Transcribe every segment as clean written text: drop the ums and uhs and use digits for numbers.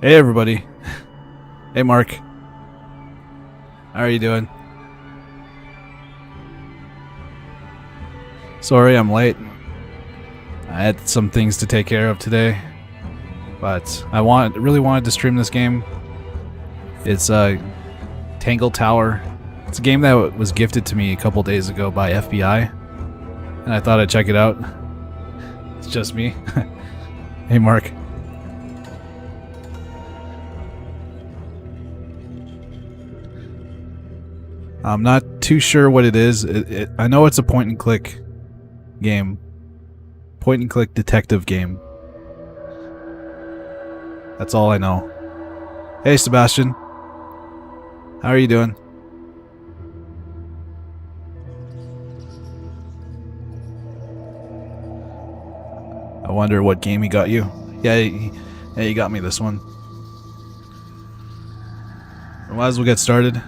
Hey everybody. Hey Mark. How are you doing? Sorry I'm late. I had some things to take care of today. But I really wanted to stream this game. It's Tangle Tower. It's a game that was gifted to me a couple days ago by FBI. And I thought I'd check it out. It's just me. Hey Mark. I'm not too sure what it is. I know it's a point and click game. Point and click detective game. That's all I know. Hey Sebastian. How are you doing? I wonder what game he got you. Yeah, he got me this one. We might as well get started.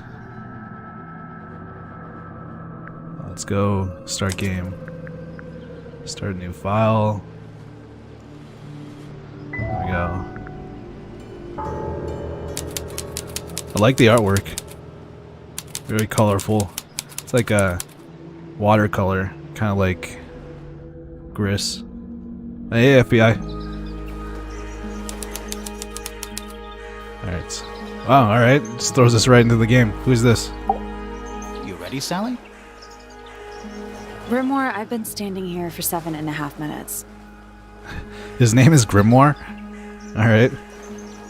Let's go. Start game. Start a new file. There we go. I like the artwork. Very colorful. It's like a watercolor, kind of like Gris. Hey FBI. Alright. Wow, alright. Just throws us right into the game. Who's this? You ready, Sally? Grimoire, I've been standing here for 7.5 minutes. His name is Grimoire? Alright.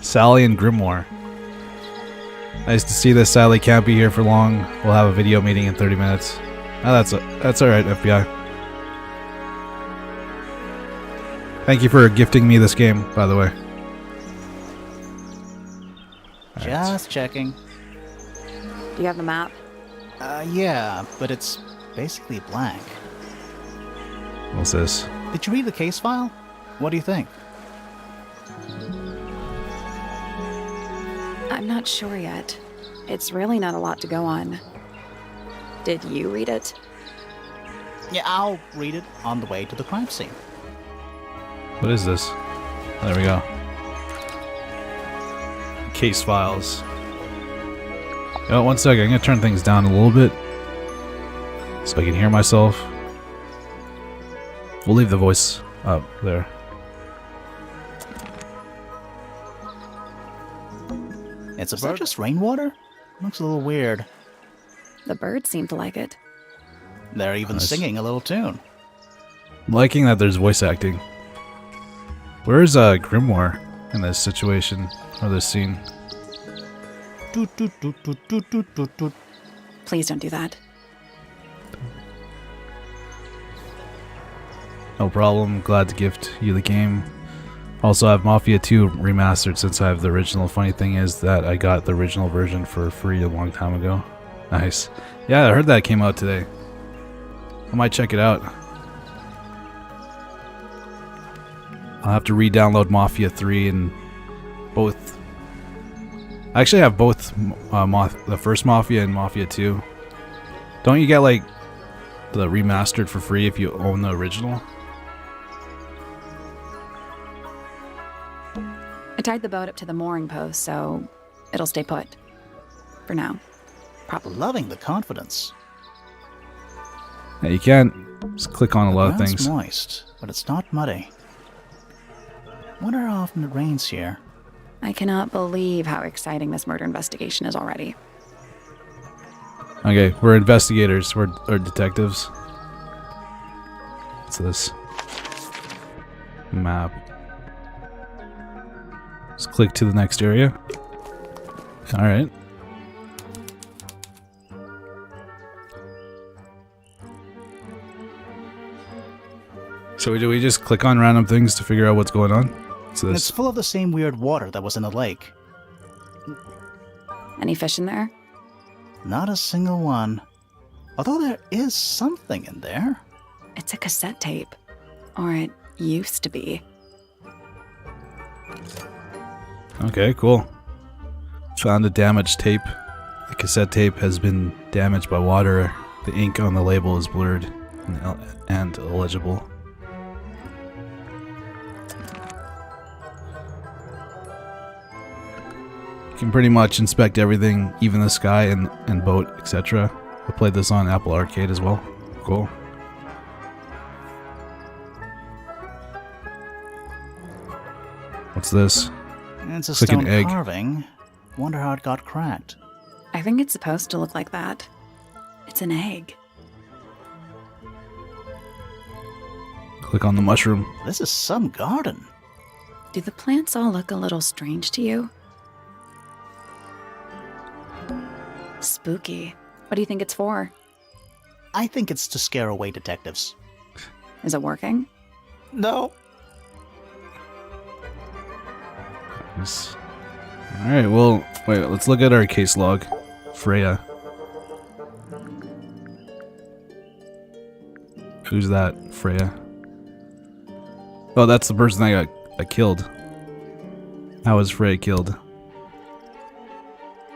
Sally and Grimoire. Nice to see this. Sally can't be here for long. We'll have a video meeting in 30 minutes. Oh, that's alright, FBI. Thank you for gifting me this game, by the way. All Just checking. Do you have the map? Yeah, but it's basically blank. What's this? Did you read the case file? What do you think? I'm not sure yet. It's really not a lot to go on. Did you read it? Yeah, I'll read it on the way to the crime scene. What is this? There we go. Case files. Oh, one second. I'm gonna turn things down a little bit so I can hear myself. We'll leave the voice up there. Is that just rainwater? Looks a little weird. The birds seem to like it. They're even Nice. singing a little tune. I'm liking that there's voice acting. Where's Grimoire in this situation or this scene? Toot, toot, toot, toot, toot, toot, toot, toot. Please don't do that. No problem. Glad to gift you the game. Also, I have Mafia 2 remastered since I have the original. Funny thing is that I got the original version for free a long time ago. Nice. Yeah, I heard that came out today. I might check it out. I'll have to re-download Mafia 3 and both. I actually have both the first Mafia and Mafia 2. Don't you get like the remastered for free if you own the original? I tied the boat up to the mooring post, so it'll stay put. For now. Probably. Loving the confidence. Yeah, you can't just click on a lot of Ground's things. moist, but it's not muddy. Wonder how often it rains here. I cannot believe how exciting this murder investigation is already. Okay, we're investigators. We're detectives. What's this? Map. Just click to the next area. Alright. So do we just click on random things to figure out what's going on? What's It's this? full of the same weird water that was in the lake. Any fish in there? Not a single one. Although there is something in there. It's a cassette tape. Or it used to be. Okay, cool. Found a damaged tape. The cassette tape has been damaged by water. The ink on the label is blurred and illegible. can pretty much inspect everything, even the sky and boat, etc. I played this on Apple Arcade as well. Cool. What's this? It's a It's like an stone egg. carving. Wonder how it got cracked. I think it's supposed to look like that. It's an egg. Click on the mushroom. This is some garden. Do the plants all look a little strange to you? Spooky. What do you think it's for? I think it's to scare away detectives. Is it working? No. Nice. Alright, well, wait, let's look at our case log. Freya. Who's that? Freya. Oh, that's the person I got killed. How was Freya killed?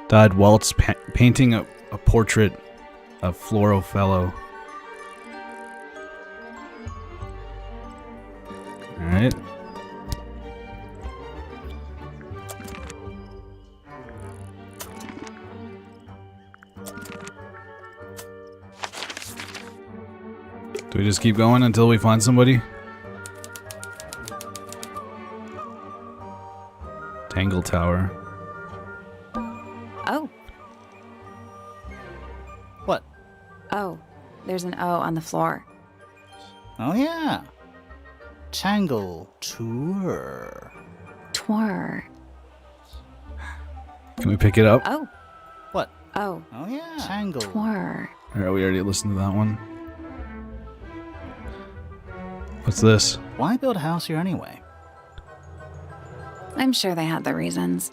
Died whilst painting a portrait of Freya Fellow. Alright. Do we just keep going until we find somebody? Tangle Tower. Oh. What? Oh. There's an O on the floor. Oh yeah. Tangle Tower. Twir. Can we pick it up? Oh. What? Oh. Oh yeah. Tangle. Twir. Alright, we already listened to that one. What's this? Why build a house here anyway? I'm sure they had their reasons.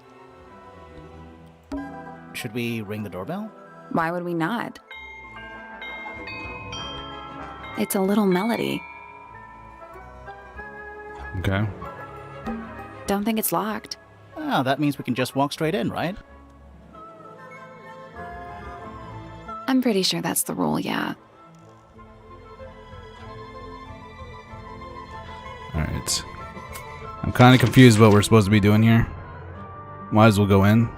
Should we ring the doorbell? Why would we not? It's a little melody. Okay. Don't think it's locked. Oh, that means we can just walk straight in, right? I'm pretty sure that's the rule, yeah. Alright. I'm kind of confused what we're supposed to be doing here. Might as well go in.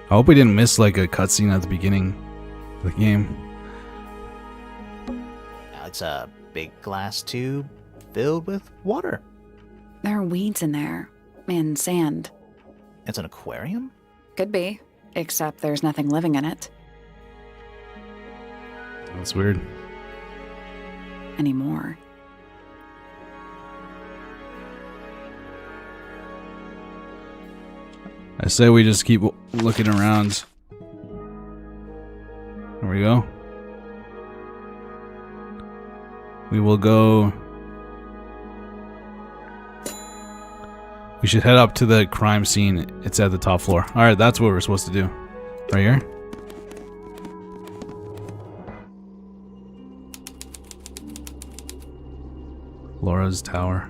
I hope we didn't miss like a cutscene at the beginning of the game. It's a big glass tube filled with water. There are weeds in there. And sand. It's an aquarium? Could be. Except there's nothing living in it. That's weird. Anymore. I say we just keep looking around. There we go. We will go... We should head up to the crime scene. It's at the top floor. Alright, that's what we're supposed to do. Right here. Laura's tower.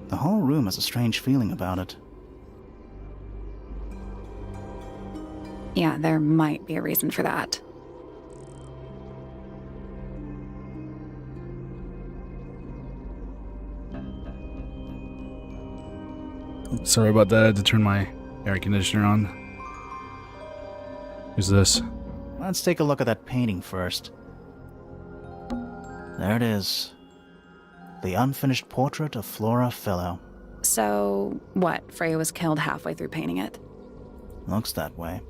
The whole room has a strange feeling about it. Yeah, there might be a reason for that. Sorry about that. I had to turn my air conditioner on. Who's this? Let's take a look at that painting first. There it is. The unfinished portrait of Freya Fellow. So, what? Freya was killed halfway through painting it? Looks that way.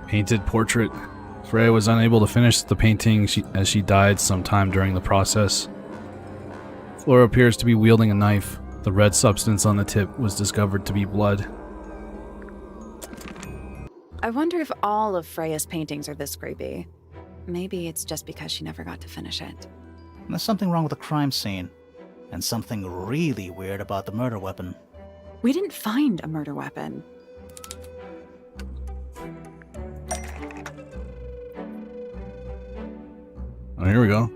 Painted portrait. Freya was unable to finish the painting as she died sometime during the process. Flora appears to be wielding a knife. The red substance on the tip was discovered to be blood. I wonder if all of Freya's paintings are this creepy. Maybe it's just because she never got to finish it. There's something wrong with the crime scene. And something really weird about the murder weapon. We didn't find a murder weapon. Oh, here we go.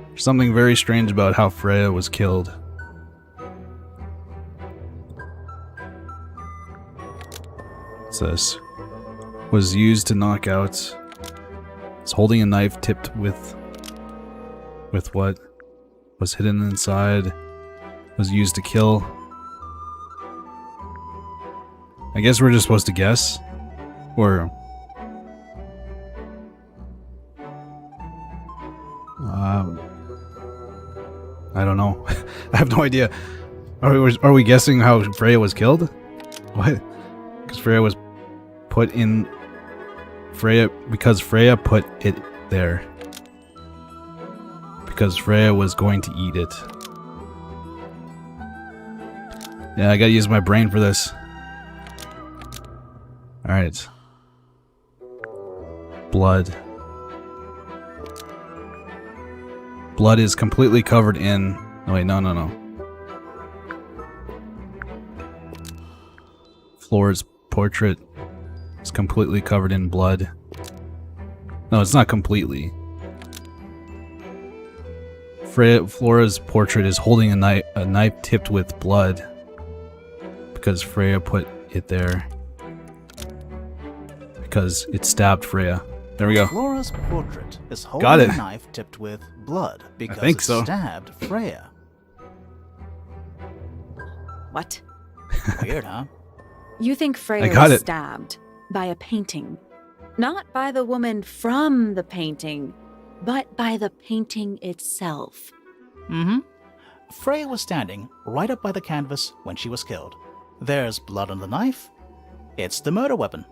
There's something very strange about how Freya was killed. What's this? Was used to knock out. It's holding a knife tipped with what? was hidden inside, was used to kill. I guess we're just supposed to guess, or I don't know. I have no idea. Are we guessing how Freya was killed? What? Because Freya was put in because Freya put it there. Because Freya was going to eat it. Yeah, I gotta use my brain for this. Alright. Blood. Blood is completely covered in... Oh wait, no. Flora's portrait is completely covered in blood. No, it's not completely. Flora's portrait is holding a knife tipped with blood. Because Freya put it there. Because it stabbed Freya. There we go. Flora's portrait is holding Got it. a knife tipped with blood because think it so. stabbed Freya. What? Weird, huh? You think Freya got was it. stabbed by a painting? Not by the woman from the painting, but by the painting itself. Mm-hmm. Freya was standing right up by the canvas when she was killed. There's blood on the knife. It's the murder weapon.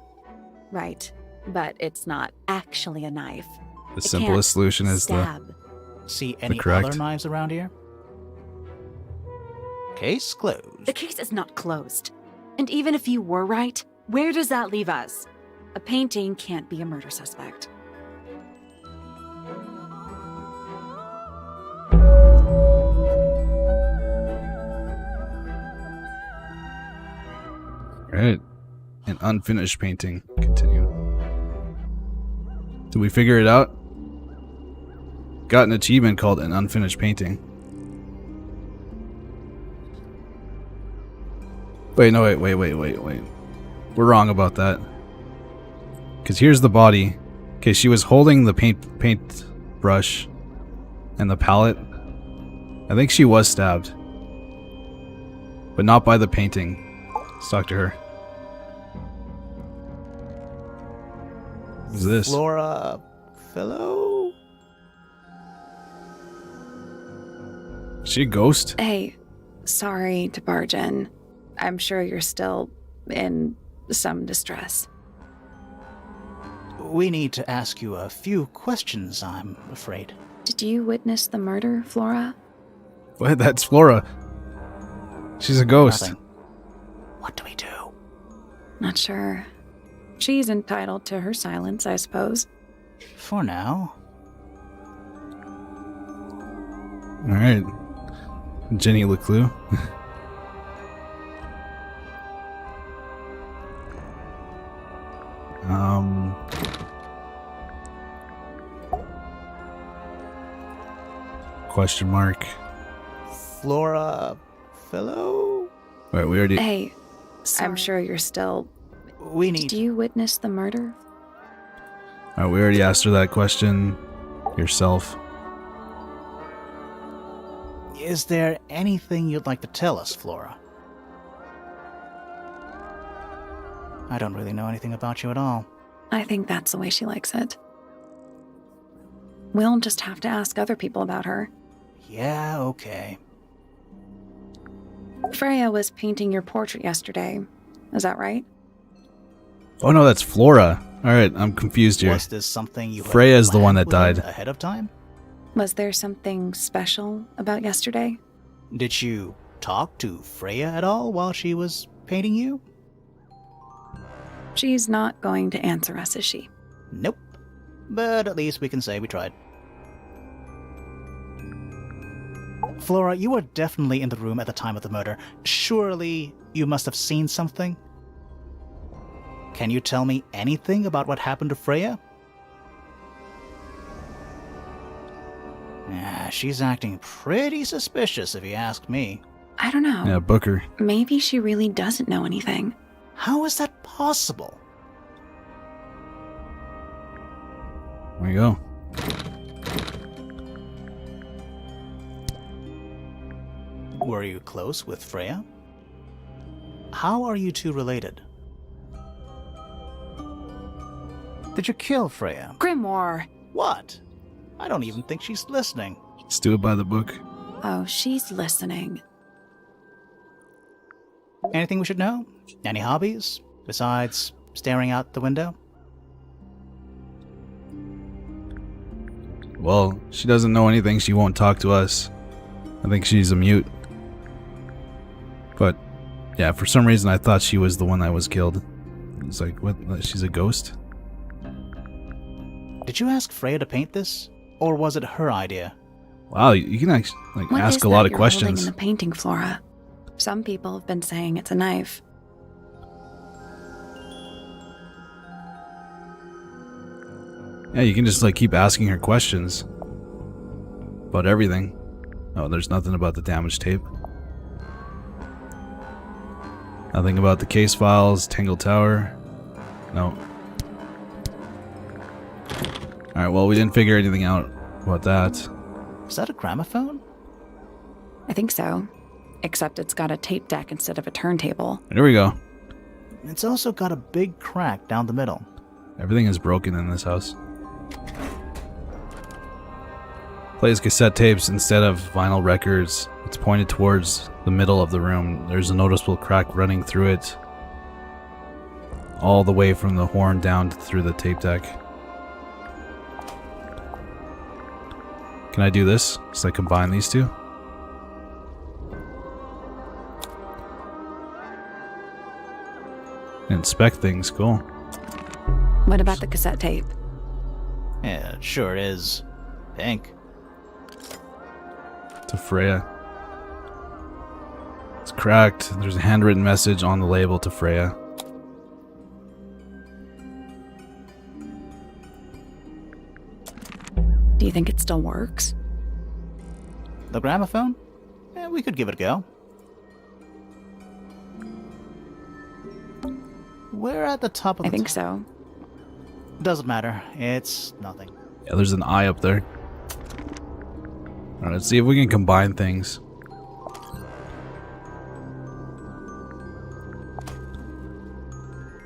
Right, but it's not actually a knife. The It simplest can't solution is stab. See any correct. other knives around here? Case closed. The case is not closed. And even if you were right, where does that leave us? A painting can't be a murder suspect. Alright. An unfinished painting. Continue. Did we figure it out? Got an achievement called an unfinished painting. Wait, no, wait. We're wrong about that. Because here's the body. Okay, she was holding the paint brush and the palette. I think she was stabbed. But not by the painting. Let's talk to her. Who's this? Freya Fellow? Is she a ghost? Hey, sorry to barge in. I'm sure you're still in some distress. We need to ask you a few questions, I'm afraid. Did you witness the murder, Flora? What? That's Flora. She's a ghost. Nothing. What do we do? Not sure. She's entitled to her silence, I suppose. For now. Alright. Jenny Leclue. Question mark. Freya Fellow? Wait, we already... Hey, I'm sure you're still... We need... Did you witness the murder? Alright, we already asked her that question. Yourself. Is there anything you'd like to tell us, Flora? I don't really know anything about you at all. I think that's the way she likes it. We'll just have to ask other people about her. Yeah, okay. Freya was painting your portrait yesterday. Is that right? Oh no, that's Flora. Alright, I'm confused here. Was this something you had Freya is the one planned that died. with her ahead of time? Was there something special about yesterday? Did you talk to Freya at all while she was painting you? She's not going to answer us, is she? Nope. But at least we can say we tried. Flora, you were definitely in the room at the time of the murder. Surely you must have seen something? Can you tell me anything about what happened to Freya? She's acting pretty suspicious if you ask me. I don't know. Yeah, Booker. Maybe she really doesn't know anything. How is that possible? There you go. Were you close with Freya? How are you two related? Did you kill Freya? Grimoire! What? I don't even think she's listening. Let's do it by the book. Oh, she's listening. Anything we should know? Any hobbies? Besides staring out the window? Well, she doesn't know anything. She won't talk to us. I think she's a mute. But, yeah, for some reason I thought she was the one that was killed. It's like, what? She's a ghost? Did you ask Freya to paint this? Or was it her idea? Wow, you can actually What ask is a lot that of you're questions. holding in the painting, Flora? Some people have been saying it's a knife. Yeah, you can just like keep asking her questions about everything. Oh, there's nothing about the damaged tape. Nothing about the case files, Tangle Tower. No. Alright, well, we didn't figure anything out about that. Is that a gramophone? I think so. Except it's got a tape deck instead of a turntable. There we go. It's also got a big crack down the middle. Everything is broken in this house. Plays cassette tapes instead of vinyl records. It's pointed towards the middle of the room. There's a noticeable crack running through it. All the way from the horn down through the tape deck. Can I do this? So I combine these two? Inspect things, cool. What about the cassette tape? Yeah, it sure is. Pink. To Freya. It's cracked. There's a handwritten message on the label to Freya. Do you think it still works? The gramophone? We could give it a go. We're at the top of the I think so. Doesn't matter. It's nothing. Yeah, there's an eye up there. Alright, let's see if we can combine things.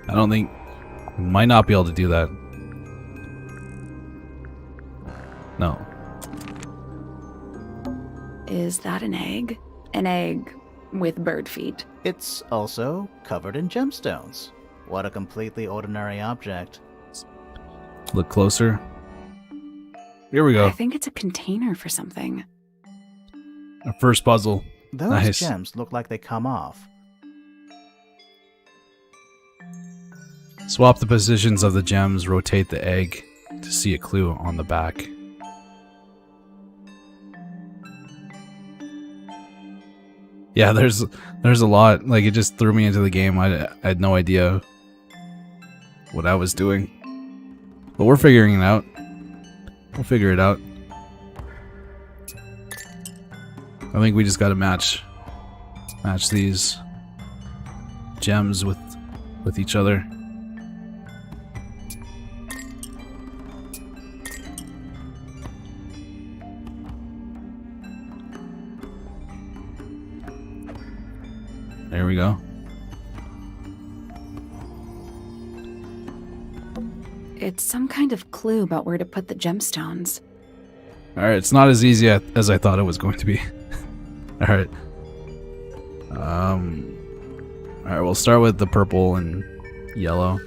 I don't think... We might not be able to do that. No. Is that an egg? An egg with bird feet. It's also covered in gemstones. What a completely ordinary object. Look closer. Here we go. I think it's a container for something. Our first puzzle. Those Nice. gems look like they come off. Swap the positions of the gems, rotate the egg to see a clue on the back. Yeah, there's a lot. Like, it just threw me into the game. I had no idea what I was doing. But we're figuring it out. We'll figure it out. I think we just gotta match these gems with each other. There we go. It's some kind of clue about where to put the gemstones. Alright, it's not as easy as I thought it was going to be. Alright. Alright, we'll start with the purple and yellow.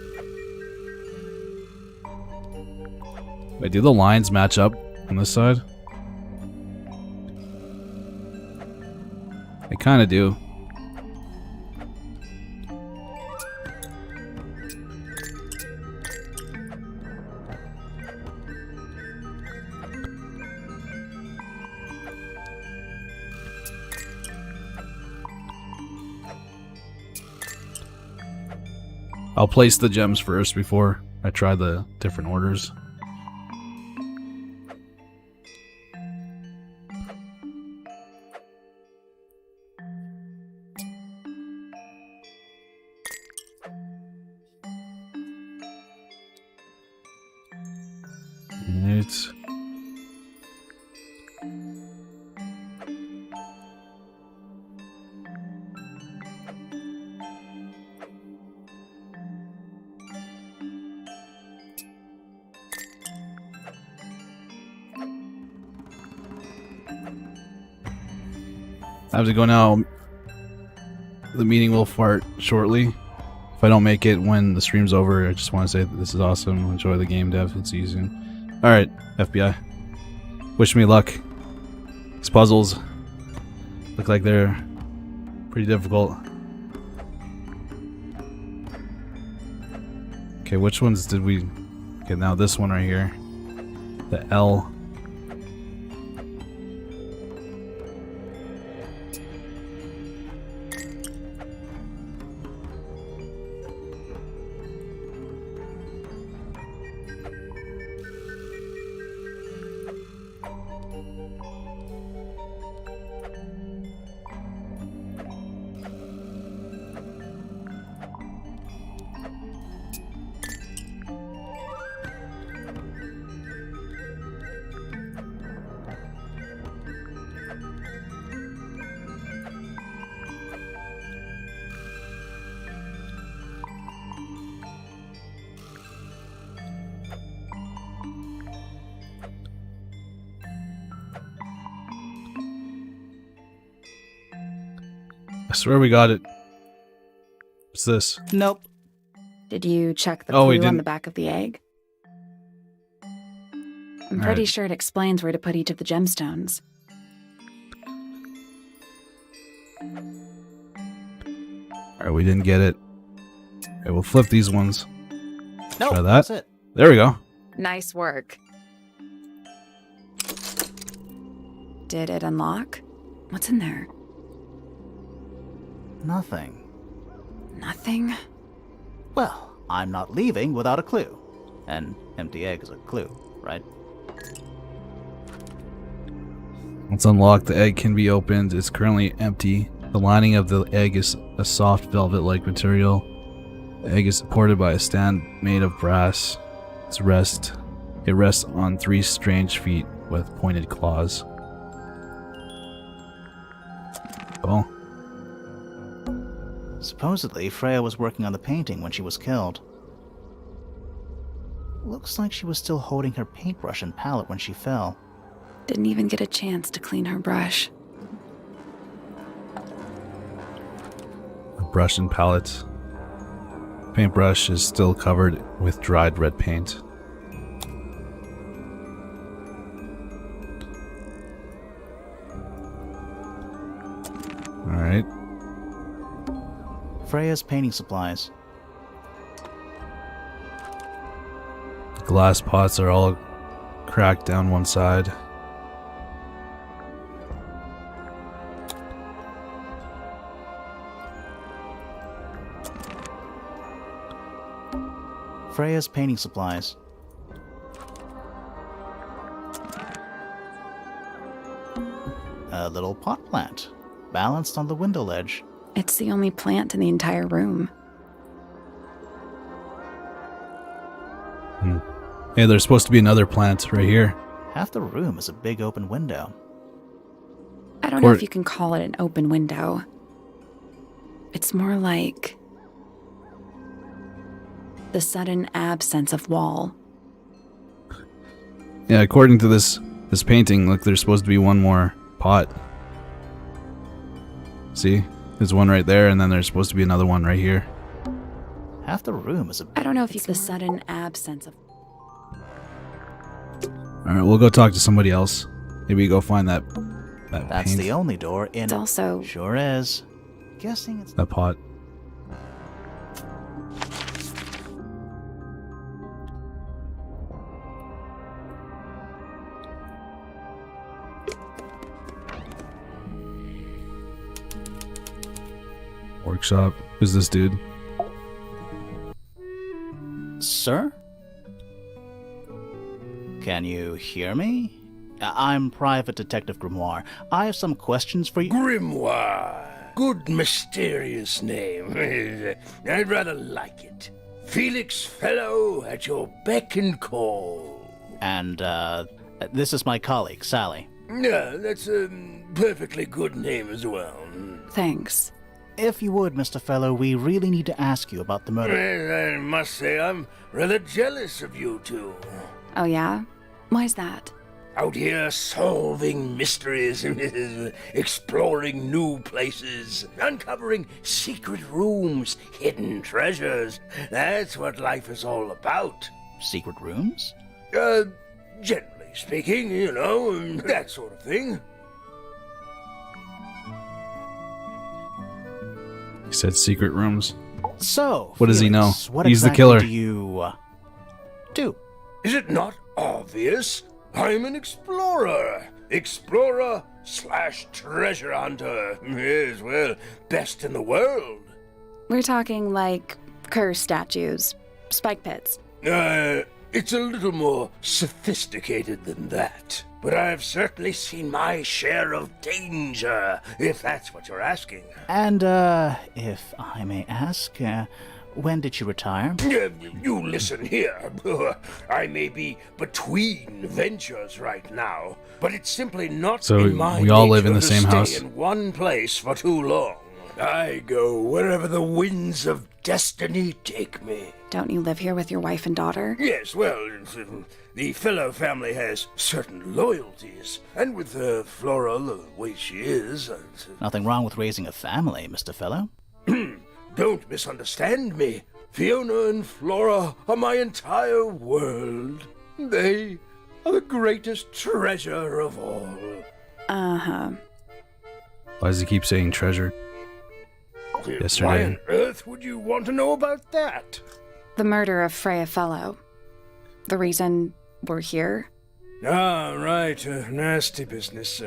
Wait, do the lines match up on this side? They kind of do. I'll place the gems first before I try the different orders. Right. I have to go now. The meeting will fart shortly. If I don't make it when the stream's over, I just want to say that this is awesome. Enjoy the game, dev. See you soon. Alright, FBI. Wish me luck. These puzzles look like they're pretty difficult. Okay, which ones did we... Okay, now this one right here. The L. I swear we got it. What's this? Nope. Did you check the Oh, we clue on didn't. the back of the egg? I'm All pretty right. sure it explains where to put each of the gemstones. Alright, we didn't get it. Okay, we'll flip these ones. Nope, Try that. that's it. There we go. Nice work. Did it unlock? What's in there? Nothing. Nothing? Well, I'm not leaving without a clue. An empty egg is a clue, right? Once unlocked, the egg can be opened. It's currently empty. The lining of the egg is a soft velvet-like material. The egg is supported by a stand made of brass. It rests on 3 strange feet with pointed claws. Oh, Supposedly, Freya was working on the painting when she was killed. Looks like she was still holding her paintbrush and palette when she fell. Didn't even get a chance to clean her brush. a brush and palette. Paintbrush is still covered with dried red paint. Alright. Freya's painting supplies. The glass pots are all cracked down one side. Freya's painting supplies. A little pot plant, balanced on the window ledge. It's the only plant in the entire room. Hey, there's supposed to be another plant right here. Half the room is a big open window. I don't know if you can call it an open window. It's more like the sudden absence of wall. Yeah, according to this painting, look, there's supposed to be one more pot. See? There's one right there, and then there's supposed to be another one right here. Half the room is a I don't know if it's the sudden absence of... Alright, we'll go talk to somebody else. Maybe go find that That's paint. the only door in... It's also... Sure is. Guessing it's... That pot. Workshop. Who's this dude? Sir? Can you hear me? I'm Private Detective Grimoire. I have some questions for you. Grimoire. Good mysterious name. I'd rather like it. Felix Fellow at your beck and call. And, this is my colleague, Sally. Yeah, that's a perfectly good name as well. Thanks. If you would, Mr. Fellow, we really need to ask you about the murder. Well, I must say I'm rather jealous of you two. Oh yeah? Why's that? Out here solving mysteries, exploring new places, uncovering secret rooms, hidden treasures. That's what life is all about. Secret rooms? Generally speaking, you know, that sort of thing. He said secret rooms. So, What does he know? Felix, What He's the exactly killer. do you do? Is it not obvious? I'm an explorer. Explorer/treasure hunter. Yes, well, best in the world. We're talking like curse statues, spike pits. It's a little more sophisticated than that. But I've certainly seen my share of danger, if that's what you're asking. And, if I may ask, when did you retire? You listen here. I may be between ventures right now, but it's simply not So in my we all live nature in the to same stay house? in one place for too long. I go wherever the winds of destiny take me. Don't you live here with your wife and daughter? Yes, well, the Fellow family has certain loyalties, and with Flora the way she is... Nothing wrong with raising a family, Mr. Fellow. Don't misunderstand me. Fiona and Flora are my entire world. They are the greatest treasure of all. Uh-huh. Why does he keep saying treasure? Yesterday. Why on earth would you want to know about that? The murder of Freya Fellow. The reason we're here? Ah, right. Nasty business.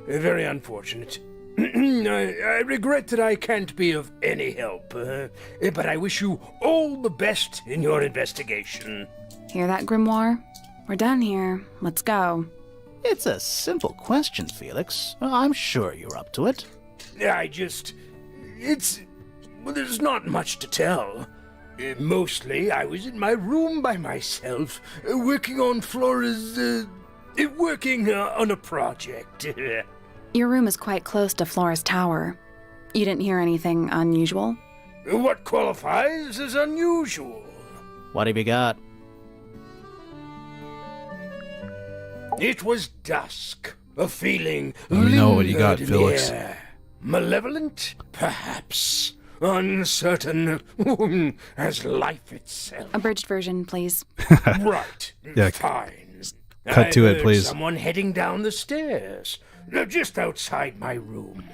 Very unfortunate. I regret that I can't be of any help, but I wish you all the best in your investigation. Hear that, Grimoire? We're done here. Let's go. It's a simple question, Felix. I'm sure you're up to it. Well, there's not much to tell. Mostly, I was in my room by myself, working on Flora's, working on a project. Your room is quite close to Flora's tower. You didn't hear anything unusual? What qualifies as unusual? What have you got? It was dusk. A feeling We know what you got, lingered in the Felix. air. Malevolent, perhaps. Uncertain, as life itself. Abridged version, please. Right. Yeah. Fine. Cut to I it, heard please. Someone heading down the stairs, just outside my room.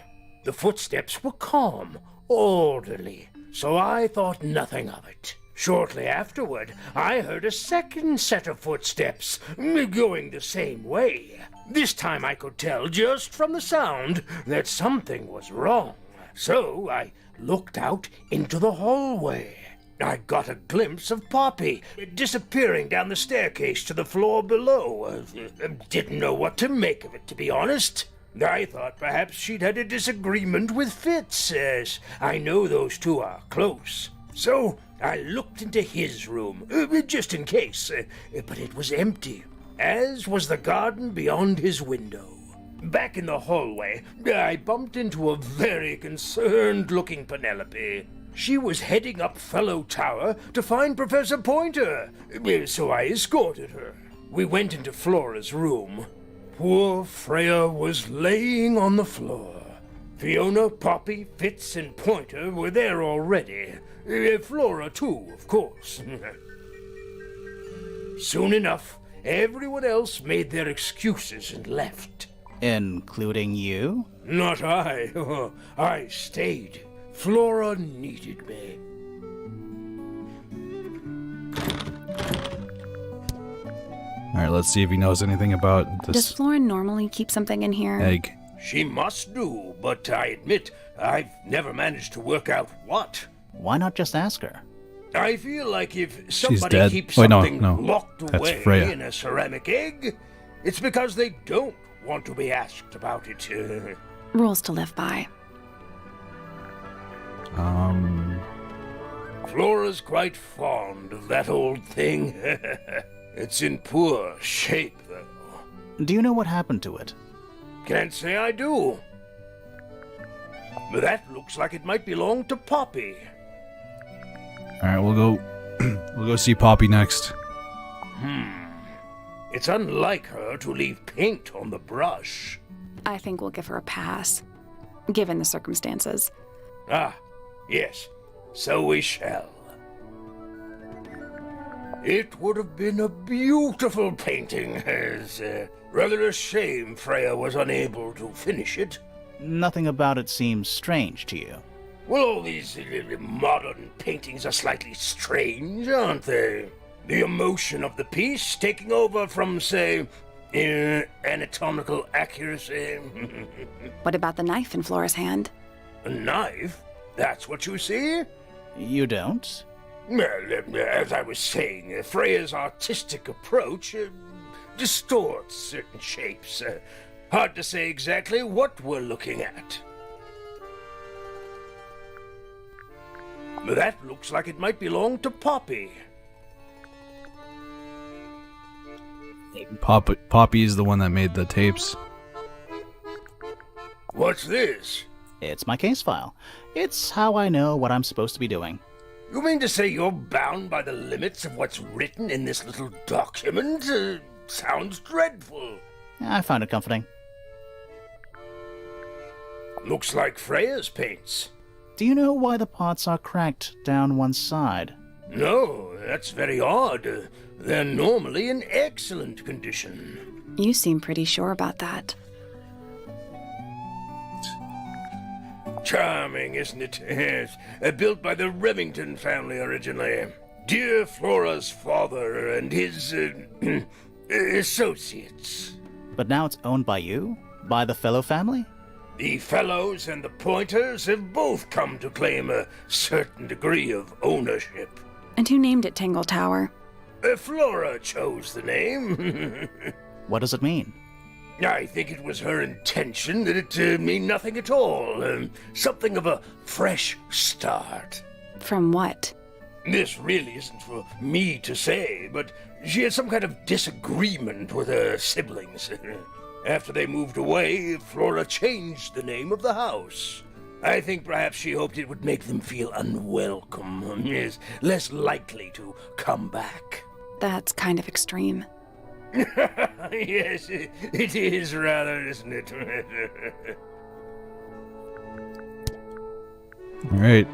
The footsteps were calm, orderly, so I thought nothing of it. Shortly afterward, I heard a second set of footsteps, going the same way. This time I could tell just from the sound that something was wrong. So I looked out into the hallway. I got a glimpse of Poppy disappearing down the staircase to the floor below. Didn't know what to make of it, to be honest. I thought perhaps she'd had a disagreement with Fitz, as I know those two are close. So I looked into his room, just in case, but it was empty, as was the garden beyond his window. Back in the hallway, I bumped into a very concerned-looking Penelope. She was heading up Fellow Tower to find Professor Pointer, so I escorted her. We went into Flora's room. Poor Freya was laying on the floor. Fiona, Poppy, Fitz, and Pointer were there already. Flora, too, of course. Soon enough, everyone else made their excuses and left. Including you? Not I. I stayed. Flora needed me. Alright, let's see if he knows anything about Does this Flora normally keep something in here? egg. She must do, but I admit I've never managed to work out what. Why not just ask her? I feel like if somebody dead. keeps Wait, no, something no. locked That's away Freya. in a ceramic egg, it's because they don't want to be asked about it. Rules to live by. Flora's quite fond of that old thing. It's in poor shape, though. Do you know what happened to it? Can't say I do. But that looks like it might belong to Poppy. Alright, we'll go we'll go see Poppy next. It's unlike her to leave paint on the brush. I think we'll give her a pass, given the circumstances. Ah, yes, so we shall. It would have been a beautiful painting. It's rather a shame Freya was unable to finish it. Nothing about it seems strange to you. Well, all these modern paintings are slightly strange, aren't they? The emotion of the piece taking over from, say, anatomical accuracy. What about the knife in Flora's hand? A knife? That's what you see? You don't? Well, as I was saying, Freya's artistic approach distorts certain shapes. Hard to say exactly what we're looking at. That looks like it might belong to Poppy. Poppy is the one that made the tapes. What's this? It's my case file. It's how I know what I'm supposed to be doing. You mean to say you're bound by the limits of what's written in this little document? Sounds dreadful. I found it comforting. Looks like Freya's paints. Do you know why the pots are cracked down one side? No, that's very odd. They're normally in excellent condition. You seem pretty sure about that. Charming, isn't it? Yes. Built by the Remington family originally. Dear Flora's father and his associates. But now it's owned by you? By the Fellow family? The Fellows and the Pointers have both come to claim a certain degree of ownership. And who named it Tangle Tower? Flora chose the name. What does it mean? I think it was her intention that it mean nothing at all. Something of a fresh start. From what? This really isn't for me to say, but she had some kind of disagreement with her siblings. After they moved away, Flora changed the name of the house. I think perhaps she hoped it would make them feel unwelcome, is less likely to come back. That's kind of extreme. Yes, it is rather, isn't it? Alright.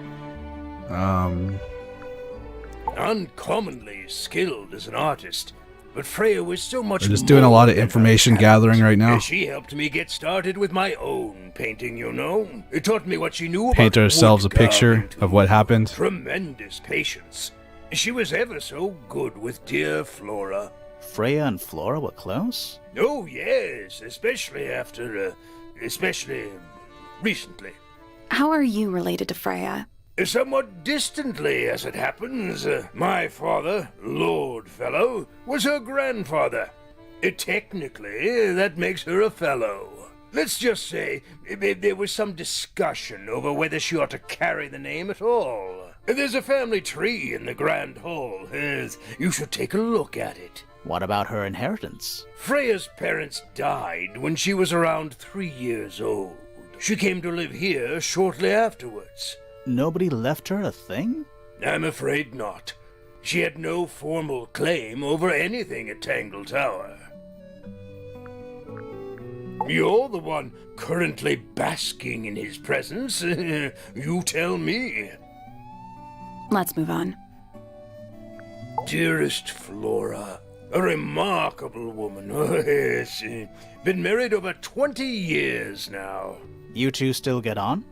Uncommonly skilled as an artist, but Freya was so much We're just doing a lot of more than information her gathering talent. right now. She helped me get started with my own painting, you know. It taught me what she knew about Paint ourselves a wood picture carving, of what happened. Tremendous patience. She was ever so good with dear Flora. Freya and Flora were close? Oh, yes, especially recently. How are you related to Freya? Somewhat distantly, as it happens. My father, Lord Fellow, was her grandfather. Technically, that makes her a Fellow. Let's just say there was some discussion over whether she ought to carry the name at all. There's a family tree in the Grand Hall. You should take a look at it. What about her inheritance? Freya's parents died when she was around 3 years old. She came to live here shortly afterwards. Nobody left her a thing? I'm afraid not. She had no formal claim over anything at Tangle Tower. You're the one currently basking in his presence. You tell me. Let's move on. Dearest Flora, a remarkable woman. Yes. Been married over 20 years now. You two still get on?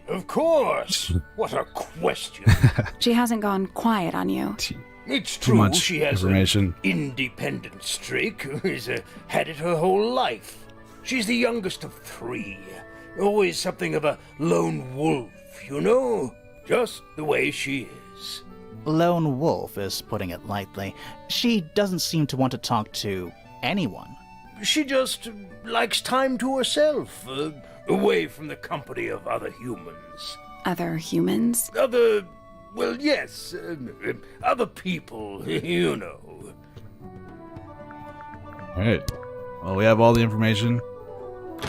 Of course. What a question. She hasn't gone quiet on you. It's Too true much she has information. an independent streak. She's had it her whole life. She's the youngest of 3. Always something of a lone wolf, you know? Just the way she is. Lone wolf is putting it lightly. She doesn't seem to want to talk to anyone. She just likes time to herself, away from the company of other humans. Other humans? Other people, you know. Alright. Well, we have all the information.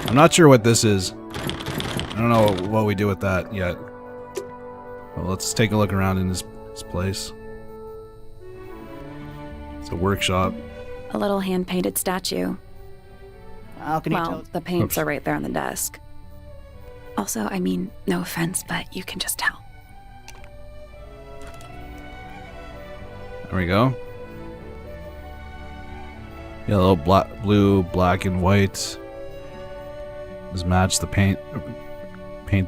I'm not sure what this is. I don't know what we do with that yet. Well, let's take a look around in this place. It's a workshop. A little hand-painted statue. How can you Well, tell? the paints Oops. are right there on the desk. Also, I mean, no offense, but you can just tell. There we go. Yellow, black, blue, black, and white. Just match the paint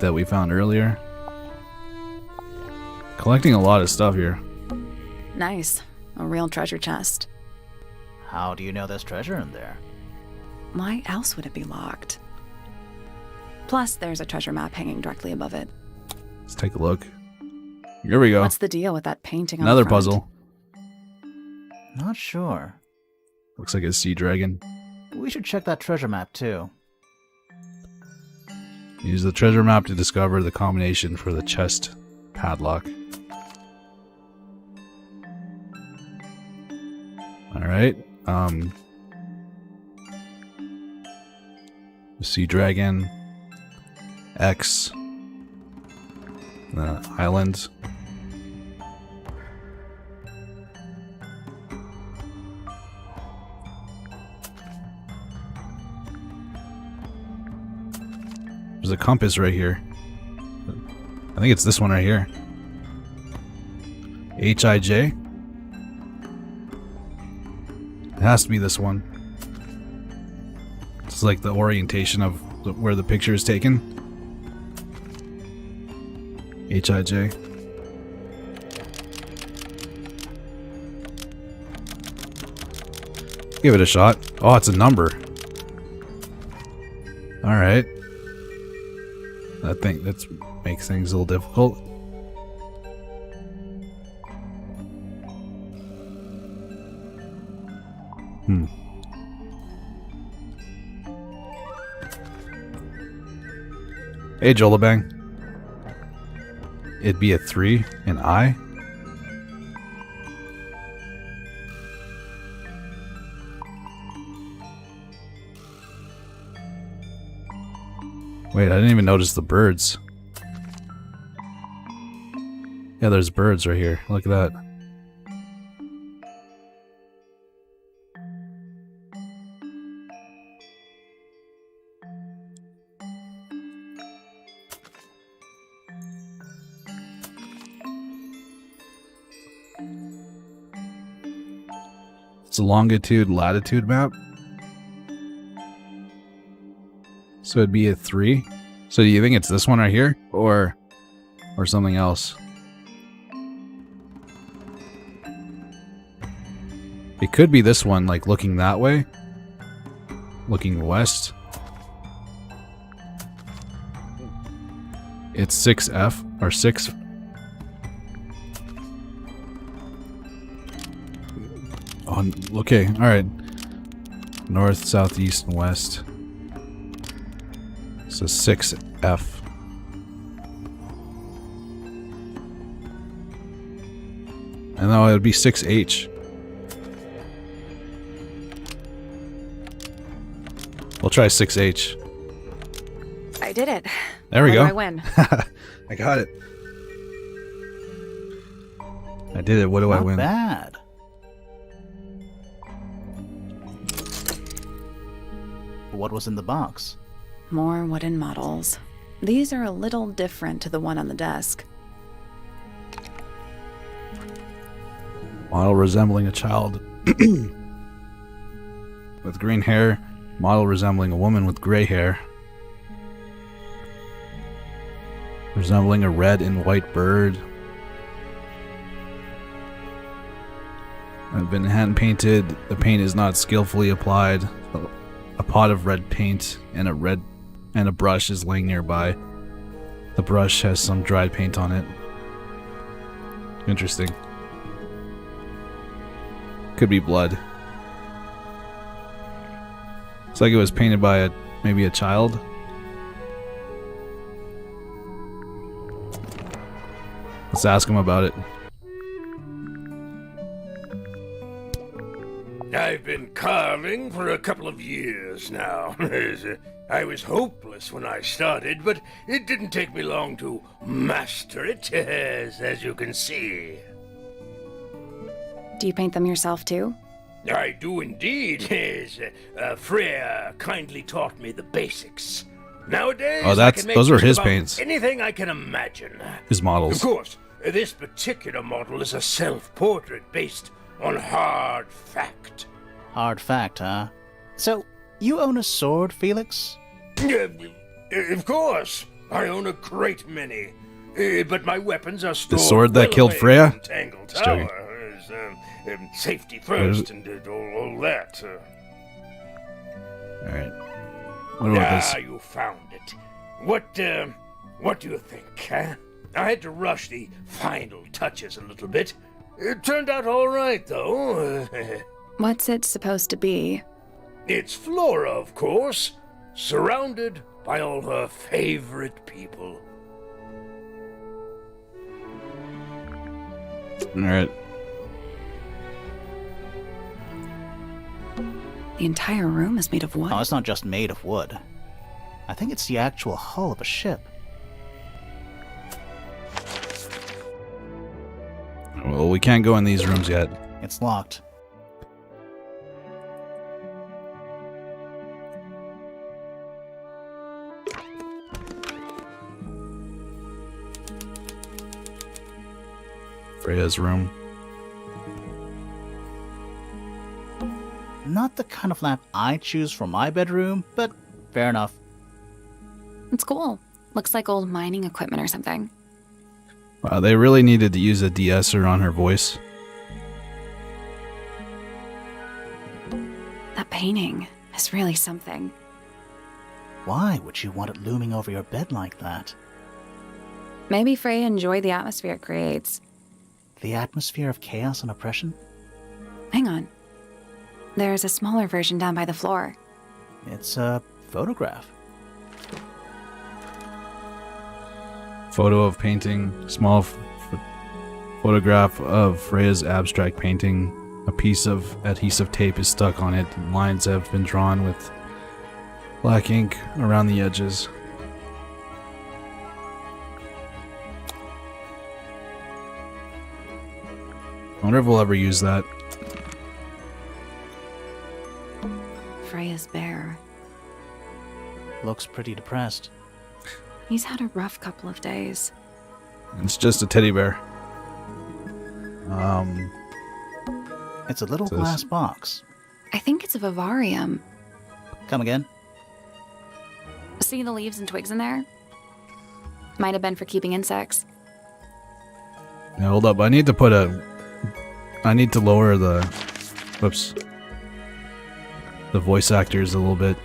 that we found earlier. Collecting a lot of stuff here. Nice. A real treasure chest. How do you know there's treasure in there? Why else would it be locked? Plus, there's a treasure map hanging directly above it. Let's take a look. Here we go. What's the deal with that painting on Another the front? puzzle. Not sure. Looks like a sea dragon. We should check that treasure map too. Use the treasure map to discover the combination for the chest padlock. Alright. The sea dragon. X. The island. There's a compass right here. I think it's this one right here. H-I-J. It has to be this one. It's like the orientation of where the picture is taken. H-I-J. Give it a shot. Oh, it's a number. Alright. I think that makes things a little difficult. Hey, Jolabang. It'd be a 3, an I. Wait, I didn't even notice the birds. Yeah, there's birds right here. Look at that. It's a longitude, latitude map. So it'd be a 3. So do you think it's this one right here? Or something else? It could be this one, like looking that way. Looking west. It's 6F, or 6. Oh, okay, alright. North, south, east, and west. So 6F. And no, it would be 6H. We'll try 6H. I did it. There we How go. do I win? I got it. I did it. What do I Not win? bad. What was in the box? More wooden models. These are a little different to the one on the desk. Model resembling a child with green hair. Model resembling a woman with gray hair. Resembling a red and white bird. I've been hand painted. The paint is not skillfully applied. A pot of red paint and a brush is laying nearby. The brush has some dried paint on it. Interesting. Could be blood. It's like it was painted by maybe a child. Let's ask him about it. I've been carving for a couple of years now. I was hopeless when I started, but it didn't take me long to master it, as you can see. Do you paint them yourself too? I do indeed. Yes, Freya kindly taught me the basics. Nowadays, Oh, I can make those are just his about paints. anything I can imagine. His models. Of course, this particular model is a self-portrait based on hard fact. Hard fact, huh? So, you own a sword, Felix? Of course, I own a great many. But my weapons are stored sword that well killed away Freya? from Tangle Just joking. Tower. Safety first and all that. Alright. What about this? You found it. What do you think, huh? I had to rush the final touches a little bit. It turned out all right, though. What's it supposed to be? It's Flora, of course, surrounded by all her favorite people. Alright. The entire room is made of wood. Oh, it's not just made of wood. I think it's the actual hull of a ship. Well, we can't go in these rooms yet. It's locked. Freya's room. Not the kind of lamp I choose for my bedroom, but fair enough. It's cool. Looks like old mining equipment or something. Wow, they really needed to use a de-esser on her voice. That painting is really something. Why would you want it looming over your bed like that? Maybe Freya enjoyed the atmosphere it creates. The atmosphere of chaos and oppression? Hang on. There's a smaller version down by the floor. It's a photograph. Photo of painting. Small photograph of Freya's abstract painting. A piece of adhesive tape is stuck on it. Lines have been drawn with black ink around the edges. I wonder if we'll ever use that. Freya's bear. Looks pretty depressed. He's had a rough couple of days. It's just a teddy bear. It's a little Says- glass box. I think it's a vivarium. Come again? See the leaves and twigs in there? Might have been for keeping insects. Now, hold up. I need to lower the... Whoops. The voice actors a little bit.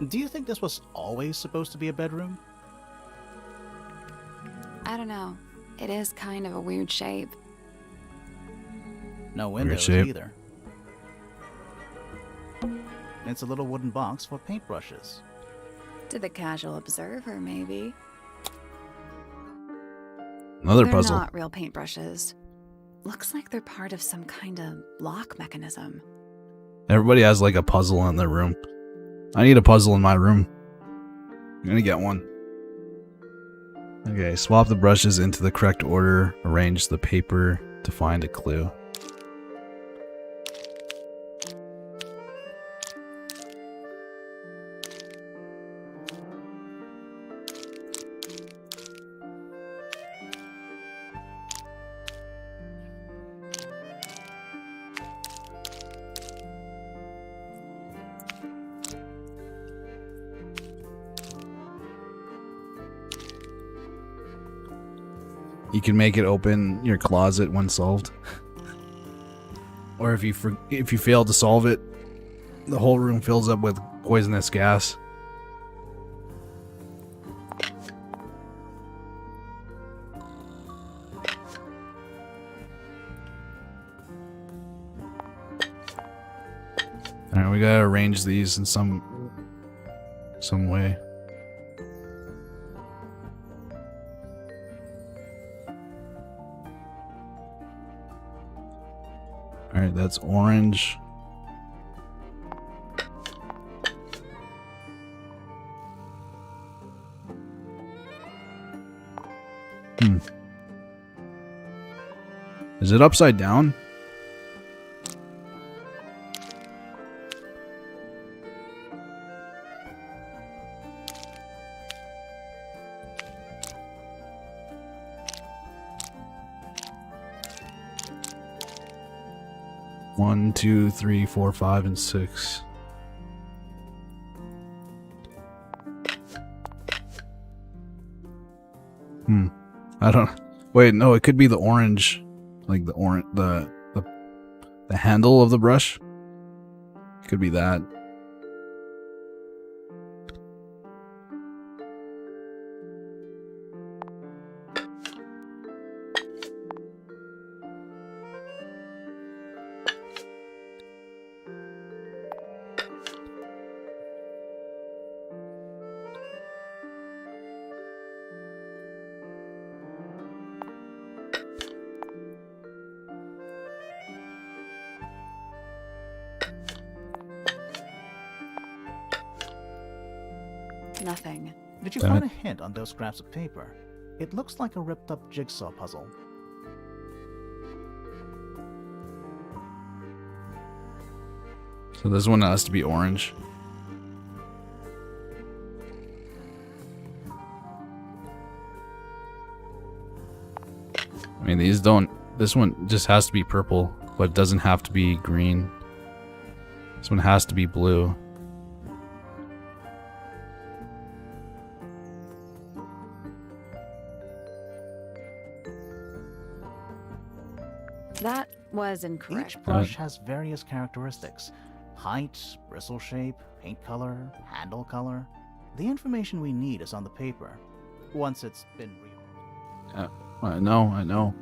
Do you think this was always supposed to be a bedroom? I don't know. It is kind of a weird shape. No Weird windows shape. either. It's a little wooden box for paintbrushes. To the casual observer, maybe. Another They're puzzle. not real paintbrushes. Looks like they're part of some kind of lock mechanism. Everybody has like a puzzle in their room. I need a puzzle in my room. I'm gonna get one. Okay, swap the brushes into the correct order. Arrange the paper to find a clue. You can make it open your closet when solved. Or if you fail to solve it, the whole room fills up with poisonous gas. Alright, we gotta arrange these in some way. Alright, that's orange. Is it upside down? One, two, three, four, 5, and 6. I don't. Wait, no. It could be the orange, like the orange, the handle of the brush. Could be that. Nothing. Did you Damn find it. a hint on those scraps of paper? It looks like a ripped-up jigsaw puzzle. So this one has to be orange. I mean, these don't. This one just has to be purple, but it doesn't have to be green. This one has to be blue. That was incorrect. Each brush has various characteristics. Height, bristle shape, paint color, handle color. The information we need is on the paper. Once it's been I know.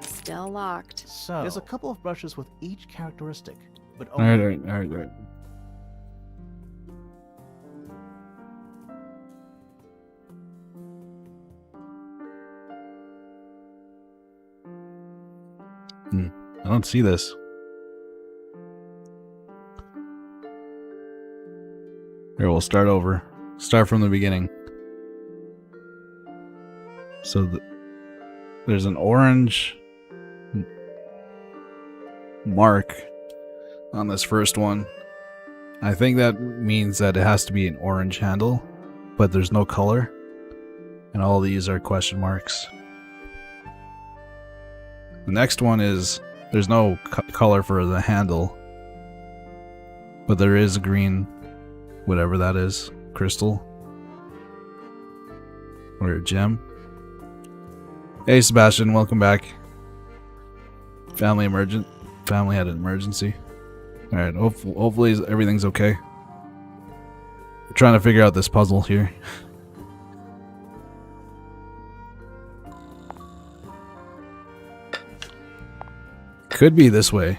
Still locked. So, there's a couple of brushes with each characteristic, but All right. I don't see this. Here, we'll start over. Start from the beginning. So there's an orange mark on this first one. I think that means that it has to be an orange handle, but there's no color. And all these are question marks. The next one is there's no color for the handle, but there is a green, whatever that is, crystal or a gem. Hey Sebastian, welcome back. Family had an emergency. All right, hopefully everything's okay. We're trying to figure out this puzzle here. Could be this way.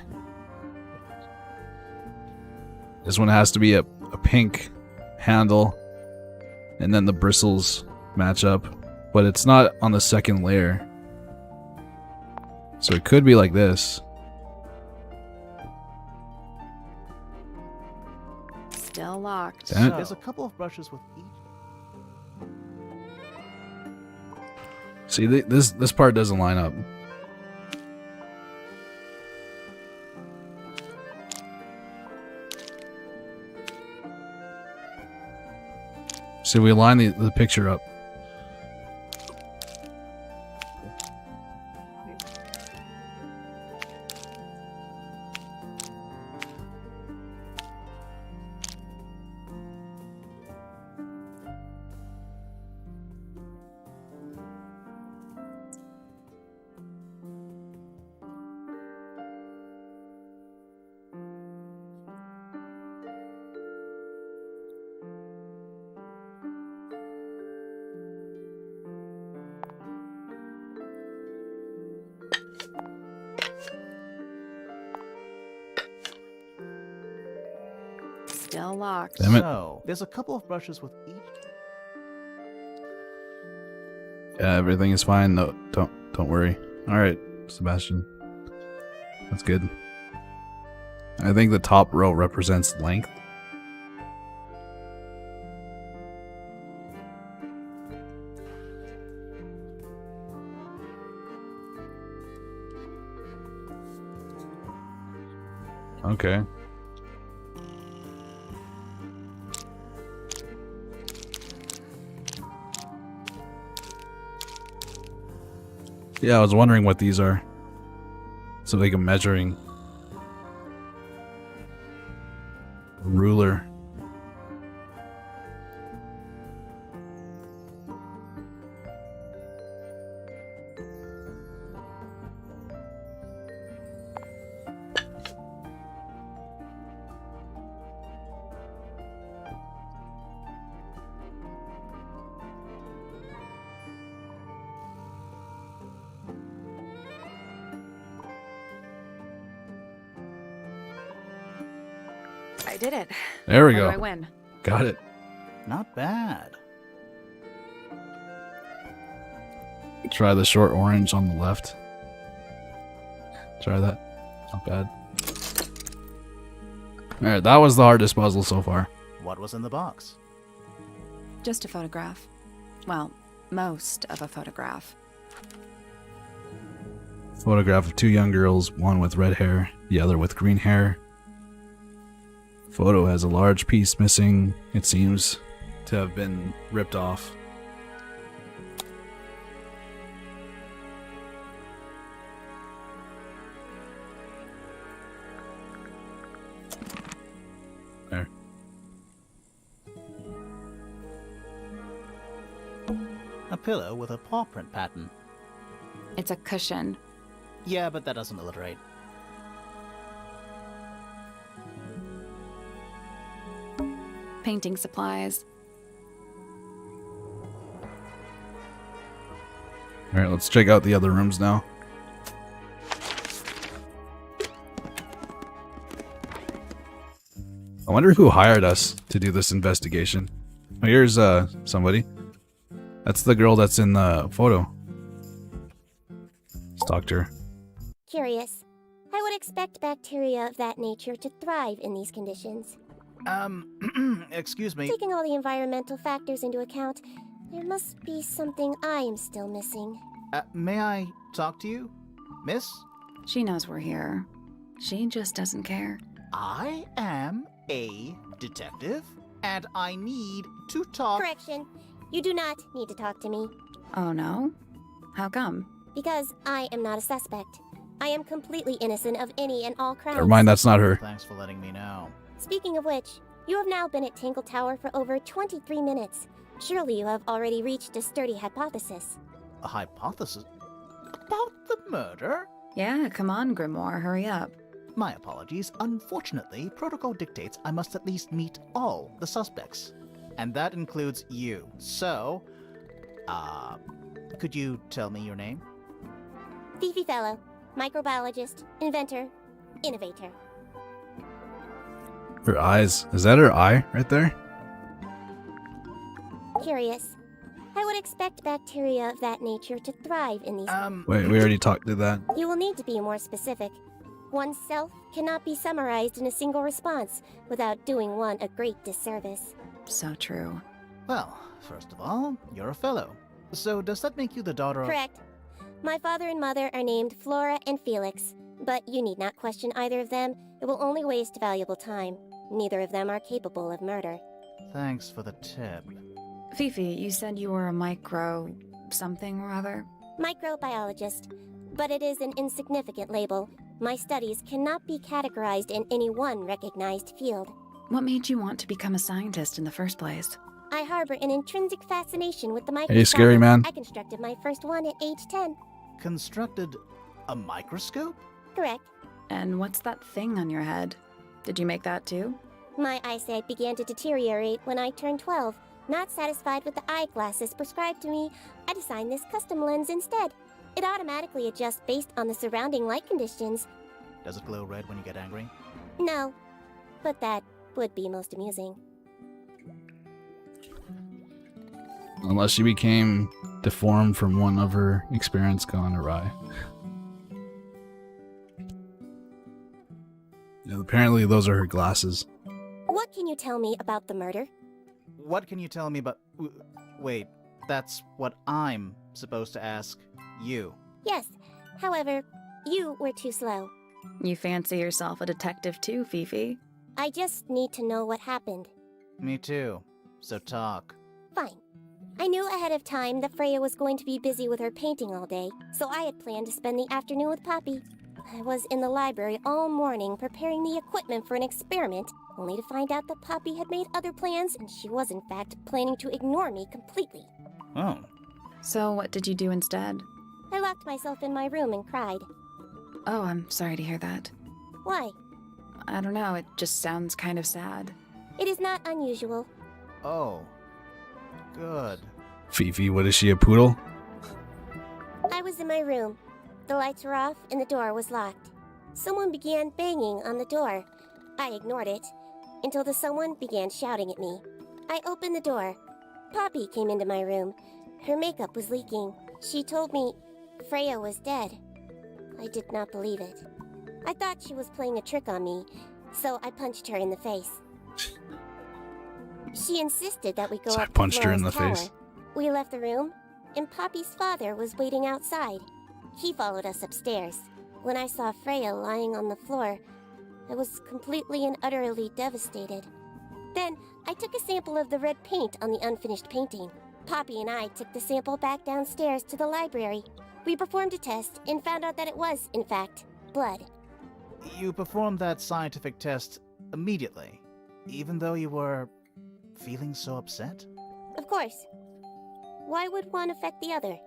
This one has to be a pink handle, and then the bristles match up, but it's not on the second layer. So it could be like this. Still locked. Damn it. So, there's a couple of brushes with each. See, this part doesn't line up. See, we line the picture up. Still locked. Damn it. So, there's a couple of brushes with each. Yeah, everything is fine. No, don't worry. All right, Sebastian. That's good. I think the top row represents length. Okay. Yeah, I was wondering what these are. So like a measuring ruler. I did it. There we What go. do I win? Got it. Not bad. Try the short orange on the left. Try that. Not bad. Alright, that was the hardest puzzle so far. What was in the box? Just a photograph. Well, most of a photograph. Photograph of two young girls, one with red hair, the other with green hair. Photo has a large piece missing. It seems to have been ripped off. There. A pillow with a paw print pattern. It's a cushion. Yeah, but that doesn't alliterate. Painting supplies. Alright, let's check out the other rooms now. I wonder who hired us to do this investigation. Oh, here's somebody. That's the girl that's in the photo. Stalked her. Curious. I would expect bacteria of that nature to thrive in these conditions. Excuse me. Taking all the environmental factors into account, there must be something I am still missing. May I talk to you, miss? She knows we're here. She just doesn't care. I am a detective, and I need to talk. Correction. You do not need to talk to me, Oh no? How come? because I am not a suspect. I am completely innocent of any and all crimes. Never mind, that's not her. Thanks for letting me know. Speaking of which, you have now been at Tangle Tower for over 23 minutes. Surely you have already reached a sturdy hypothesis. A hypothesis? About the murder? Yeah, come on, Grimoire, hurry up. My apologies. Unfortunately, protocol dictates I must at least meet all the suspects. And that includes you. So, could you tell me your name? Freya Fellow, microbiologist, inventor, innovator. Her eyes. Is that her eye right there? Curious. I would expect bacteria of that nature to thrive in these. Wait, we already did that. You will need to be more specific. Oneself cannot be summarized in a single response without doing one a great disservice. So true. Well, first of all, you're a fellow. So does that make you the daughter of... Correct. My father and mother are named Flora and Felix, but you need not question either of them. It will only waste valuable time. Neither of them are capable of murder. Thanks for the tip. Fifi, you said you were a micro... something or other? Microbiologist, but it is an insignificant label. My studies cannot be categorized in any one recognized field. What made you want to become a scientist in the first place? I harbor an intrinsic fascination with the microscope. Hey, scary man. I constructed my first one at age 10. Constructed a microscope? Correct. And what's that thing on your head? Did you make that too? My eyesight began to deteriorate when I turned 12. Not satisfied with the eyeglasses prescribed to me, I designed this custom lens instead. It automatically adjusts based on the surrounding light conditions. Does it glow red when you get angry? No, but that would be most amusing. Unless she became deformed from one of her experiments gone awry. Yeah, apparently those are her glasses. What can you tell me about the murder? What can you tell me about... Wait, that's what I'm supposed to ask you. Yes, however, you were too slow. You fancy yourself a detective too, Fifi. I just need to know what happened. Me too. So talk. Fine. I knew ahead of time that Freya was going to be busy with her painting all day, so I had planned to spend the afternoon with Poppy. I was in the library all morning preparing the equipment for an experiment, only to find out that Poppy had made other plans and she was in fact planning to ignore me completely. Oh. So what did you do instead? I locked myself in my room and cried. Oh, I'm sorry to hear that. Why? I don't know, it just sounds kind of sad. It is not unusual. Oh. Good. Fifi, what is she, a poodle? I was in my room. The lights were off and the door was locked. Someone began banging on the door. I ignored it until the someone began shouting at me. I opened the door. Poppy came into my room. Her makeup was leaking. She told me Freya was dead. I did not believe it. I thought she was playing a trick on me, so I punched her in the face. She insisted that we go So I up to punched her in the Flora's face. tower. We left the room, and Poppy's father was waiting outside. He followed us upstairs. When I saw Freya lying on the floor, I was completely and utterly devastated. Then, I took a sample of the red paint on the unfinished painting. Poppy and I took the sample back downstairs to the library. We performed a test and found out that it was, in fact, blood. You performed that scientific test immediately, even though you were feeling so upset? Of course. Why would one affect the other?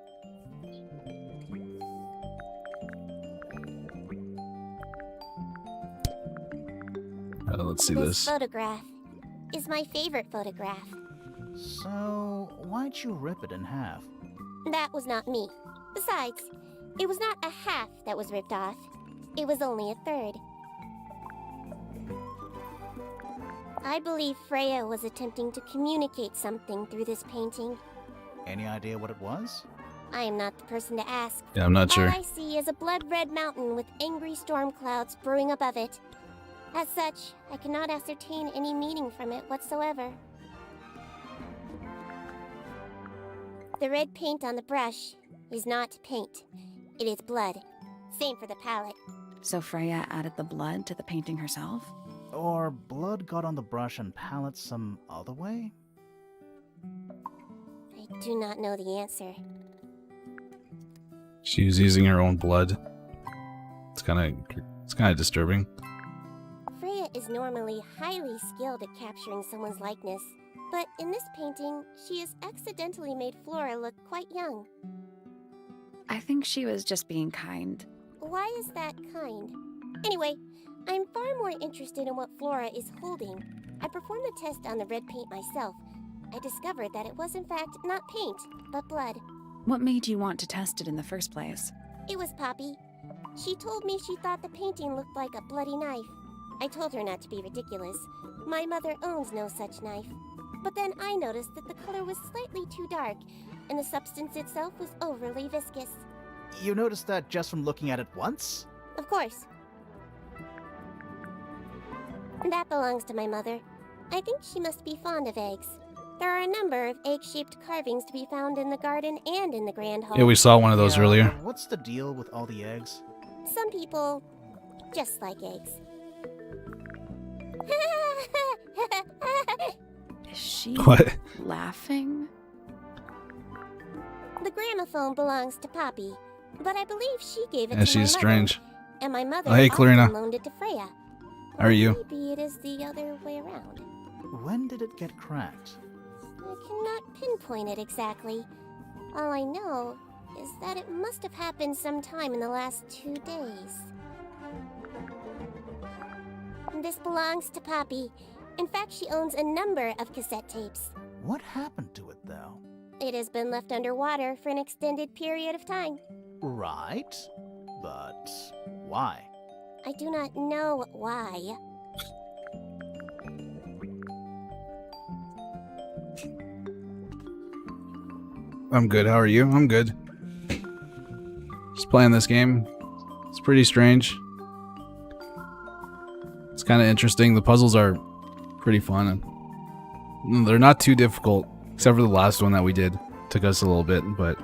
Let's see This this. photograph is my favorite photograph. So, why'd you rip it in half? That was not me. Besides, it was not a half that was ripped off. It was only a third. I believe Freya was attempting to communicate something through this painting. Any idea what it was? I am not the person to ask. Yeah, I'm not sure. All I see is a blood-red mountain with angry storm clouds brewing above it. As such, I cannot ascertain any meaning from it whatsoever. The red paint on the brush is not paint. It is blood. Same for the palette. So Freya added the blood to the painting herself? Or blood got on the brush and palette some other way? I do not know the answer. She was using her own blood. It's kind of disturbing. Freya is normally highly skilled at capturing someone's likeness, but in this painting, she has accidentally made Flora look quite young. I think she was just being kind. Why is that kind? Anyway, I'm far more interested in what Flora is holding. I performed the test on the red paint myself. I discovered that it was in fact not paint, but blood. What made you want to test it in the first place? It was Poppy. She told me she thought the painting looked like a bloody knife. I told her not to be ridiculous. My mother owns no such knife. But then I noticed that the color was slightly too dark, and the substance itself was overly viscous. You noticed that just from looking at it once? Of course. That belongs to my mother. I think she must be fond of eggs. There are a number of egg-shaped carvings to be found in the garden and in the grand hall. Yeah, we saw one of those Yeah, earlier. What's the deal with all the eggs? Some people just like eggs. Is she What? laughing? The gramophone belongs to Poppy, but I believe she gave it Yeah, to she's my strange. mother, and my mother Oh, hey, often Clarina. loaned it to Freya. How are you? Maybe it is the other way around. When did it get cracked? I cannot pinpoint it exactly. All I know is that it must have happened sometime in the last 2 days. This belongs to Poppy. In fact, she owns a number of cassette tapes. What happened to it, though? It has been left underwater for an extended period of time. Right. But why? I do not know why. I'm good. How are you? I'm good. Just playing this game. It's pretty strange. It's kind of interesting. The puzzles are pretty fun. And they're not too difficult, except for the last one that we did. Took us a little bit, but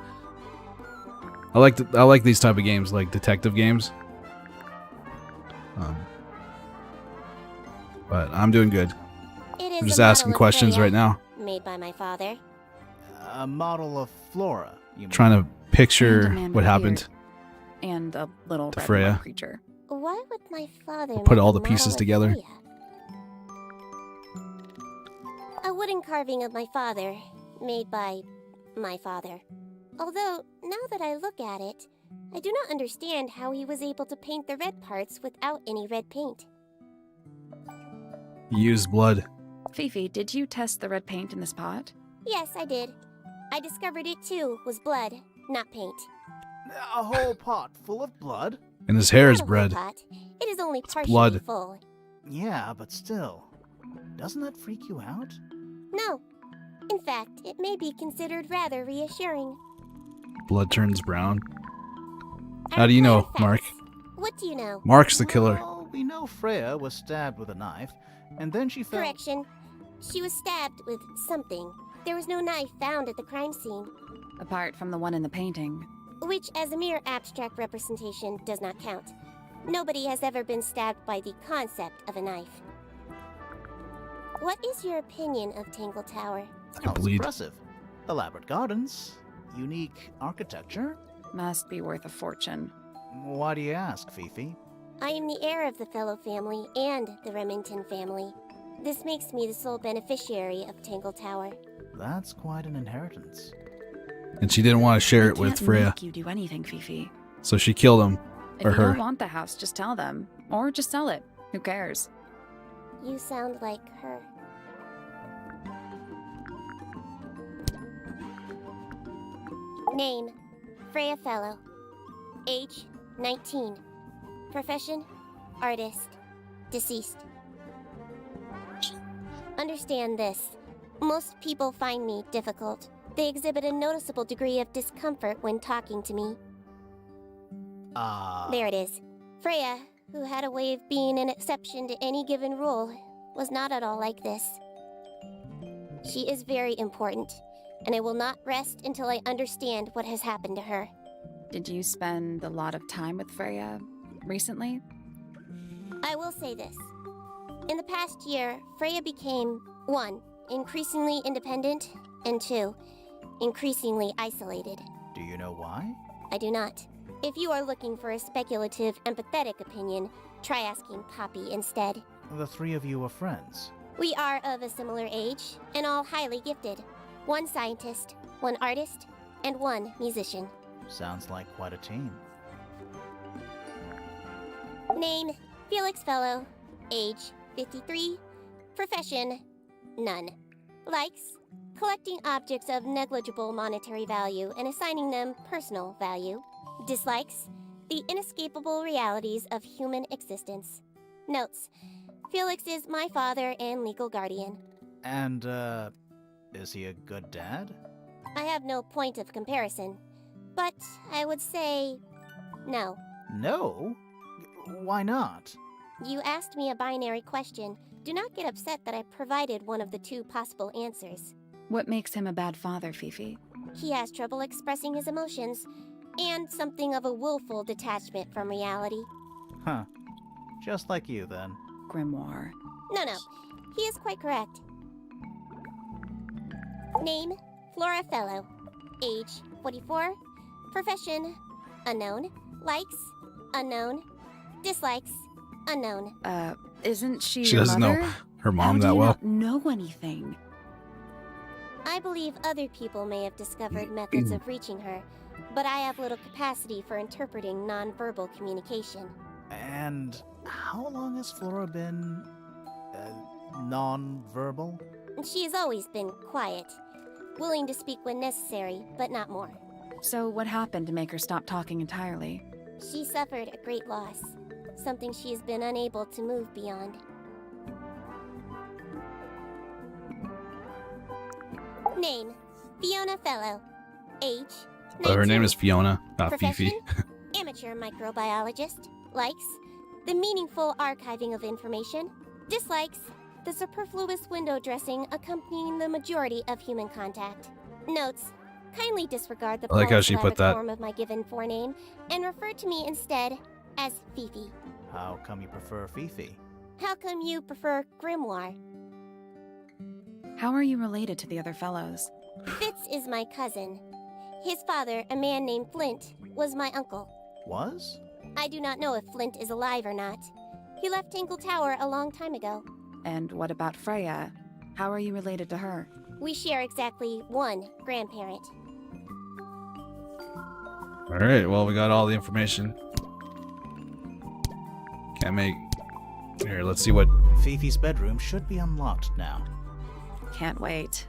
I like these type of games, like detective games. But I'm doing good. I'm just asking questions right now. Made by my father. A model of Flora, you mean? Trying to picture And a man what with a happened. And a little To red Freya. and white creature. Why would my father Put make all a the pieces model of together. Freya? A wooden carving of my father, made by my father. Although, now that I look at it, I do not understand how he was able to paint the red parts without any red paint. Use blood. Fifi, did you test the red paint in this pot? Yes, I did. I discovered it too was blood, not paint. A whole pot full of blood? And his hair is Not a whole red. pot. It is only partially blood. full. Yeah, but still. Doesn't that freak you out? No. In fact, it may be considered rather reassuring. Blood turns brown. I How do you require know, facts. Mark? What do you know? Mark's the killer. Well, we know Freya was stabbed with a knife, and then she fell... Correction. She was stabbed with something. There was no knife found at the crime scene, Apart from the one in the painting. which as a mere abstract representation does not count. Nobody has ever been stabbed by the concept of a knife. What is your opinion of Tangle Tower? I bleed. Impressive. Elaborate gardens, unique architecture. Must be worth a fortune. Why do you ask, Fifi? I am the heir of the Fellow family and the Remington family. This makes me the sole beneficiary of Tangle Tower. That's quite an inheritance. And she didn't want to share it They with can't Freya. make you do anything, Fifi. So she killed him. If Or you her. don't want the house, just tell them. Or just sell it. Who cares? You sound like her. Name, Freya Fellow. Age, 19. Profession, artist. Deceased. Understand this. Most people find me difficult. They exhibit a noticeable degree of discomfort when talking to me. There it is. Freya, who had a way of being an exception to any given rule, was not at all like this. She is very important, and I will not rest until I understand what has happened to her. Did you spend a lot of time with Freya recently? I will say this. In the past year, Freya became 1. Increasingly independent, and 2. Increasingly isolated. Do you know why? I do not. If you are looking for a speculative, empathetic opinion, try asking Poppy instead. The three of you are friends. We are of a similar age, and all highly gifted. 1 scientist, 1 artist, and 1 musician. Sounds like quite a team. Name, Felix Fellow. Age, 53. Profession, none. Likes, collecting objects of negligible monetary value and assigning them personal value. Dislikes, the inescapable realities of human existence. Notes, Felix is my father and legal guardian. And, is he a good dad? I have no point of comparison, but I would say no. No? Why not? You asked me a binary question. Do not get upset that I provided one of the 2 possible answers. What makes him a bad father, Fifi? He has trouble expressing his emotions, and something of a willful detachment from reality. Huh. Just like you, then. Grimoire. No, he is quite correct. Name, Freya Fellow. Age, 44. Profession, unknown. Likes, unknown. Dislikes, unknown. Isn't she She your doesn't mother? know her How mom do that you well. not know anything? I believe other people may have discovered methods of reaching her, but I have little capacity for interpreting nonverbal communication. And how long has Flora been... non-verbal? She has always been quiet, willing to speak when necessary, but not more. So what happened to make her stop talking entirely? She suffered a great loss, something she has been unable to move beyond. Name, Fiona Fellow. Age? Oh, her name 19. is Fiona, not Profession? Fifi. Amateur microbiologist. Likes? The meaningful archiving of information. Dislikes? The superfluous window dressing accompanying the majority of human contact. Notes? Kindly disregard the I like how she put polysyllabic that. form of my given forename and refer to me instead as Fifi. How come you prefer Fifi? How come you prefer Grimoire? How are you related to the other fellows? Fitz is my cousin. His father, a man named Flint, was my uncle. Was? I do not know if Flint is alive or not. He left Tangle Tower a long time ago. And what about Freya? How are you related to her? We share exactly one grandparent. Alright, well, we got all the information. Can't make... Here, let's see what... Fifi's bedroom should be unlocked now. Can't wait.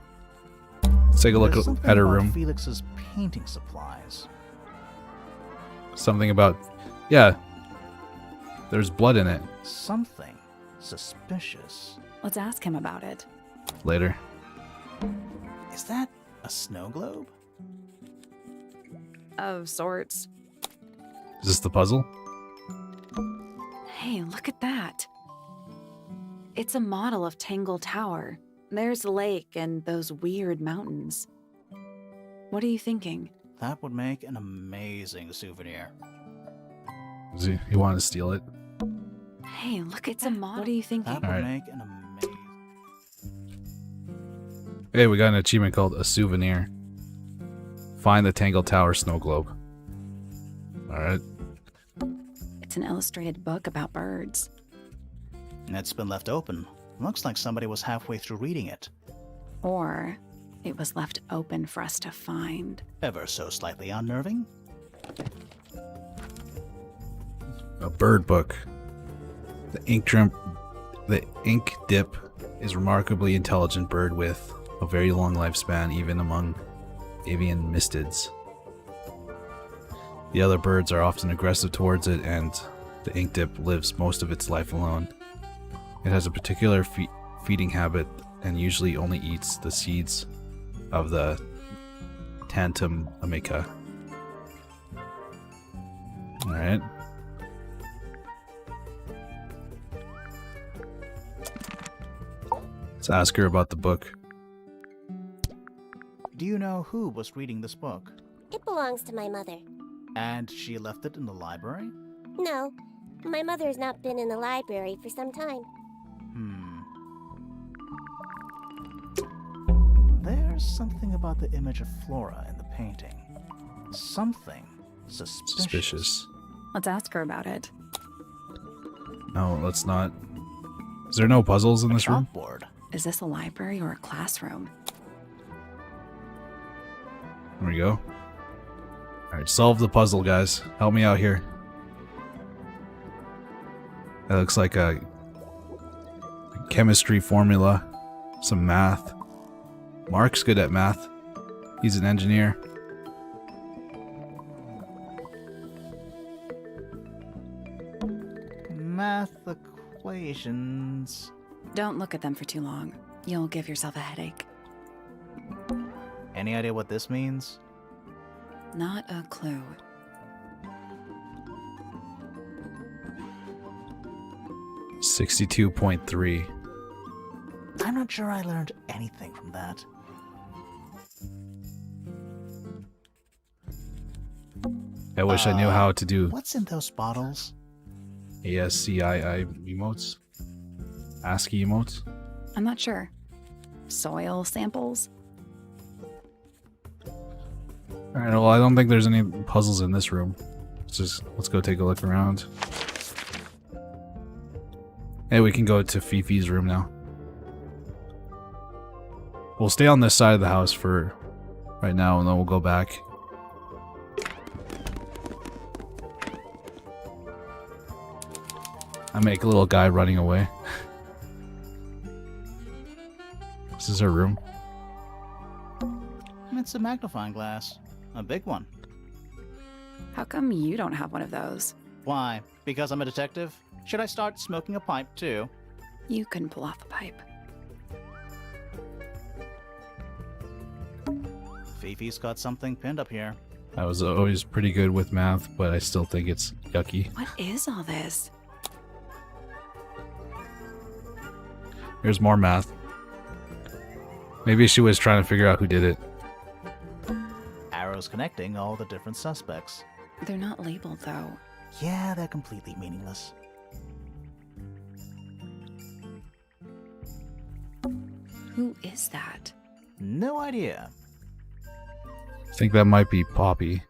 Let's take a look There's something at her about room. Felix's painting supplies. Something about... Yeah. There's blood in it. Something suspicious. Let's ask him about it. Later. Is that a snow globe? Of sorts. Is this the puzzle? Hey, look at that. It's a model of Tangle Tower. There's the lake and those weird mountains. What are you thinking? That would make an amazing souvenir. Does he want to steal it? Hey, look, it's a model. What are you thinking? That would Alright. make an amazing... Hey, we got an achievement called a souvenir. Find the Tangle Tower snow globe. Alright. It's an illustrated book about birds. It's been left open. Looks like somebody was halfway through reading it. Or it was left open for us to find. Ever so slightly unnerving. A bird book. The ink dip is remarkably intelligent bird with a very long lifespan, even among avian mystids. The other birds are often aggressive towards it, and the ink dip lives most of its life alone. It has a particular feeding habit and usually only eats the seeds of the Tantum amica. Alright. Let's ask her about the book. Do you know who was reading this book? It belongs to my mother. And she left it in the library? No, my mother has not been in the library for some time. There's something about the image of Flora in the painting. Something suspicious. Let's ask her about it. No, let's not. Is there no puzzles in this room? Chalkboard. Is this a library or a classroom? There we go. Alright, solve the puzzle, guys. Help me out here. That looks like a chemistry formula. Some math. Mark's good at math. He's an engineer. Math equations. Don't look at them for too long. You'll give yourself a headache. Any idea what this means? Not a clue. $62.3. I'm not sure I learned anything from that. I wish I knew how to do What's in those bottles? ASCII emotes. ASCII emotes. I'm not sure. Soil samples? Alright, well, I don't think there's any puzzles in this room. Let's go take a look around. Hey, we can go to Fifi's room now. We'll stay on this side of the house for right now, and then we'll go back. I make a little guy running away. This is her room. It's a magnifying glass. A big one. How come you don't have one of those? Why? Because I'm a detective? Should I start smoking a pipe too? You couldn't pull off a pipe. Fifi's got something pinned up here. I was always pretty good with math, but I still think it's yucky. What is all this? Here's more math. Maybe she was trying to figure out who did it. Arrows connecting all the different suspects. They're not labeled, though. Yeah, they're completely meaningless. Who is that? No idea. I think that might be Poppy.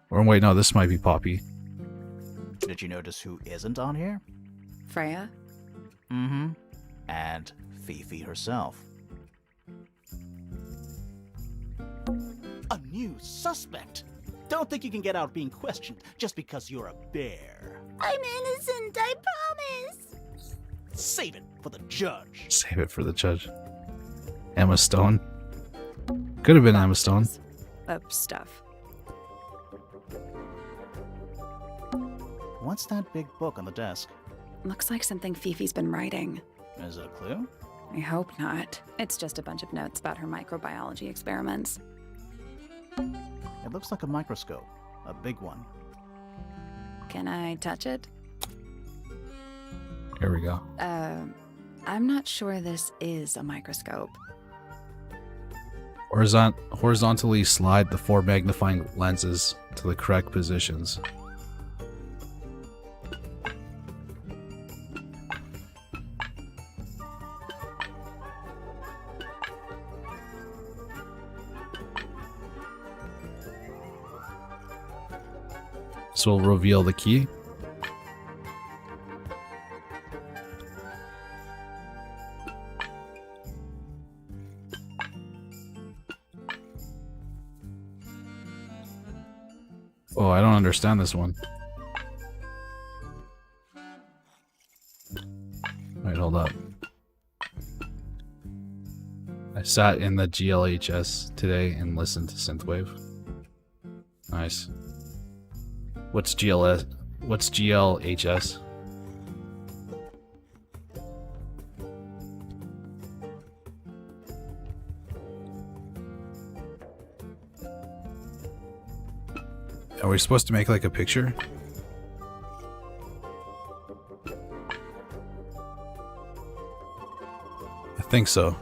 Or wait, no, this might be Poppy. Did you notice who isn't on here? Freya? Mm-hmm. And Fifi herself. A new suspect! Don't think you can get out being questioned just because you're a bear. I'm innocent, I promise. Save it for the judge. Save it for the judge. Emma Stone. Could have been Emma Stone. Stuff. What's that big book on the desk? Looks like something Fifi's been writing. Is it a clue? I hope not. It's just a bunch of notes about her microbiology experiments. It looks like a microscope. A big one. Can I touch it? Here we go. I'm not sure this is a microscope. Horizontally slide the 4 magnifying lenses to the correct positions. This will reveal the key. Oh, I don't understand this one. Wait, hold up. I sat in the GLHS today and listened to synthwave. Nice. What's GLS? What's GLHS? Are we supposed to make like a picture? I think so.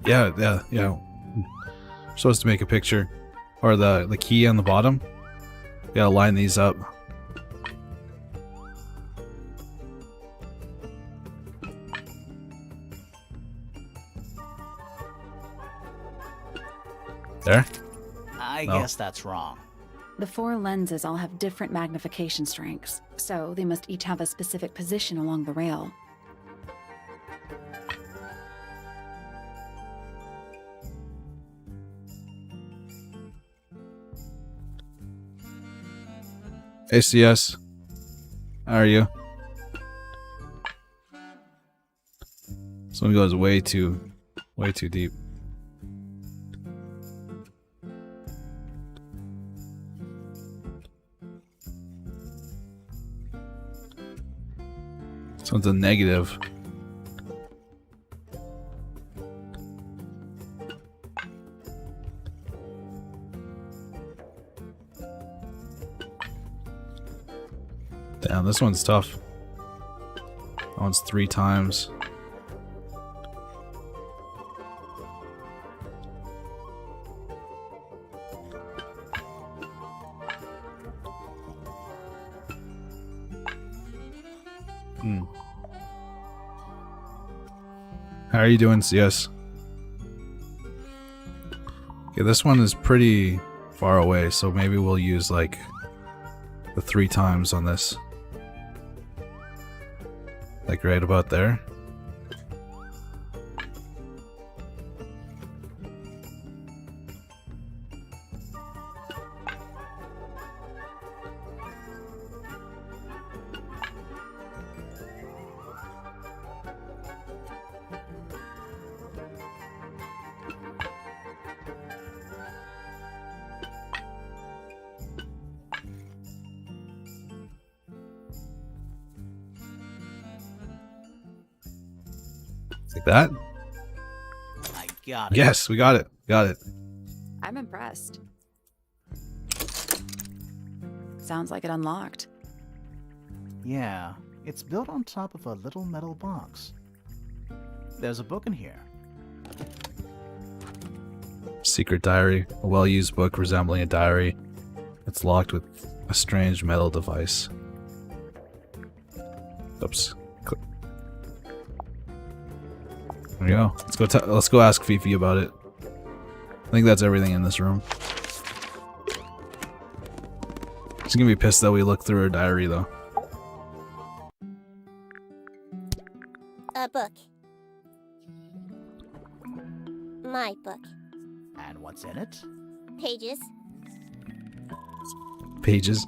Yeah. We're supposed to make a picture. Or the key on the bottom. We gotta line these up. There? I No. guess that's wrong. The 4 lenses all have different magnification strengths, so they must each have a specific position along the rail. ACS. How are you? This one goes way too deep. This one's a negative. Damn, this one's tough. That one's 3 times. How are you doing, CS? Okay, this one is pretty far away, so maybe we'll use like the 3 times on this. Like right about there. Like that? I got it. Yes, we got it. Got it. I'm impressed. Sounds like it unlocked. Yeah, it's built on top of a little metal box. There's a book in here. Secret diary. A well-used book resembling a diary. It's locked with a strange metal device. Oops. There we go. Let's go ask Fifi about it. I think that's everything in this room. She's gonna be pissed that we looked through her diary, though. A book. My book. And what's in it? Pages. Pages.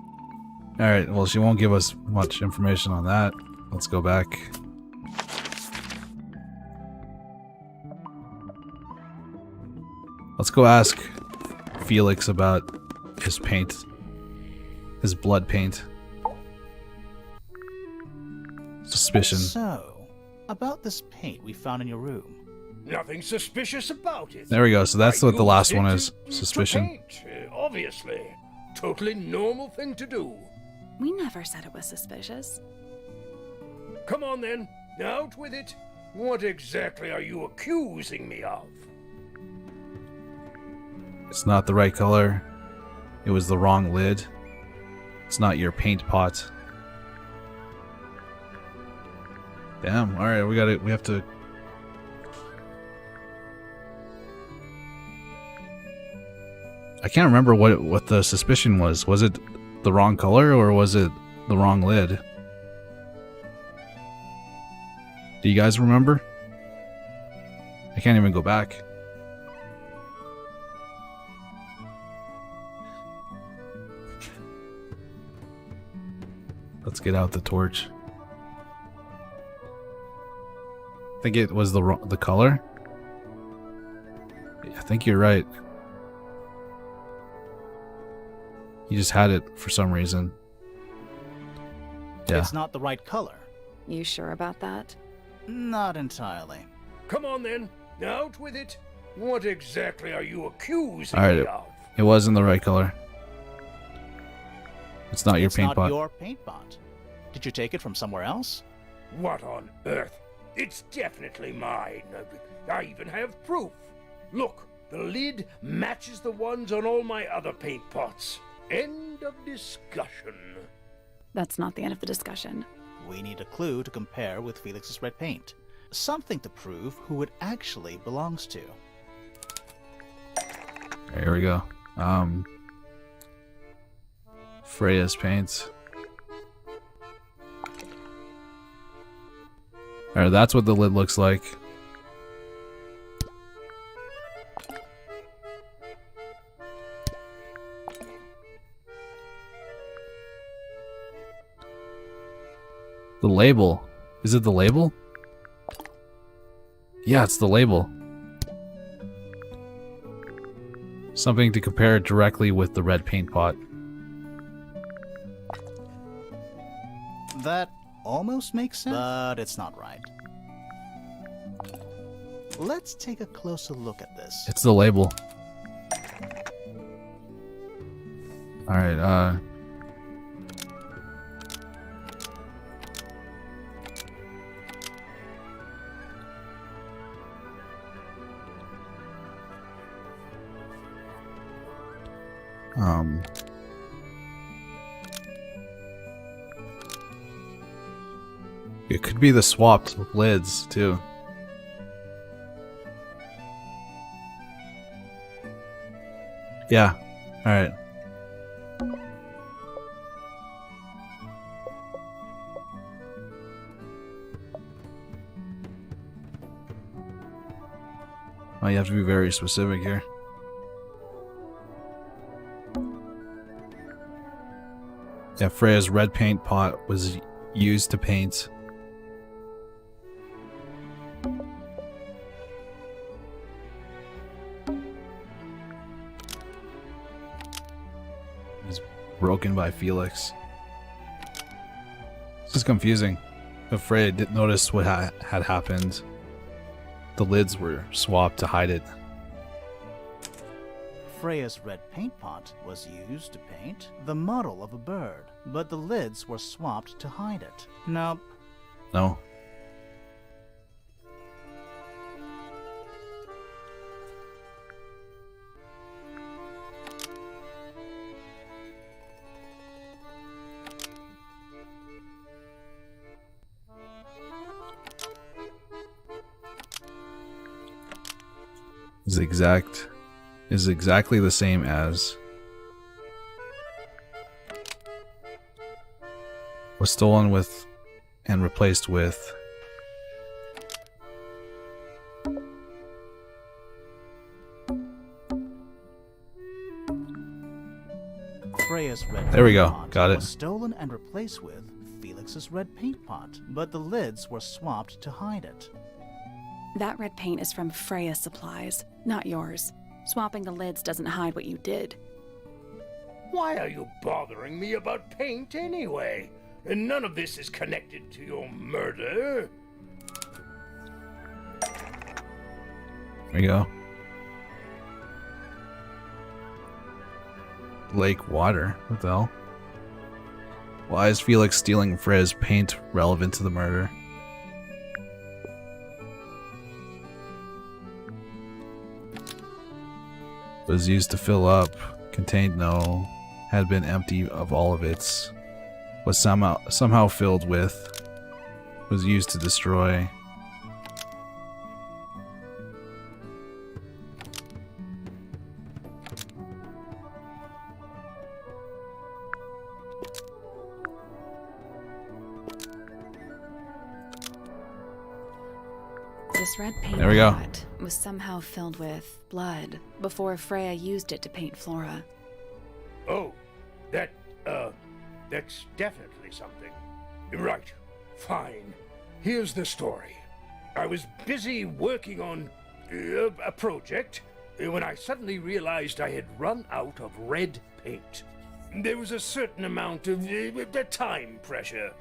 Alright, well, she won't give us much information on that. Let's go back. Let's go ask Felix about his paint. His blood paint. Suspicion. So, about this paint we found in your room. Nothing suspicious about it. There we go, so that's what the last used one it is. Suspicion. to paint, obviously. Totally normal thing to do. We never said it was suspicious. Come on then, out with it. What exactly are you accusing me of? It's not the right color. It was the wrong lid. It's not your paint pot. Damn, alright, we have to... I can't remember what the suspicion was. Was it the wrong color or was it the wrong lid? Do you guys remember? I can't even go back. Let's get out the torch. I think it was the color. I think you're right. You just had it for some reason. Yeah. It's not the right color. You sure about that? Not entirely. Come on then, out with it. What exactly are you accusing All right, me of? it wasn't the right color. It's not your It's paint not pot. your paint pot. Did you take it from somewhere else? What on earth? It's definitely mine. I even have proof. Look, the lid matches the ones on all my other paint pots. End of discussion. That's not the end of the discussion. We need a clue to compare with Felix's red paint. Something to prove who it actually belongs to. Here we go. Freya's paints. Alright, that's what the lid looks like. The label. Is it the label? Yeah, it's the label. Something to compare it directly with the red paint pot. That almost makes sense, but it's not right. Let's take a closer look at this. It's the label. Alright, it could be the swapped lids, too. Yeah. Alright. Oh, you have to be very specific here. Yeah, Freya's red paint pot was used to paint. It was broken by Felix. This is confusing. But Freya didn't notice what had happened. the lids were swapped to hide it. Freya's red paint pot was used to paint the model of a bird, but the lids were swapped to hide it. Nope. No. Is exactly the same as was stolen with and replaced with Freya's red There we paint go. pot Got it. was stolen and replaced with Felix's red paint pot, but the lids were swapped to hide it. That red paint is from Freya's supplies, not yours. Swapping the lids doesn't hide what you did. Why are you bothering me about paint anyway? And none of this is connected to your murder. There you go. Lake water. What the hell? Why is Felix stealing Freya's paint relevant to the murder? Was used to fill up, contained no, had been empty of all of its, was somehow filled with, was used to destroy. This red paint There we go. pot was somehow filled with blood before Freya used it to paint Flora. Oh, that's definitely something. Right, fine. Here's the story. I was busy working on a project when I suddenly realized I had run out of red paint. There was a certain amount of time pressure,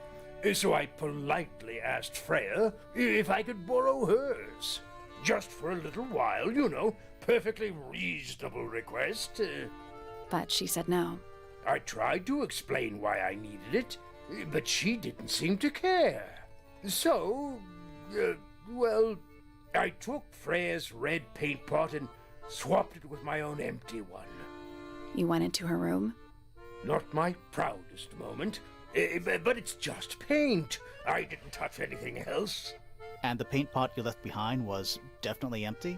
so I politely asked Freya if I could borrow hers. Just for a little while, you know, perfectly reasonable request. But she said no. I tried to explain why I needed it, but she didn't seem to care. So, well, I took Freya's red paint pot and swapped it with my own empty one. You went into her room? Not my proudest moment, but it's just paint. I didn't touch anything else. And the paint pot you left behind was definitely empty?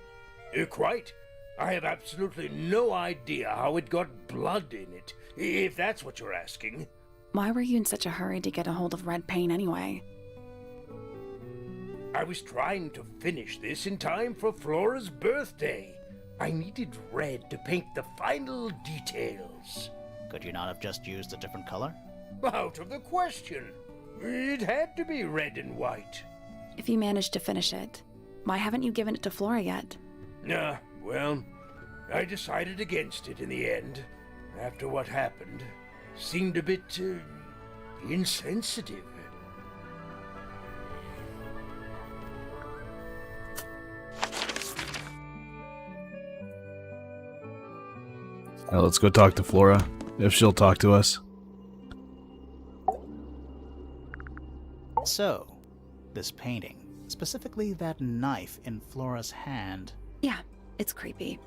Quite. I have absolutely no idea how it got blood in it, if that's what you're asking. Why were you in such a hurry to get a hold of red paint anyway? I was trying to finish this in time for Flora's birthday. I needed red to paint the final details. Could you not have just used a different color? Out of the question. It had to be red and white. If you managed to finish it, why haven't you given it to Flora yet? Well, I decided against it in the end. After what happened, seemed a bit insensitive. Now let's go talk to Flora, if she'll talk to us. So, this painting, specifically that knife in Flora's hand. Yeah, it's creepy.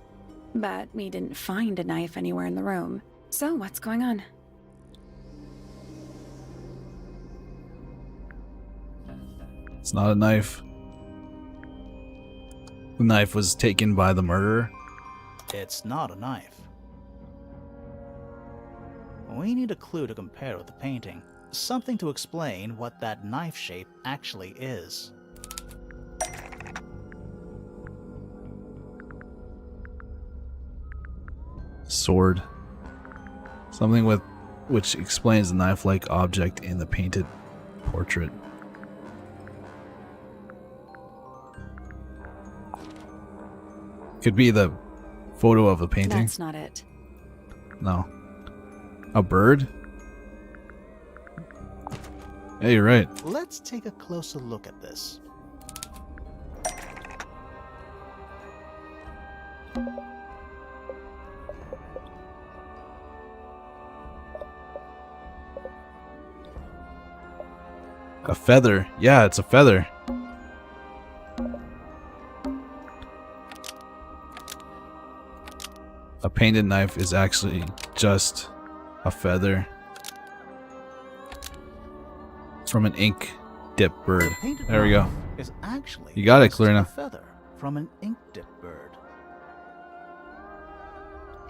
But we didn't find a knife anywhere in the room. So what's going on? It's not a knife. The knife was taken by the murderer. It's not a knife. We need a clue to compare with the painting. Something to explain what that knife shape actually is. Sword. Something with which explains the knife-like object in the painted portrait. Could be the photo of the painting. That's not it. No. A bird? Yeah, you're right. Let's take a closer look at this. A feather. Yeah, it's a feather. A painted knife is actually just a feather. It's from an ink dip bird. Painted There we go. knife is actually You got it, just a Clarina. feather from an ink dip bird.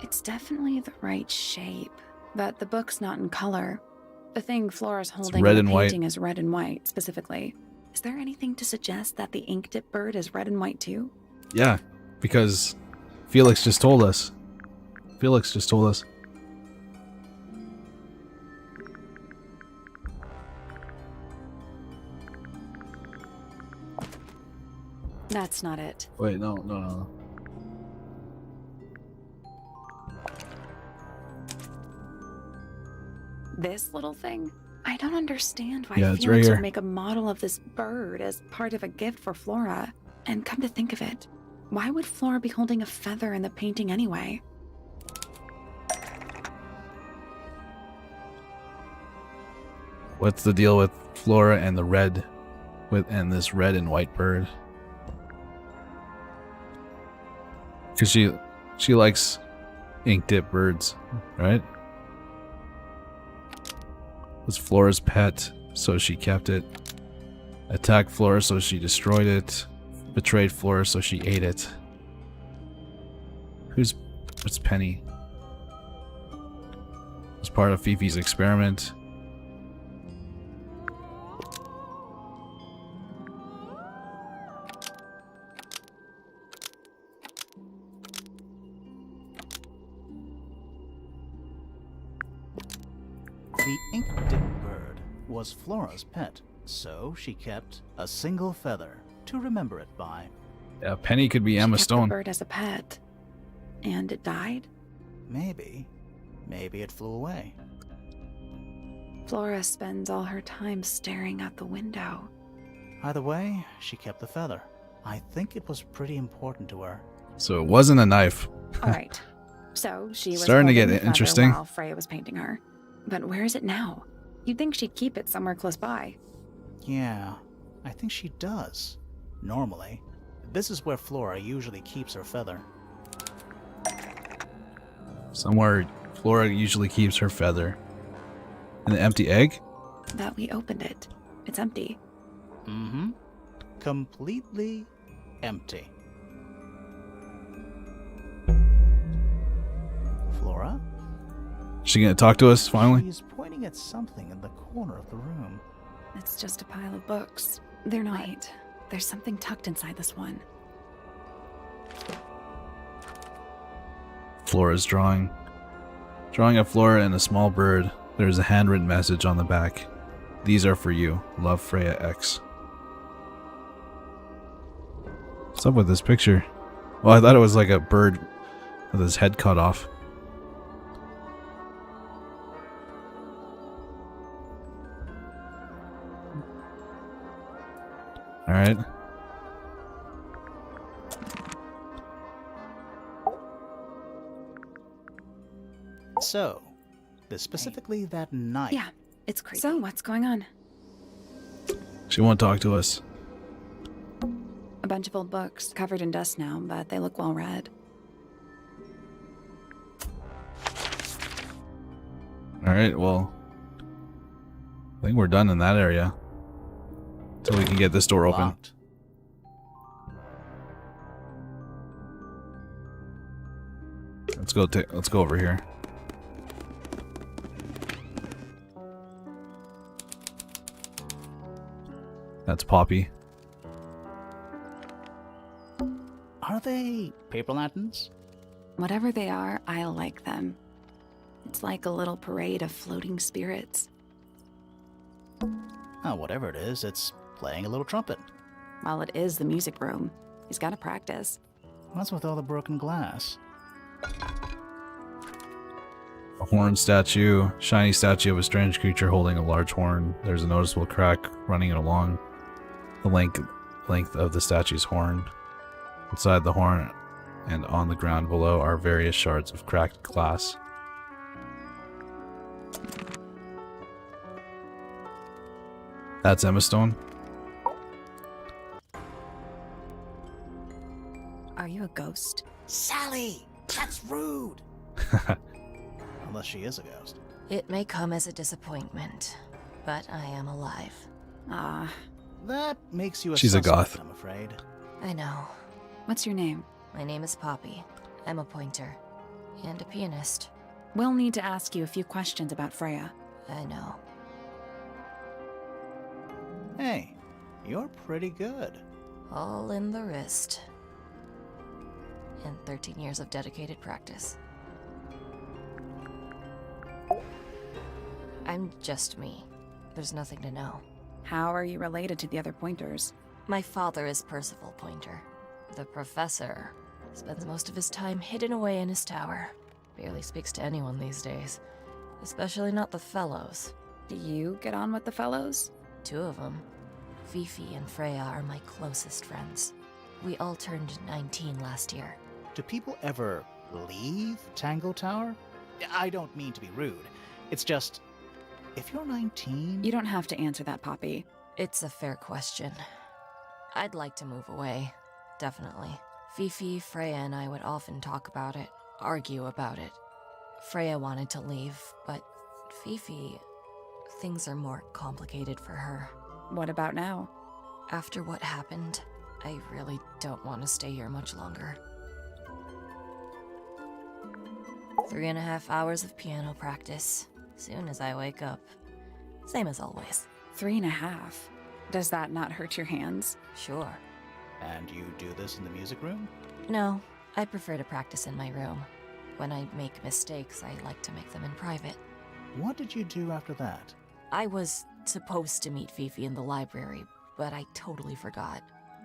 It's definitely the right shape, but the book's not in color. The thing Flora's holding red in and the white. painting is red and white, specifically. Is there anything to suggest that the ink dip bird is red and white too? Yeah, because Felix just told us. Felix just told us. That's not it. Wait, no. This little thing? I don't understand why Yeah, it's right Felix here. would make a model of this bird as part of a gift for Flora. And come to think of it, why would Flora be holding a feather in the painting anyway? What's the deal with Flora and the red, and this red and white bird? Because she likes ink dip birds, right? Was Flora's pet, so she kept it. Attacked Flora, so she destroyed it. Betrayed Flora, so she ate it. What's Penny? Was part of Fifi's experiment. The ink dip bird was Flora's pet, so she kept a single feather to remember it by. Yeah, Penny could be Emma She kept Stone. the bird as a pet. And it died? Maybe it flew away. Flora spends all her time staring out the window. Either way, she kept the feather. I think it was pretty important to her. So it wasn't a knife. All right. So she was Starting to holding get the feather interesting. while Freya was painting her. But where is it now? You'd think she'd keep it somewhere close by. Yeah, I think she does. Normally. This is where Flora usually keeps her feather. Somewhere Flora usually keeps her feather. An empty egg? That we opened it. It's empty. Mm-hmm. Completely empty. Flora? She gonna talk to us finally? She's pointing at something in the corner of the room. It's just a pile of books. They're not. Wait, there's something tucked inside this one. Flora's drawing. Drawing a Flora and a small bird. There's a handwritten message on the back. These are for you. Love, Freya X. What's up with this picture? Well, I thought it was like a bird with his head cut off. Alright. So, specifically that knife. Yeah, it's crazy. So what's going on? She won't talk to us. A bunch of old books, covered in dust now, but they look well read. Alright, well. I think we're done in that area. Until we can get this door open. Locked. Let's go over here. That's Poppy. Are they paper lanterns? Whatever they are, I like them. It's like a little parade of floating spirits. Oh, whatever it is, it's playing a little trumpet. Well, it is the music room. He's got to practice. What's with all the broken glass? A horn statue. Shiny statue of a strange creature holding a large horn. There's a noticeable crack running along the length of the statue's horn. Inside the horn and on the ground below are various shards of cracked glass. That's Emma Stone. Are you a ghost? Sally! That's rude! Unless she is a ghost. It may come as a disappointment, but I am alive. Ah, That makes you a She's a suspect, goth. I'm afraid. I know. what's your name? My name is Poppy. I'm a pointer. And a pianist. We'll need to ask you a few questions about Freya. I know. Hey, you're pretty good. All in the wrist. And 13 years of dedicated practice. I'm just me. There's nothing to know. How are you related to the other pointers? My father is Percival Pointer. The professor spends most of his time hidden away in his tower. Barely speaks to anyone these days. Especially not the fellows. Do you get on with the fellows? 2 of them. Fifi and Freya are my closest friends. We all turned 19 last year. Do people ever leave Tangle Tower? I don't mean to be rude. It's just, if you're 19... You don't have to answer that, Poppy. It's a fair question. I'd like to move away. Definitely. Fifi, Freya, and I would often talk about it, argue about it. Freya wanted to leave, but Fifi... things are more complicated for her. What about now? After what happened, I really don't want to stay here much longer. 3.5 hours of piano practice, soon as I wake up. Same as always. 3.5. Does that not hurt your hands? Sure. And you do this in the music room? No, I prefer to practice in my room. When I make mistakes, I like to make them in private. What did you do after that? I was supposed to meet Fifi in the library, but I totally forgot.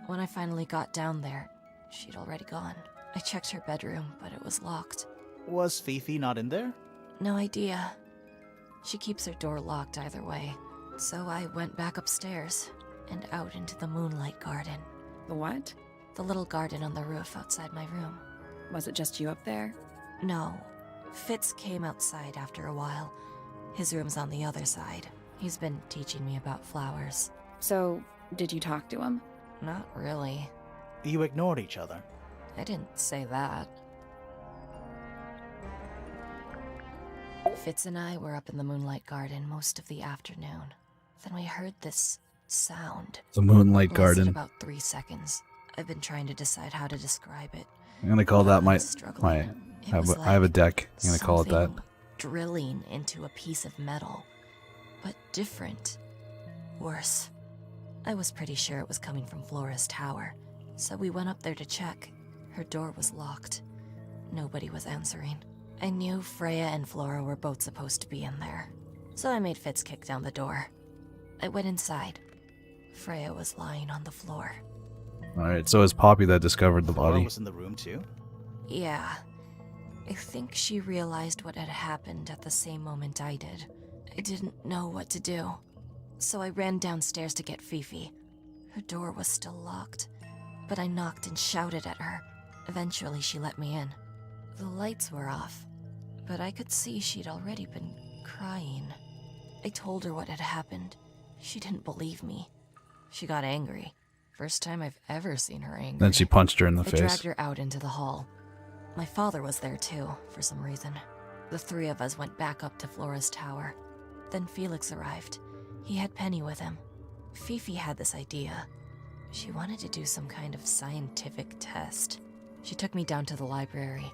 When I finally got down there, she'd already gone. I checked her bedroom, but it was locked. Was Fifi not in there? No idea. She keeps her door locked either way. So I went back upstairs and out into the moonlight garden. The what? The little garden on the roof outside my room. Was it just you up there? No. Fitz came outside after a while. His room's on the other side. He's been teaching me about flowers. So, did you talk to him? Not really. You ignored each other. I didn't say that. Fitz and I were up in the moonlight garden most of the afternoon. Then we heard this sound. The Moonlight Lasted Garden. about 3 seconds. I've been trying to decide how to describe it. I'm gonna call that my Struggling. It I was have a like deck. I'm gonna call it that. something drilling into a piece of metal. But different. Worse. I was pretty sure it was coming from Flora's tower. So we went up there to check. Her door was locked. Nobody was answering. I knew Freya and Flora were both supposed to be in there. So I made Fitz kick down the door. I went inside. Freya was lying on the floor. Alright, so it's Poppy that discovered the Flora body. was in the room too? Yeah. I think she realized what had happened at the same moment I did. I didn't know what to do. So I ran downstairs to get Fifi. Her door was still locked, but I knocked and shouted at her. Eventually she let me in. The lights were off, but I could see she'd already been crying. I told her what had happened. She didn't believe me. She got angry. First time I've ever seen her angry. Then she punched her in the I face. dragged her out into the hall. My father was there too, for some reason. The 3 of us went back up to Flora's tower. Then Felix arrived. He had Penny with him. Fifi had this idea. She wanted to do some kind of scientific test. She took me down to the library.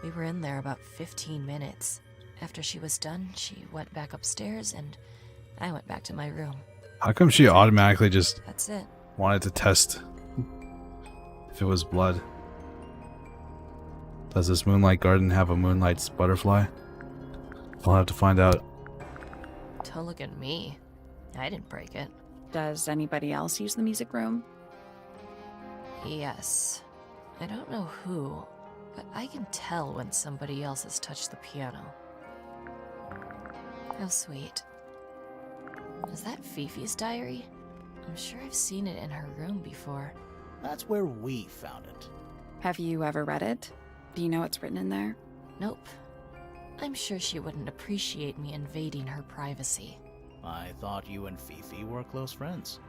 We were in there about 15 minutes. After she was done, she went back upstairs and I went back to my room. How come she automatically just That's it. wanted to test if it was blood? Does this Moonlight Garden have a moonlight butterfly? We'll have to find out. Don't look at me. I didn't break it. Does anybody else use the music room? Yes. I don't know who, but I can tell when somebody else has touched the piano. How sweet. Is that Fifi's diary? I'm sure I've seen it in her room before. That's where we found it. Have you ever read it? Do you know what's written in there? Nope. I'm sure she wouldn't appreciate me invading her privacy. I thought you and Fifi were close friends.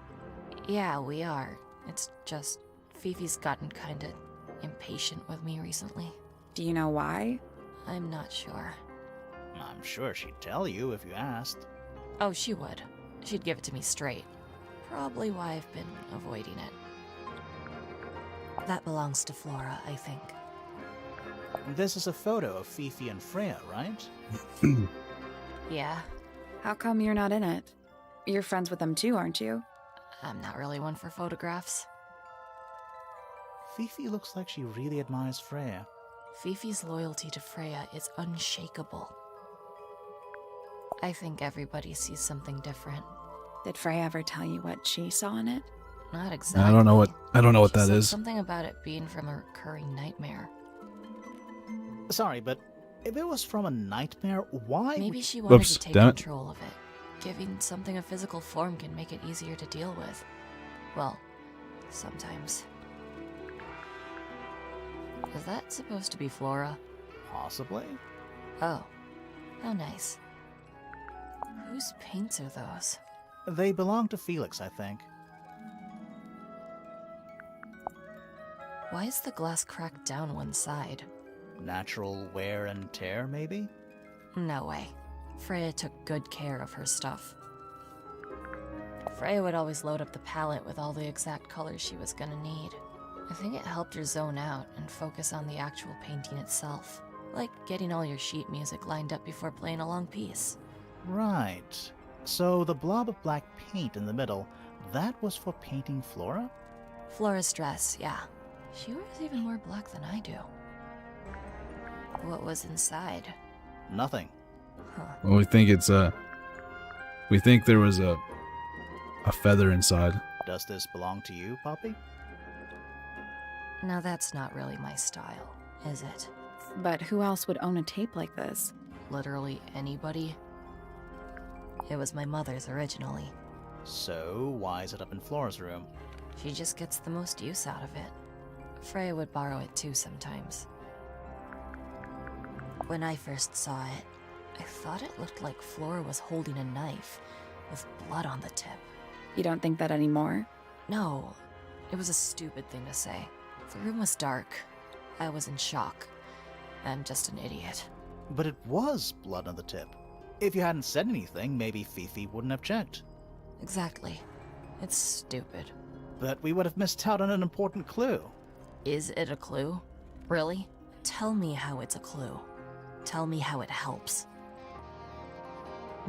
Yeah, we are. It's just Fifi's gotten kinda impatient with me recently. Do you know why? I'm not sure. I'm sure she'd tell you if you asked. Oh, she would. She'd give it to me straight. Probably why I've been avoiding it. That belongs to Flora, I think. This is a photo of Fifi and Freya, right? Yeah, How come you're not in it? You're friends with them too, aren't you? I'm not really one for photographs. Fifi looks like she really admires Freya. Fifi's loyalty to Freya is unshakable. I think everybody sees something different. Did Freya ever tell you what she saw in it? Not exactly. I don't know what She that said is. something about it being from a recurring nightmare. Sorry, but if it was from a nightmare, why? Maybe she wanted Whoops, to take damn it. control of it. Giving something a physical form can make it easier to deal with. Well, sometimes. Is that supposed to be Flora? Possibly. Oh, how nice. Whose paints are those? They belong to Felix, I think. Why is the glass cracked down one side? Natural wear and tear, maybe? No way. Freya took good care of her stuff. Freya would always load up the palette with all the exact colors she was gonna need. I think it helped her zone out and focus on the actual painting itself. Like getting all your sheet music lined up before playing a long piece. Right. So the blob of black paint in the middle, that was for painting Flora? Flora's dress, yeah. She wears even more black than I do. What was inside? Nothing. Huh. Well, we think we think there was a feather inside. Does this belong to you, Poppy? Now that's not really my style, is it? But who else would own a tape like this? Literally anybody? It was my mother's originally. So, why is it up in Flora's room? She just gets the most use out of it. Freya would borrow it too sometimes. When I first saw it, I thought it looked like Flora was holding a knife with blood on the tip. You don't think that anymore? No, it was a stupid thing to say. The room was dark. I was in shock. I'm just an idiot. But it was blood on the tip. If you hadn't said anything, maybe Fifi wouldn't have checked. Exactly. It's stupid. But we would have missed out on an important clue. Is it a clue? Really? Tell me how it's a clue. Tell me how it helps.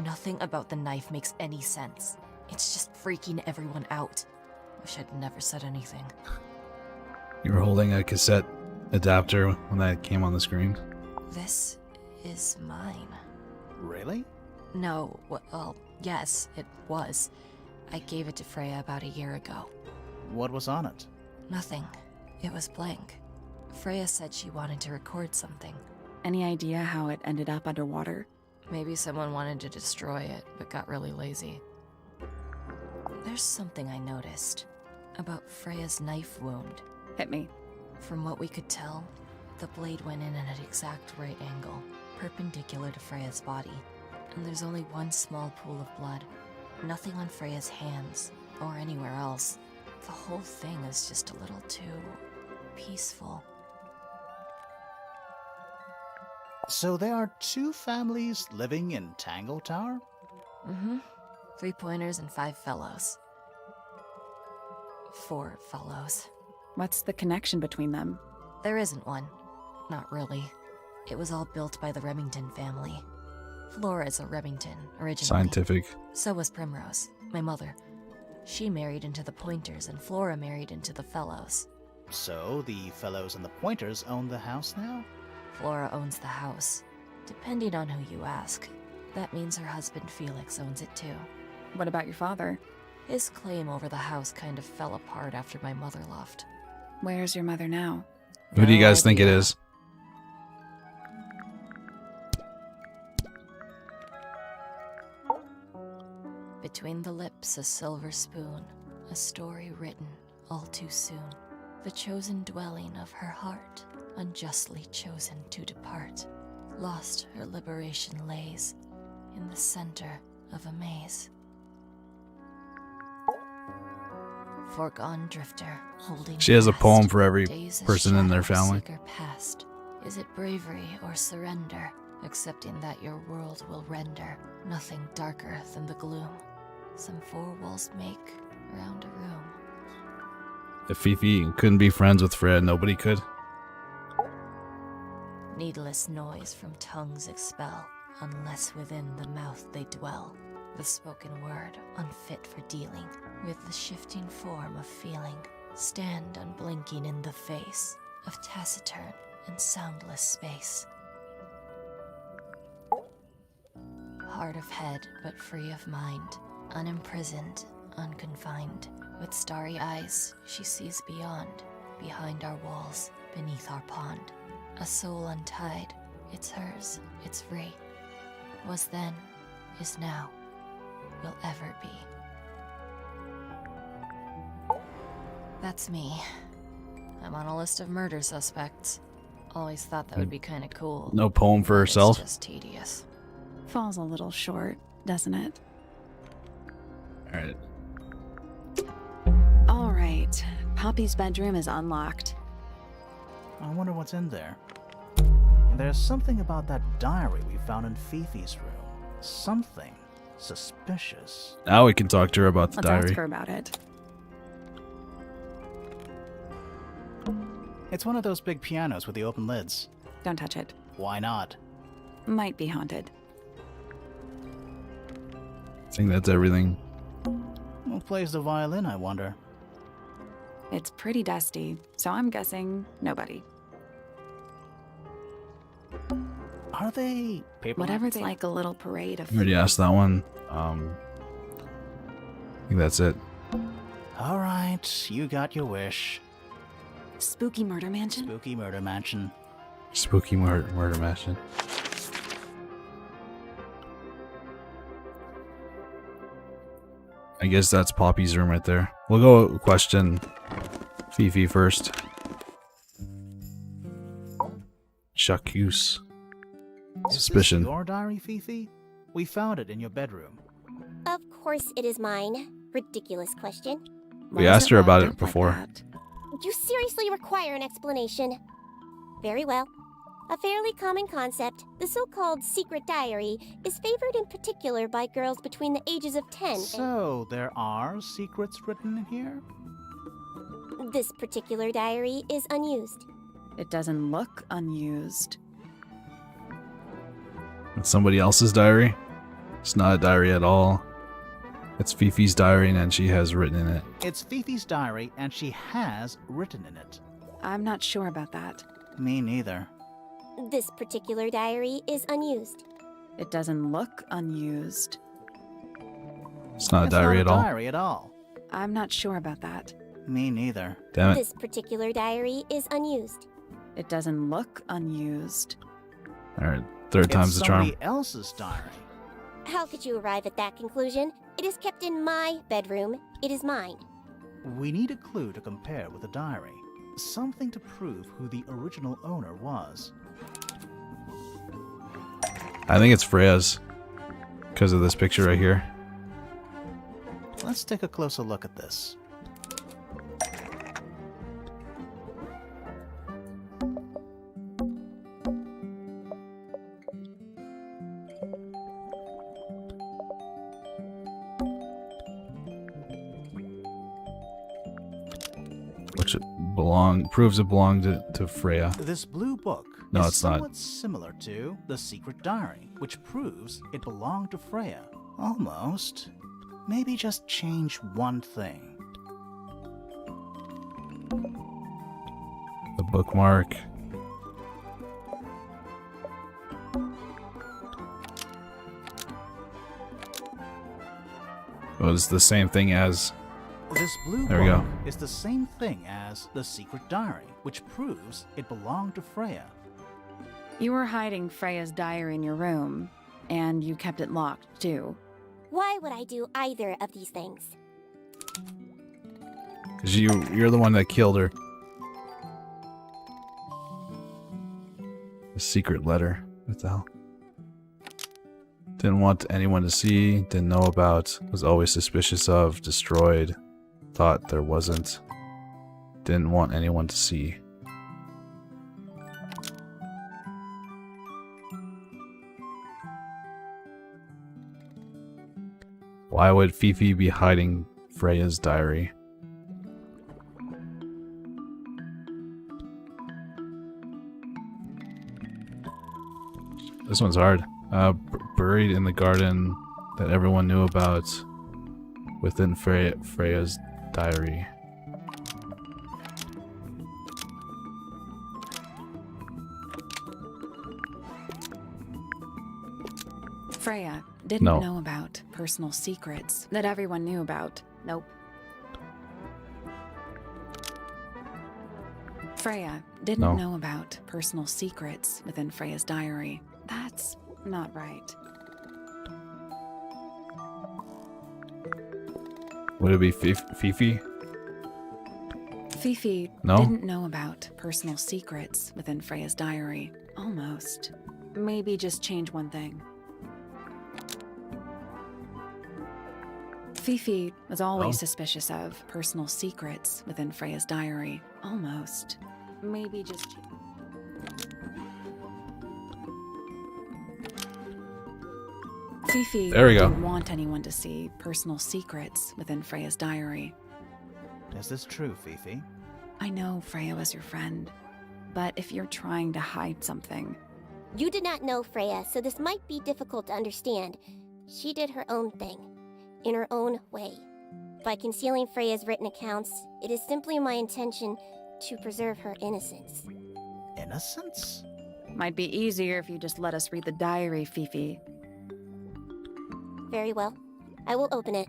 Nothing about the knife makes any sense. It's just freaking everyone out. Wish I'd never said anything. You were holding a cassette adapter when that came on the screen. This is mine. Really? No, well, yes, it was. I gave it to Freya about a year ago. What was on it? Nothing. It was blank. Freya said she wanted to record something. Any idea how it ended up underwater? Maybe someone wanted to destroy it, but got really lazy. There's something I noticed about Freya's knife wound. Hit me. From what we could tell, the blade went in at an exact right angle, perpendicular to Freya's body. And there's only one small pool of blood. Nothing on Freya's hands, or anywhere else. The whole thing is just a little too peaceful. So there are two families living in Tangle Tower? Mm-hmm. 3 pointers and 5 fellows. 4 fellows. What's the connection between them? There isn't one. Not really. It was all built by the Remington family. Flora is a Remington, originally. Scientific. So was Primrose, my mother. She married into the Pointers, and Flora married into the Fellows. So the Fellows and the Pointers own the house now? Flora owns the house. Depending on who you ask, that means her husband Felix owns it too. What about your father? His claim over the house kind of fell apart after my mother left. Where's your mother now? Who do you No guys think it idea. is? Between the lips a silver spoon, a story written all too soon. The chosen dwelling of her heart, unjustly chosen to depart. Lost her liberation lays in the center of a maze. foregone drifter, holding She has a fast. poem for every Days as person in their shadow family. seeker past. Is it bravery or surrender? Accepting that your world will render nothing darker than the gloom. Some four walls make around a room. If Fifi couldn't be friends with Freya, nobody could. Needless noise from tongues expel, unless within the mouth they dwell. The spoken word, unfit for dealing with the shifting form of feeling. Stand unblinking in the face of taciturn and soundless space. Hard of head, but free of mind. Unimprisoned, unconfined. With starry eyes, she sees beyond. Behind our walls, beneath our pond. A soul untied, it's hers, it's free. Was then, is now, will ever be. That's me. I'm on a list of murder suspects. Always thought that would be kinda cool. No poem for but herself. It's just tedious. Falls a little short, doesn't it? Alright. All right. Poppy's bedroom is unlocked. I wonder what's in there. There's something about that diary we found in Fifi's room. Something suspicious. Now we can talk to her about the Let's diary. ask her about it. It's one of those big pianos with the open lids. Don't touch it. Why not? Might be haunted. I think that's everything. Who plays the violin, I wonder? It's pretty dusty, so I'm guessing nobody. Are they paper? Whatever they like, a little parade of. I already asked that one. I think that's it. All right, you got your wish. Spooky murder mansion? Spooky murder mansion. Spooky murder mansion. I guess that's Poppy's room right there. We'll go question Fifi first. Chacuse. Suspicion. Is this your diary, Fifi? We found it in your bedroom. Of course it is mine. Ridiculous question. We Why is asked her about locked it up like before. that? You seriously require an explanation. Very well. A fairly common concept, the so-called secret diary, is favored in particular by girls between the ages of 10 So, there are secrets written in here? and this particular diary is unused. It doesn't look unused. It's somebody else's diary. It's not a diary at all. It's Fifi's diary and she has written in it. It's Fifi's diary, and she has written in it. I'm not sure about that. Me neither. This particular diary is unused. It doesn't look unused. It's not a It's diary not at a all. diary at all. I'm not sure about that. Me neither. Damn it. This particular diary is unused. It doesn't look unused. Alright, third time's It's the charm. somebody else's diary. How could you arrive at that conclusion? It is kept in my bedroom. It is mine. We need a clue to compare with the diary. Something to prove who the original owner was. I think it's Freya's. Because of this picture right here. Let's take a closer look at this. Which proves it belonged to Freya. This blue book No, is it's not. somewhat similar to the secret diary, which proves it belonged to Freya. Almost. Maybe just change one thing. The bookmark. It was the same thing as. This blue There we book go. is the same thing as the secret diary, which proves it belonged to Freya. You were hiding Freya's diary in your room, and you kept it locked, too. Why would I do either of these things? Because you're the one that killed her. The secret letter. What the hell? Didn't want anyone to see, didn't know about, was always suspicious of, destroyed. thought there wasn't. Didn't want anyone to see. Why would Fifi be hiding Freya's diary? This one's hard. Buried in the garden that everyone knew about within Freya's diary. Freya didn't know about personal secrets that everyone knew about. Nope. Freya didn't know about personal secrets within Freya's diary. That's not right. Would it be Fifi? Fifi didn't know about personal secrets within Freya's diary. Almost. Maybe just change one thing. Fifi was always suspicious of personal secrets within Freya's diary. Almost. Maybe just... Fifi didn't want anyone to see personal secrets within Freya's diary. Is this true, Fifi? I know Freya was your friend, but if you're trying to hide something... You did not know Freya, so this might be difficult to understand. She did her own thing, in her own way. By concealing Freya's written accounts, it is simply my intention to preserve her innocence. Innocence? Might be easier if you just let us read the diary, Fifi. Very well. I will open it.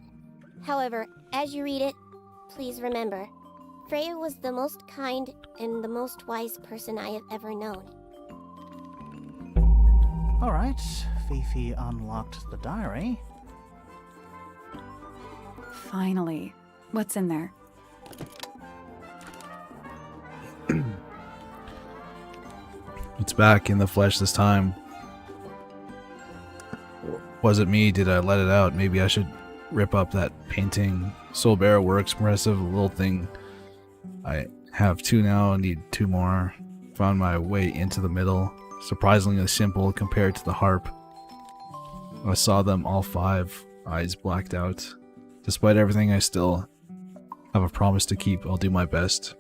However, as you read it, please remember, Freya was the most kind and the most wise person I have ever known. Alright, Fifi unlocked the diary. Finally. What's in there? It's back in the flesh this time. Was it me? Did I let it out? Maybe I should rip up that painting. Soul Bearer works, impressive little thing. I have 2 now, I need 2 more. Found my way into the middle. Surprisingly simple compared to the harp. I saw them all 5, eyes blacked out. Despite everything, I still have a promise to keep. I'll do my best.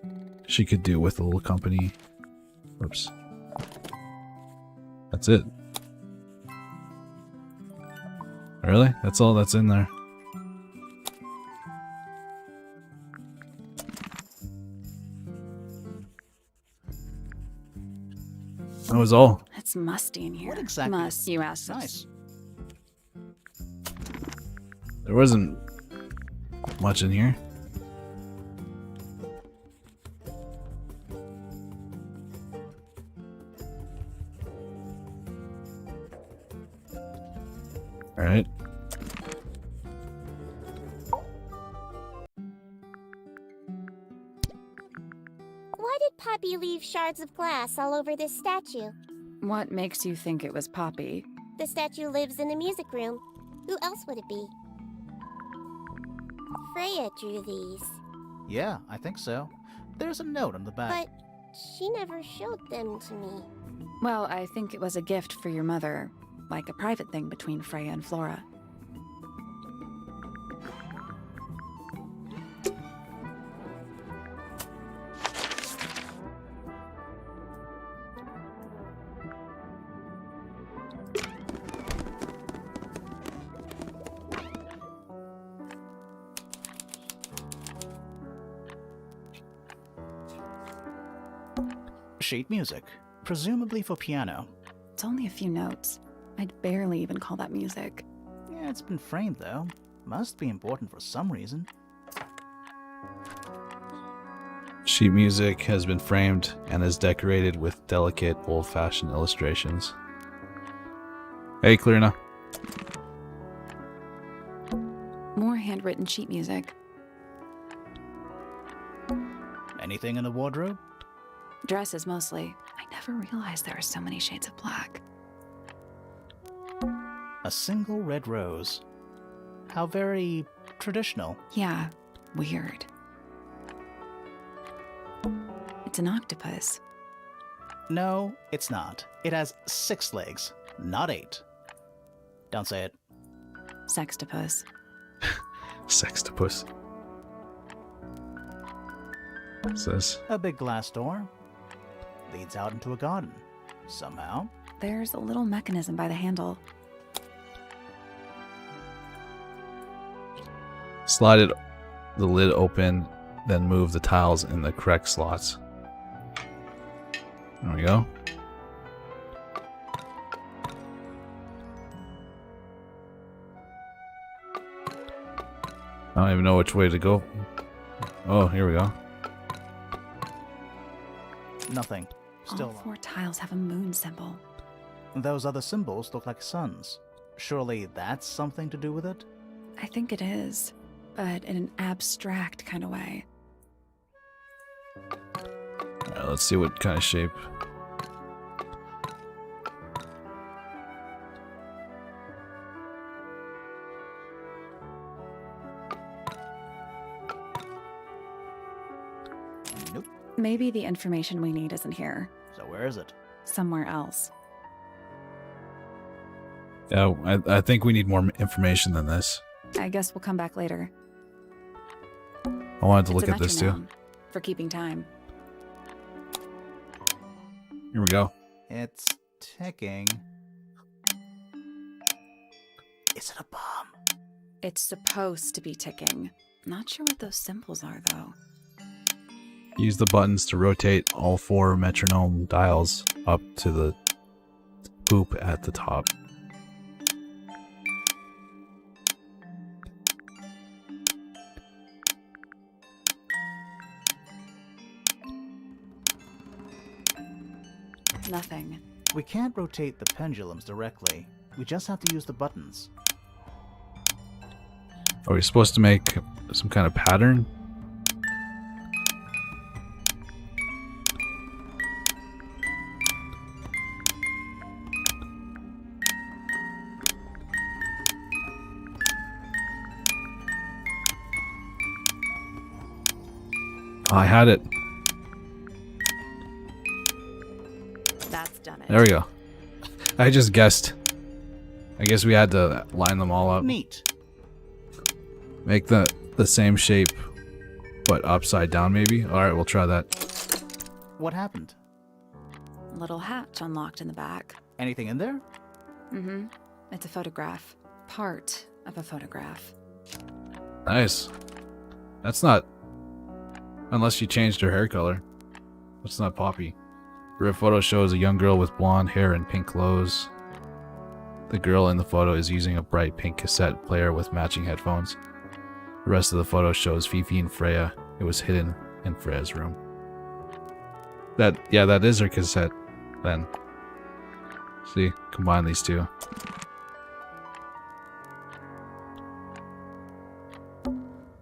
She could do with a little company. Whoops. That's it. Really? That's all that's in there. That was all. It's musty in here. What exactly? Must, you asked us. Nice. There wasn't much in here. Alright. Why did Poppy leave shards of glass all over this statue? What makes you think it was Poppy? The statue lives in the music room. Who else would it be? Freya drew these. Yeah, I think so. There's a note on the back. But she never showed them to me. Well, I think it was a gift for your mother. Like a private thing between Freya and Flora. Sheet music, presumably for piano. It's only a few notes. I'd barely even call that music. Yeah, it's been framed though. Must be important for some reason. Sheet music has been framed and is decorated with delicate, old-fashioned illustrations. Hey, Clarina. More handwritten sheet music. Anything in the wardrobe? Dresses mostly. I never realized there were so many shades of black. A single red rose. How very traditional. Yeah, weird. It's an octopus. No, it's not. It has 6 legs, not 8. Don't say it. Sextopus. Sextopus. What's this? A big glass door leads out into a garden. Somehow. There's a little mechanism by the handle. Slide the lid open, then move the tiles in the correct slots. There we go. I don't even know which way to go. Oh, here we go. Nothing. Still. All 4 tiles have a moon symbol. Those other symbols look like suns. Surely that's something to do with it? I think it is, but in an abstract kind of way. Alright, let's see what kind of shape. Nope. Maybe the information we need isn't here. So where is it? Somewhere else. Yeah, I think we need more information than this. I guess we'll come back later. I wanted to It's look a at this too. metronome for keeping time. Here we go. It's ticking. Is it a bomb? It's supposed to be ticking. Not sure what those symbols are, though. Use the buttons to rotate all 4 metronome dials up to the hoop at the top. Nothing. We can't rotate the pendulums directly. We just have to use the buttons. Are we supposed to make some kind of pattern? Oh, I had it. That's done it. There we go. I just guessed. I guess we had to line them all up. Neat. Make the same shape, but upside down maybe? Alright, we'll try that. What happened? Little hatch unlocked in the back. Anything in there? Mm-hmm. It's a photograph. Part of a photograph. Nice. That's not... Unless she changed her hair color. That's not Poppy. The photo shows a young girl with blonde hair and pink clothes. The girl in the photo is using a bright pink cassette player with matching headphones. The rest of the photo shows Fifi and Freya. It was hidden in Freya's room. That is her cassette, then. See, combine these two.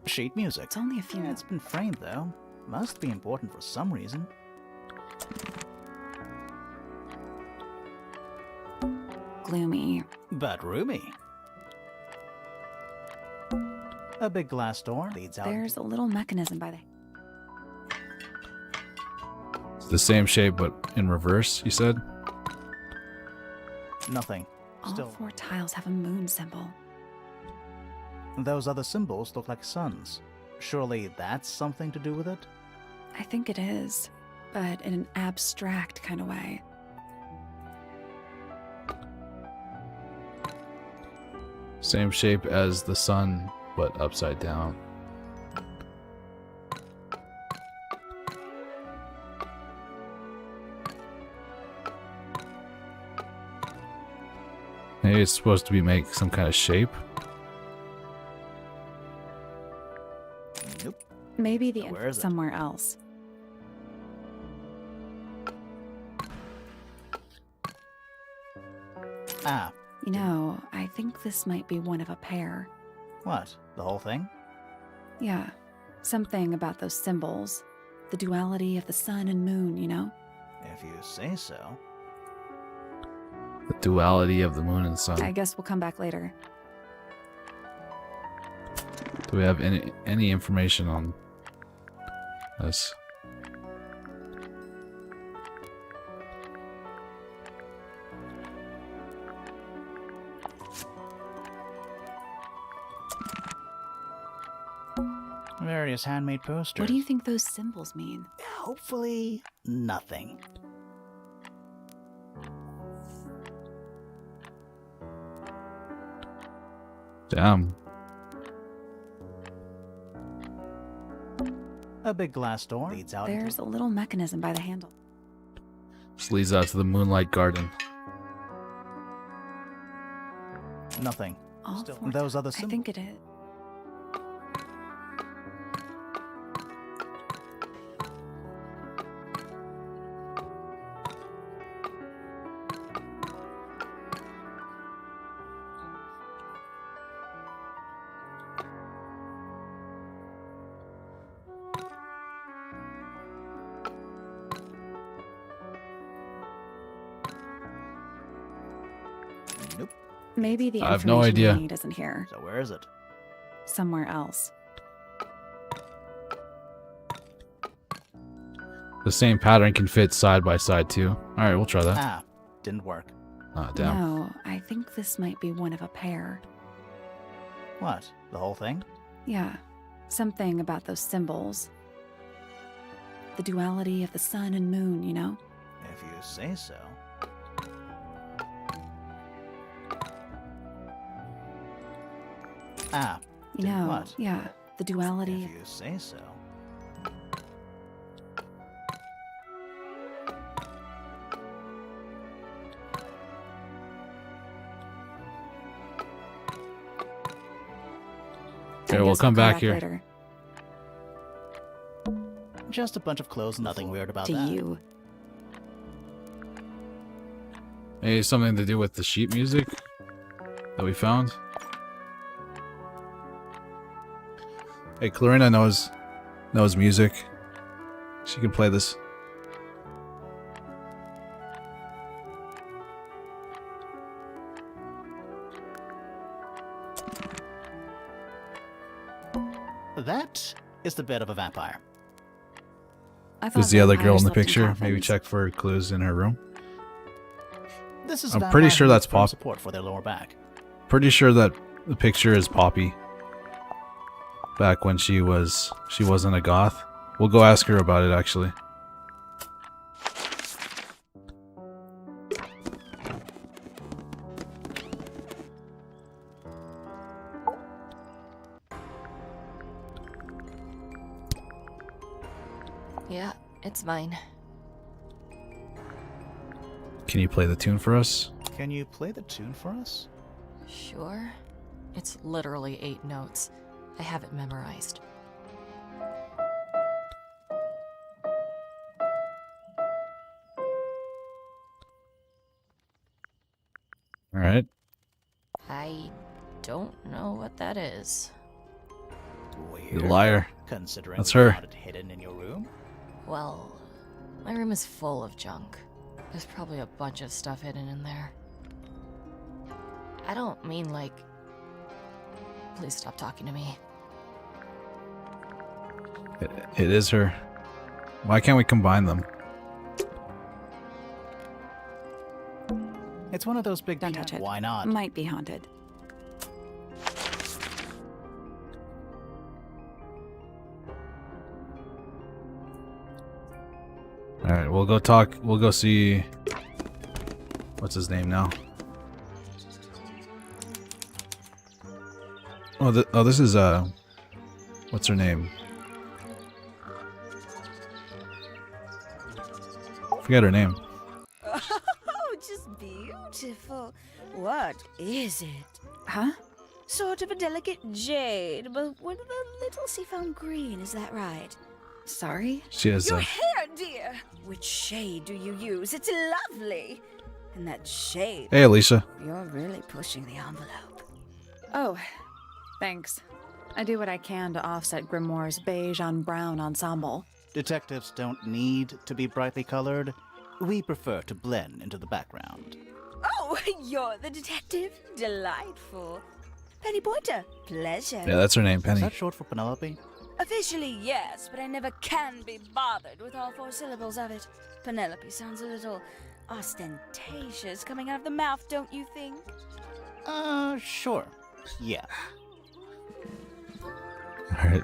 Sheet music. It's only a few Yeah, it's been framed though. Must be important for some reason. gloomy. But roomy. A big glass door leads out. There's a little mechanism by the... It's the same shape, but in reverse, you said? Nothing. All Still. 4 tiles have a moon symbol. Those other symbols look like suns. Surely that's something to do with it? I think it is, but in an abstract kind of way. Same shape as the sun, but upside down. Maybe it's supposed to be make some kind of shape. Nope. Maybe the Where info is it? somewhere else. Ah, You know, I think this might be one of a pair. what? The whole thing? Yeah, something about those symbols. The duality of the sun and moon, you know? If you say so. The duality of the moon and sun. I guess we'll come back later. Do we have any information on this? Various handmade posters. What do you think those symbols mean? Hopefully, nothing. Damn. A big glass door leads out. There's a little mechanism by the handle. This leads out to the Moonlight Garden. Nothing. All Still, four those other I symbols. think it is. Nope. Maybe the I have no information idea. we need isn't here. So where is it? Somewhere else. The same pattern can fit side by side too. Alright, we'll try that. Ah, didn't work. Ah, damn. No, I think this might be one of a pair. What? The whole thing? Yeah, something about those symbols. The duality of the sun and moon, you know? If you say so. Ah, You did know, what? yeah, the duality. If you say so. Okay, we'll come back here. Later. Just a bunch of clothes, nothing weird about To that. you. Maybe something to do with the sheet music that we found. Hey, Clarina knows music. She can play this. That is the bed of a vampire. I thought Who's the other girl in vampires the lived in picture? Maybe coffins. check for clues in her room. This is I'm a pretty vampire sure who that's needs firm Pop. support for their lower back. Pretty sure that the picture is Poppy. Back when she wasn't a goth. We'll go ask her about it actually. Yeah, it's mine. Can you play the tune for us? Can you play the tune for us? Sure. It's literally 8 notes. I have it memorized. Alright. I don't know what that is. You Weird. liar. Considering That's we her. found it hidden in your room. Well, my room is full of junk. There's probably a bunch of stuff hidden in there. I don't mean like... Please stop talking to me. It is her. Why can't we combine them? It's one of those big Don't touch it. Why not? Might be haunted. Alright, we'll go talk. We'll go see. What's his name now? Oh, this is, what's her name? Forget her name. Oh, just beautiful. What is it? Huh? Sort of a delicate jade, but with a little seafoam green, is that right? Sorry? She has Your a... hair, dear! Which shade do you use? It's lovely! And that shade, Hey, Alicia. you're really pushing the envelope. Oh, thanks. I do what I can to offset Grimoire's beige on brown ensemble. Detectives don't need to be brightly colored. We prefer to blend into the background. Oh, you're the detective? Delightful. Penny Pointer, pleasure. Yeah, that's her name, Is Penny. that short for Penelope? Officially, yes, but I never can be bothered with all 4 syllables of it. Penelope sounds a little ostentatious coming out of the mouth, don't you think? Sure. Yeah. Alright.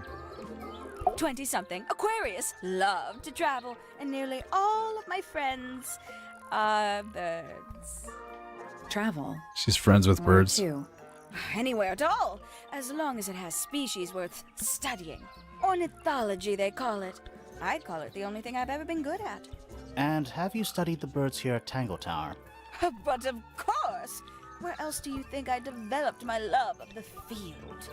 20-something, Aquarius, love to travel, and nearly all of my friends are birds. Travel. She's friends with Where birds. to? Anywhere at all, as long as it has species worth studying. Ornithology, they call it. I'd call it the only thing I've ever been good at. And have you studied the birds here at Tangle Tower? But of course! Where else do you think I developed my love of the field?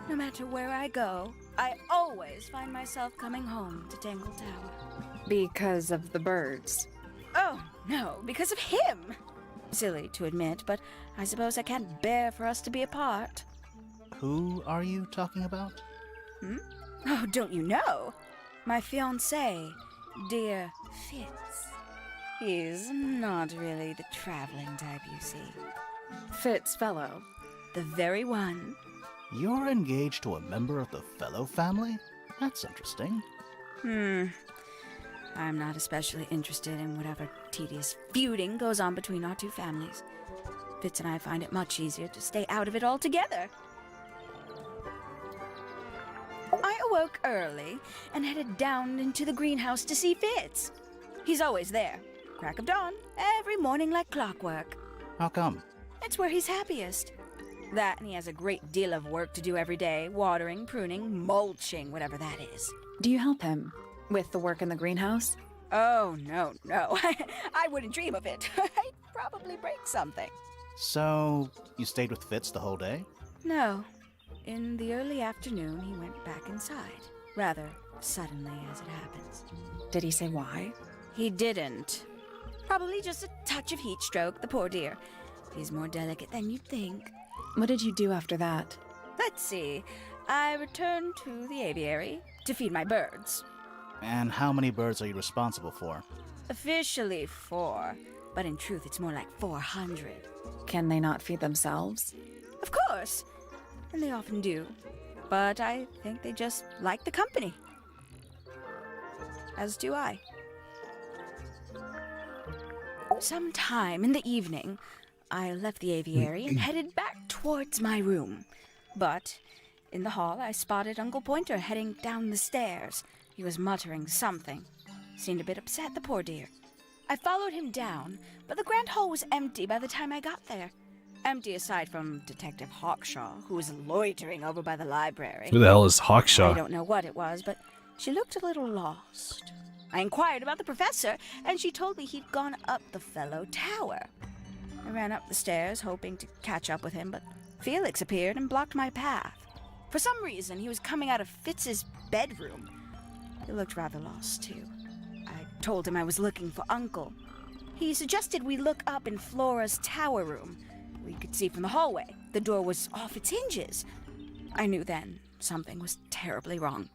No matter where I go, I always find myself coming home to Tangle Tower. Because of the birds. Oh, no, because of him! Silly to admit, but I suppose I can't bear for us to be apart. Who are you talking about? Oh, don't you know? My fiancé, dear Fitz. He's not really the traveling type, you see. Fitz Fellow. The very one. You're engaged to a member of the Fellow family? That's interesting. I'm not especially interested in whatever tedious feuding goes on between our two families. Fitz and I find it much easier to stay out of it altogether. I awoke early and headed down into the greenhouse to see Fitz. He's always there, crack of dawn, every morning like clockwork. How come? It's where he's happiest. That, and he has a great deal of work to do every day, watering, pruning, mulching, whatever that is. Do you help him with the work in the greenhouse? Oh, no. I wouldn't dream of it. I'd probably break something. So, you stayed with Fitz the whole day? No. In the early afternoon, he went back inside. Rather suddenly, as it happens. Did he say why? He didn't. Probably just a touch of heat stroke, the poor dear. He's more delicate than you'd think. What did you do after that? Let's see. I returned to the aviary to feed my birds. And how many birds are you responsible for? Officially 4, but in truth it's more like 400. Can they not feed themselves? Of course, and they often do. But I think they just like the company. As do I. Sometime in the evening, I left the aviary and headed back towards my room. But in the hall, I spotted Uncle Pointer heading down the stairs. He was muttering something. Seemed a bit upset, the poor dear. I followed him down, but the grand hall was empty by the time I got there. Empty aside from Detective Hawkshaw, who was loitering over by the library. Who the hell is I Hawkshaw? don't know what it was, but she looked a little lost. I inquired about the professor, and she told me he'd gone up the Fellow Tower. I ran up the stairs, hoping to catch up with him, but Felix appeared and blocked my path. For some reason, he was coming out of Fitz's bedroom. He looked rather lost, too. I told him I was looking for Uncle. He suggested we look up in Flora's tower room. We could see from the hallway. The door was off its hinges. I knew then something was terribly wrong.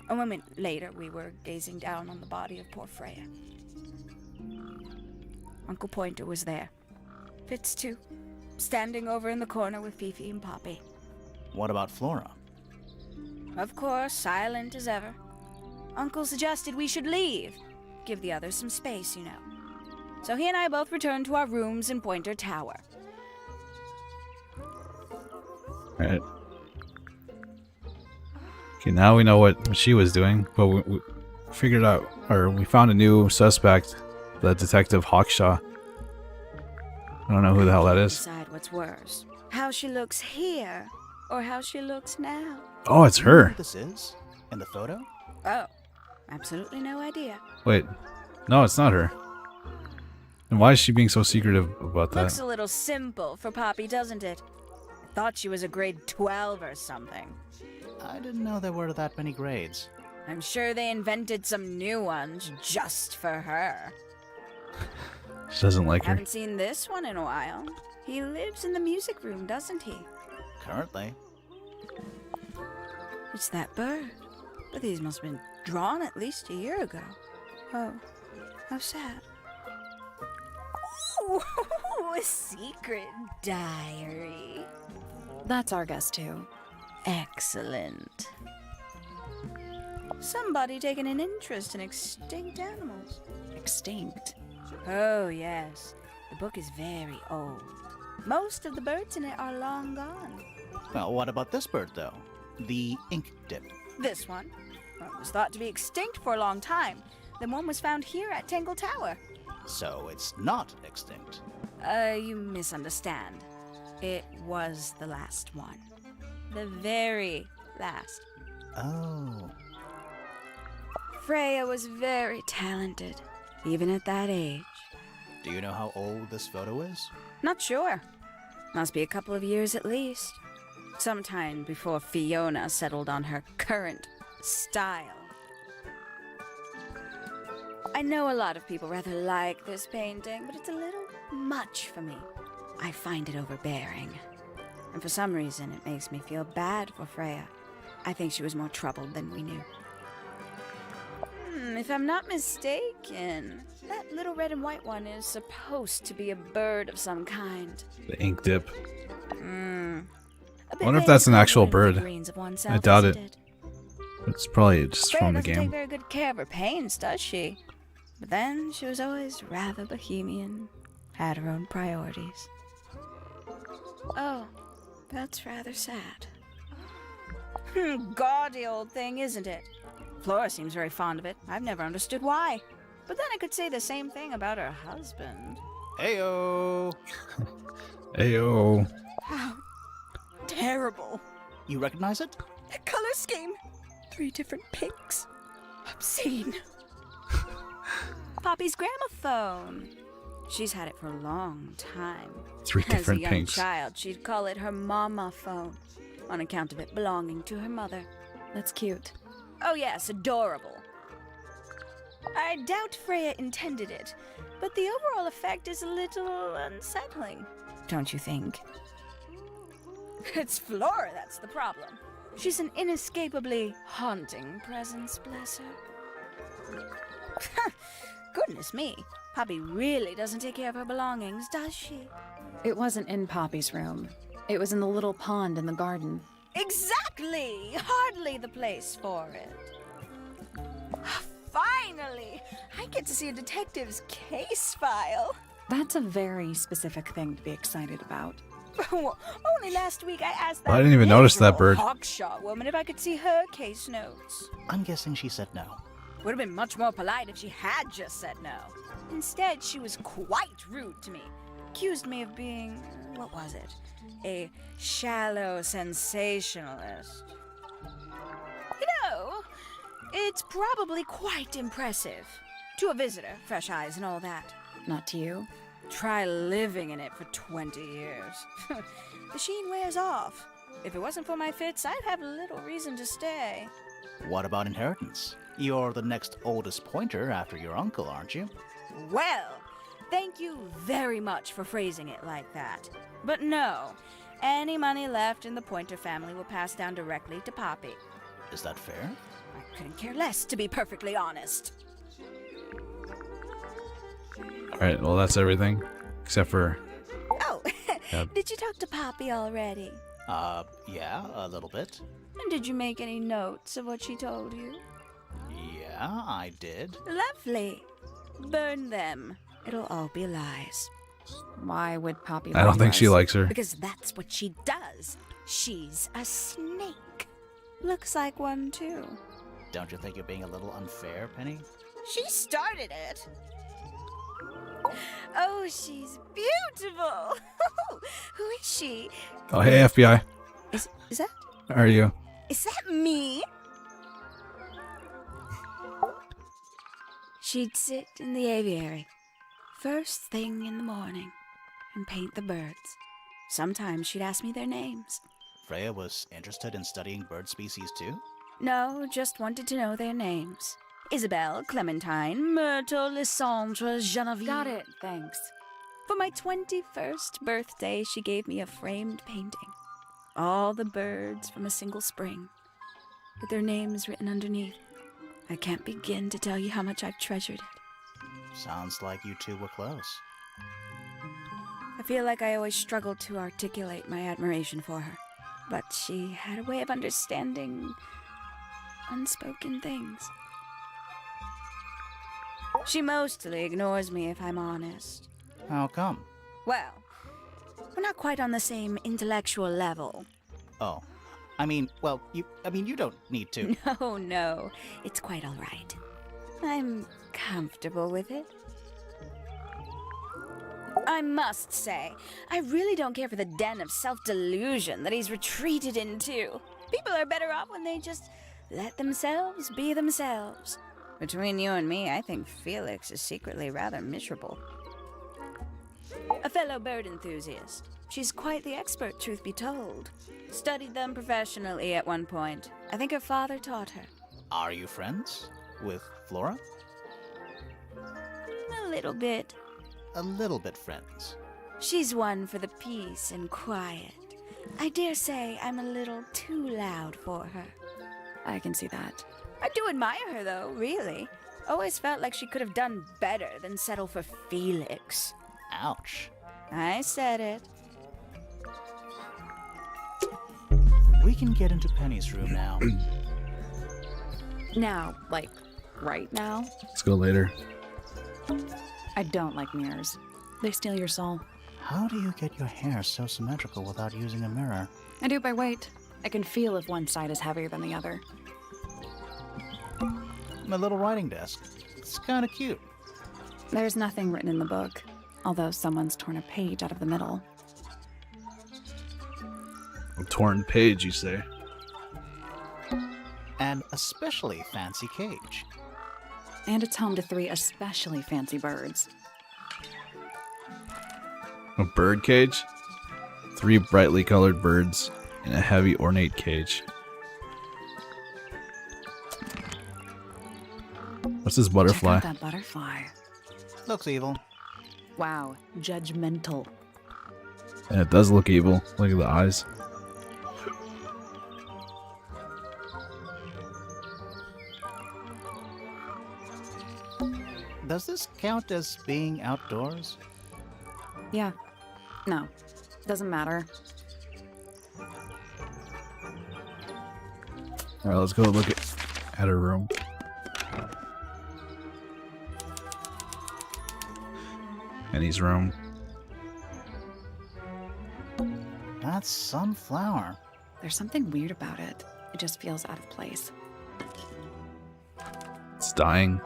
A moment later, we were gazing down on the body of poor Freya. Uncle Pointer was there. Fitz, too, standing over in the corner with Fifi and Poppy. What about Flora? Of course, silent as ever. Uncle suggested we should leave. Give the others some space, you know. So he and I both returned to our rooms in Pointer Tower. Alright. Okay, now we know what she was doing, but we figured out, or we found a new suspect, the Detective Hawkshaw. I don't know who the hell that is. Decide what's worse. How she looks here, or how she looks now. Oh, it's Do you know her. who this is? In the photo? Oh, absolutely no idea. Wait. No, it's not her. And why is she being so secretive about that? Looks a little simple for Poppy, doesn't it? I thought she was a grade 12 or something. I didn't know there were that many grades. I'm sure they invented some new ones just for her. She doesn't like her. Haven't seen this one in a while. He lives in the music room, doesn't he? Currently. It's that bird. But these must have been drawn at least a year ago. Oh, how sad. Ooh, a secret diary. That's our guess too. Excellent. Somebody taking an interest in extinct animals. Extinct. Oh, yes. The book is very old. Most of the birds in it are long gone. Well, what about this bird, though? The ink dip. This one? Well, it was thought to be extinct for a long time. Then one was found here at Tangle Tower. So it's not extinct. You misunderstand. It was the last one. The very last. Oh. Freya was very talented, even at that age. Do you know how old this photo is? Not sure. Must be a couple of years at least. Sometime before Fiona settled on her current style. I know a lot of people rather like this painting, but it's a little much for me. I find it overbearing. And for some reason, it makes me feel bad for Freya. I think she was more troubled than we knew. If I'm not mistaken, that little red and white one is supposed to be a bird of some kind. The ink dip. I wonder if that's an actual bird. I doubt it. It's probably just Freya from the doesn't take game. very good care of her paints, does she? But then she was always rather bohemian, had her own priorities. Oh, that's rather sad. Gaudy old thing, isn't it? Flora seems very fond of it. I've never understood why. But then I could say the same thing about her husband. Heyo! Ayo. How terrible. You recognize it? The color scheme. 3 different pinks. Obscene. Poppy's gramophone. She's had it for a long time. 3 As a different young pinks. child, she'd call it her mama phone, on account of it belonging to her mother. That's cute. Oh yes, adorable. I doubt Freya intended it, but the overall effect is a little unsettling, don't you think? It's Flora that's the problem. She's an inescapably haunting presence, bless her. Goodness me, Poppy really doesn't take care of her belongings, does she? It wasn't in Poppy's room. It was in the little pond in the garden. Exactly! Hardly the place for it. Finally! I get to see a detective's case file. That's a very specific thing to be excited about. Only last week I asked that I didn't even notice that bird. Hawkshaw woman if I could see her case notes. I'm guessing she said no. Would have been much more polite if she had just said no. Instead, she was quite rude to me. Accused me of being, what was it? A shallow sensationalist. You know, it's probably quite impressive. To a visitor, fresh eyes and all that. Not to you? Try living in it for 20 years. The sheen wears off. If it wasn't for my fits, I'd have little reason to stay. What about inheritance? You're the next oldest pointer after your uncle, aren't you? Well, thank you very much for phrasing it like that. But no, any money left in the Pointer family will pass down directly to Poppy. Is that fair? I couldn't care less, to be perfectly honest. Alright, well that's everything. Except for... Oh, Yep. Did you talk to Poppy already? Yeah, a little bit. And did you make any notes of what she told you? Yeah, I did. Lovely. Burn them. It'll all be lies. Why would Poppy I don't lie think to she us? likes her. Because that's what she does. She's a snake. Looks like one, too. Don't you think you're being a little unfair, Penny? She started it. Oh, she's beautiful. Who is she? Oh, hey, FBI. Is that? How are you? Is that me? She'd sit in the aviary, first thing in the morning, and paint the birds. Sometimes she'd ask me their names. Freya was interested in studying bird species too? No, just wanted to know their names. Isabelle, Clementine, Myrtle, Lysandre, Genevieve. Got it, thanks. For my 21st birthday, she gave me a framed painting. All the birds from a single spring, with their names written underneath. I can't begin to tell you how much I've treasured it. Sounds like you two were close. I feel like I always struggled to articulate my admiration for her, but she had a way of understanding unspoken things. She mostly ignores me, if I'm honest. How come? Well, we're not quite on the same intellectual level. Oh, you don't need to. No, no. It's quite all right. I'm comfortable with it. I must say, I really don't care for the den of self-delusion that he's retreated into. People are better off when they just let themselves be themselves. Between you and me, I think Felix is secretly rather miserable. A fellow bird enthusiast. She's quite the expert, truth be told. Studied them professionally at one point. I think her father taught her. Are you friends with Flora? A little bit. A little bit friends. She's one for the peace and quiet. I dare say I'm a little too loud for her. I can see that. I do admire her, though, really. Always felt like she could have done better than settle for Felix. Ouch. I said it. We can get into Penny's room now. Now, like, right now? Let's go later. I don't like mirrors. They steal your soul. How do you get your hair so symmetrical without using a mirror? I do it by weight. I can feel if one side is heavier than the other. My little writing desk. It's kind of cute. There's nothing written in the book, although someone's torn a page out of the middle. A torn page, you say? An especially fancy cage. And it's home to 3 especially fancy birds. A bird cage? 3 brightly colored birds in a heavy ornate cage. What's this butterfly? Check out that butterfly. Looks evil. Wow, judgmental. And it does look evil. Look at the eyes. Does this count as being outdoors? Yeah. No. Doesn't matter. Alright, let's go look at her room. Penny's room. That's some flower. There's something weird about it. It just feels out of place. It's dying.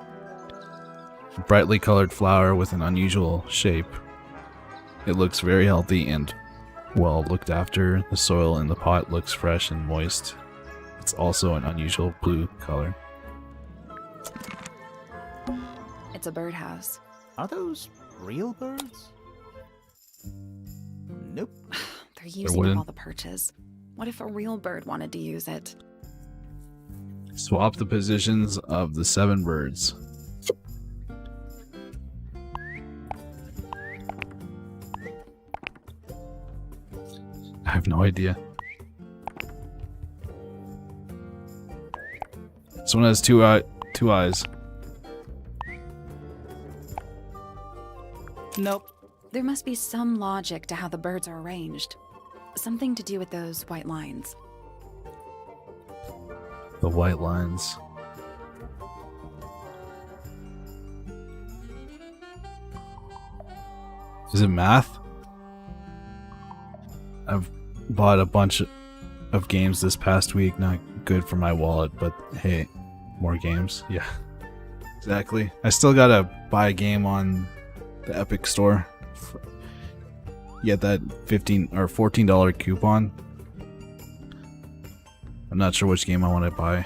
A brightly colored flower with an unusual shape. It looks very healthy and well looked after. The soil in the pot looks fresh and moist. It's also an unusual blue color. It's a birdhouse. Are those real birds? Nope. They're using up wooden. all the perches. What if a real bird wanted to use it? Swap the positions of the 7 birds. I have no idea. This one has two eyes. Nope. There must be some logic to how the birds are arranged. Something to do with those white lines. The white lines. Is it math? I've bought a bunch of games this past week. Not good for my wallet, but hey, more games. Yeah, exactly. I still gotta buy a game on the Epic Store. Get that $15 or $14 coupon. I'm not sure which game I want to buy.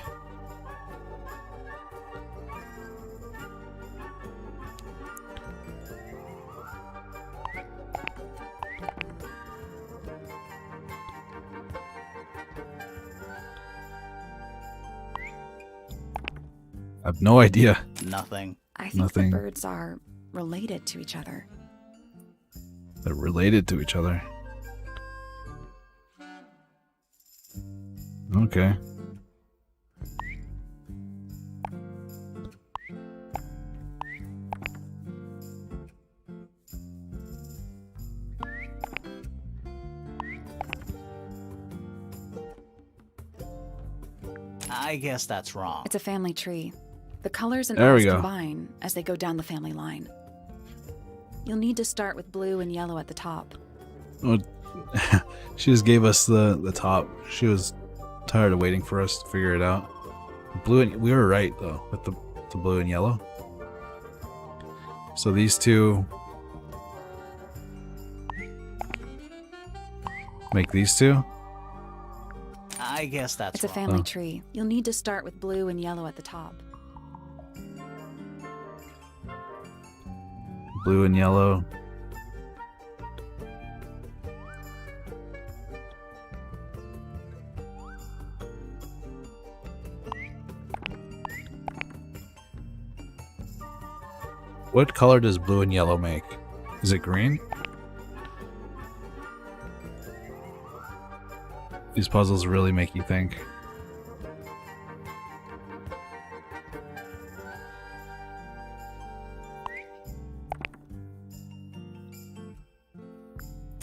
I have no idea. Nothing. I think Nothing. the birds are related to each other. They're related to each other. Okay. I guess that's wrong. It's a family tree. The colors and There we eyes go. combine as they go down the family line. You'll need to start with blue and yellow at the top. Oh, she just gave us the top. She was Tired of waiting for us to figure it out. Blue and we were right though with the blue and yellow. So these two make these two. I guess that's It's a wrong. family tree. You'll need to start with blue and yellow at the top. Blue and yellow. What color does blue and yellow make? Is it green? These puzzles really make you think.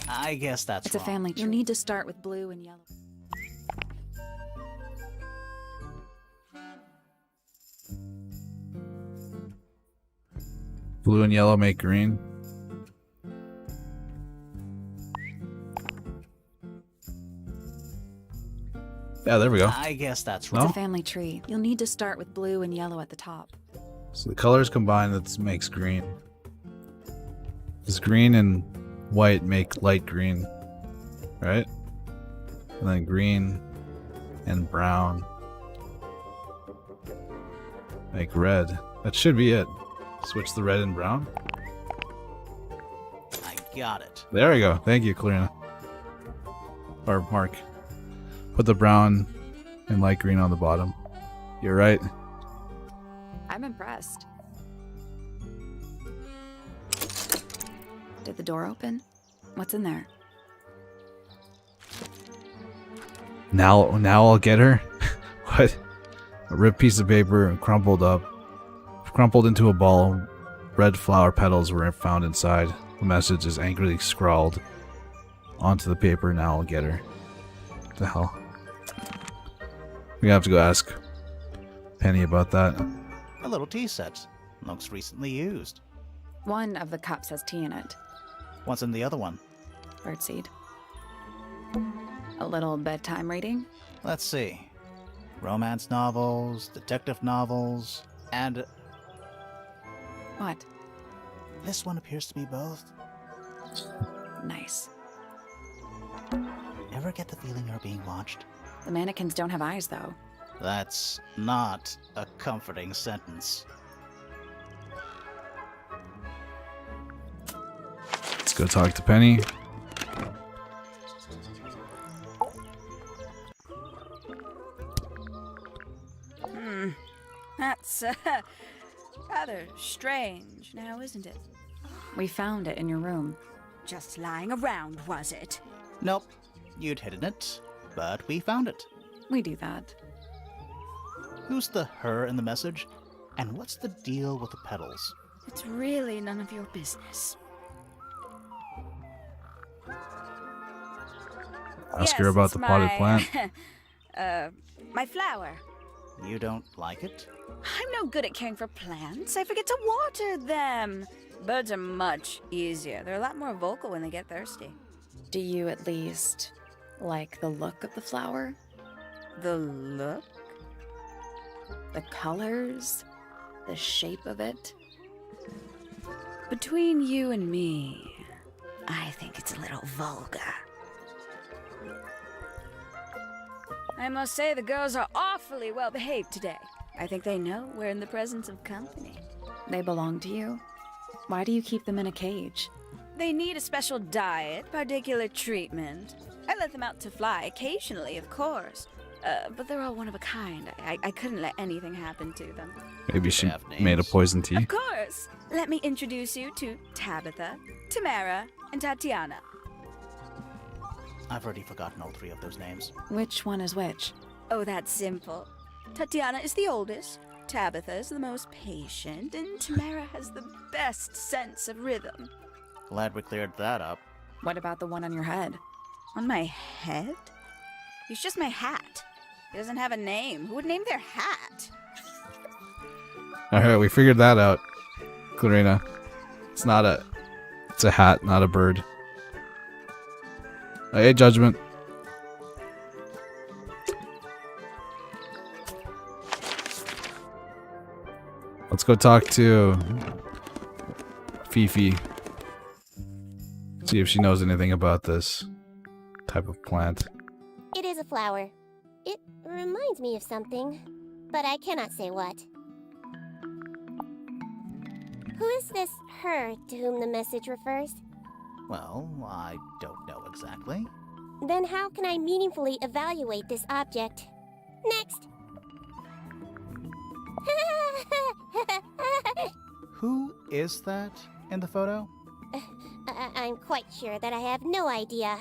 I guess that's It's a wrong. family tree. You'll need to start with blue and yellow. Blue and yellow make green. Yeah, there we go. I guess that's No? wrong. It's a family tree. You'll need to start with blue and yellow at the top. So the colors combined that makes green. Because green and white make light green, right? And then green and brown make red. That should be it. Switch the red and brown. I got it. There we go. Thank you, Clarina. Or Mark. Put the brown and light green on the bottom. You're right. I'm impressed. Did the door open? What's in there? Now I'll get her. What? A ripped piece of paper and crumpled into a ball. Red flower petals were found inside. The message is angrily scrawled onto the paper. Now I'll get her. What the hell? We have to go ask Penny about that. A little tea set. Looks recently used. One of the cups has tea in it. What's in the other one? Birdseed. A little bedtime reading. Let's see. Romance novels, detective novels, and What? this one appears to be both. Nice. Ever get the feeling you're being watched? The mannequins don't have eyes, though. That's not a comforting sentence. Let's go talk to Penny. That's rather strange now, isn't it? We found it in your room. Just lying around, was it? Nope. You'd hidden it, but we found it. We do that. Who's the her in the message? And what's the deal with the petals? It's really none of your business. Ask her about it's the potted plant. My flower. You don't like it? I'm no good at caring for plants. I forget to water them. Birds are much easier. They're a lot more vocal when they get thirsty. Do you at least like the look of the flower? The look? The colors? The shape of it? Between you and me, I think it's a little vulgar. I must say the girls are awfully well behaved today. I think they know we're in the presence of company. They belong to you? Why do you keep them in a cage? They need a special diet, particular treatment. I let them out to fly occasionally, of course. But they're all one of a kind. I couldn't let anything happen to them. Maybe she Have names? made a poison tea. Of course! Let me introduce you to Tabitha, Tamara, and Tatiana. I've already forgotten all three of those names. Which one is which? Oh, that's simple. Tatiana is the oldest, Tabitha is the most patient, and Tamara has the best sense of rhythm. Glad we cleared that up. What about the one on your head? On my head? He's just my hat. He doesn't have a name. Who would name their hat? Alright, we figured that out. Clarina. It's a hat, not a bird. Hey, Judgment. Let's go talk to Fifi. See if she knows anything about this type of plant. It is a flower. It reminds me of something, but I cannot say what. Who is this her to whom the message refers? Well, I don't know exactly. Then how can I meaningfully evaluate this object? Next! Who is that in the photo? I'm quite sure that I have no idea.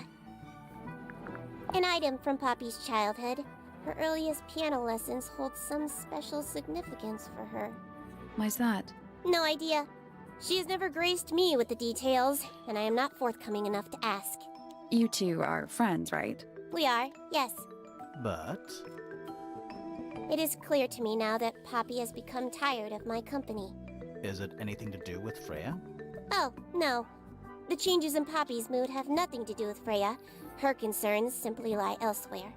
An item from Poppy's childhood. Her earliest piano lessons hold some special significance for her. Why's that? No idea. She has never graced me with the details, and I am not forthcoming enough to ask. You two are friends, right? We are, yes. But It is clear to me now that Poppy has become tired of my company. is it anything to do with Freya? Oh, no. The changes in Poppy's mood have nothing to do with Freya. Her concerns simply lie elsewhere.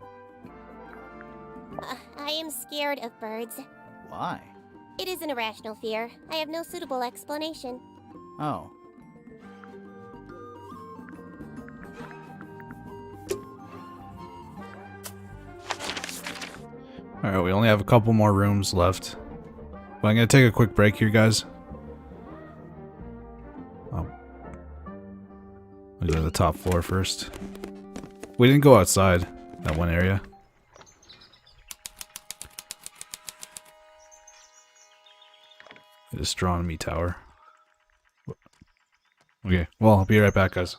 I am scared of birds. Why? It is an irrational fear. I have no suitable explanation. Oh. Alright, we only have a couple more rooms left. But I'm going to take a quick break here, guys. I'll go to the top floor first. We didn't go outside that one area. Astronomy tower. Okay, well, I'll be right back, guys.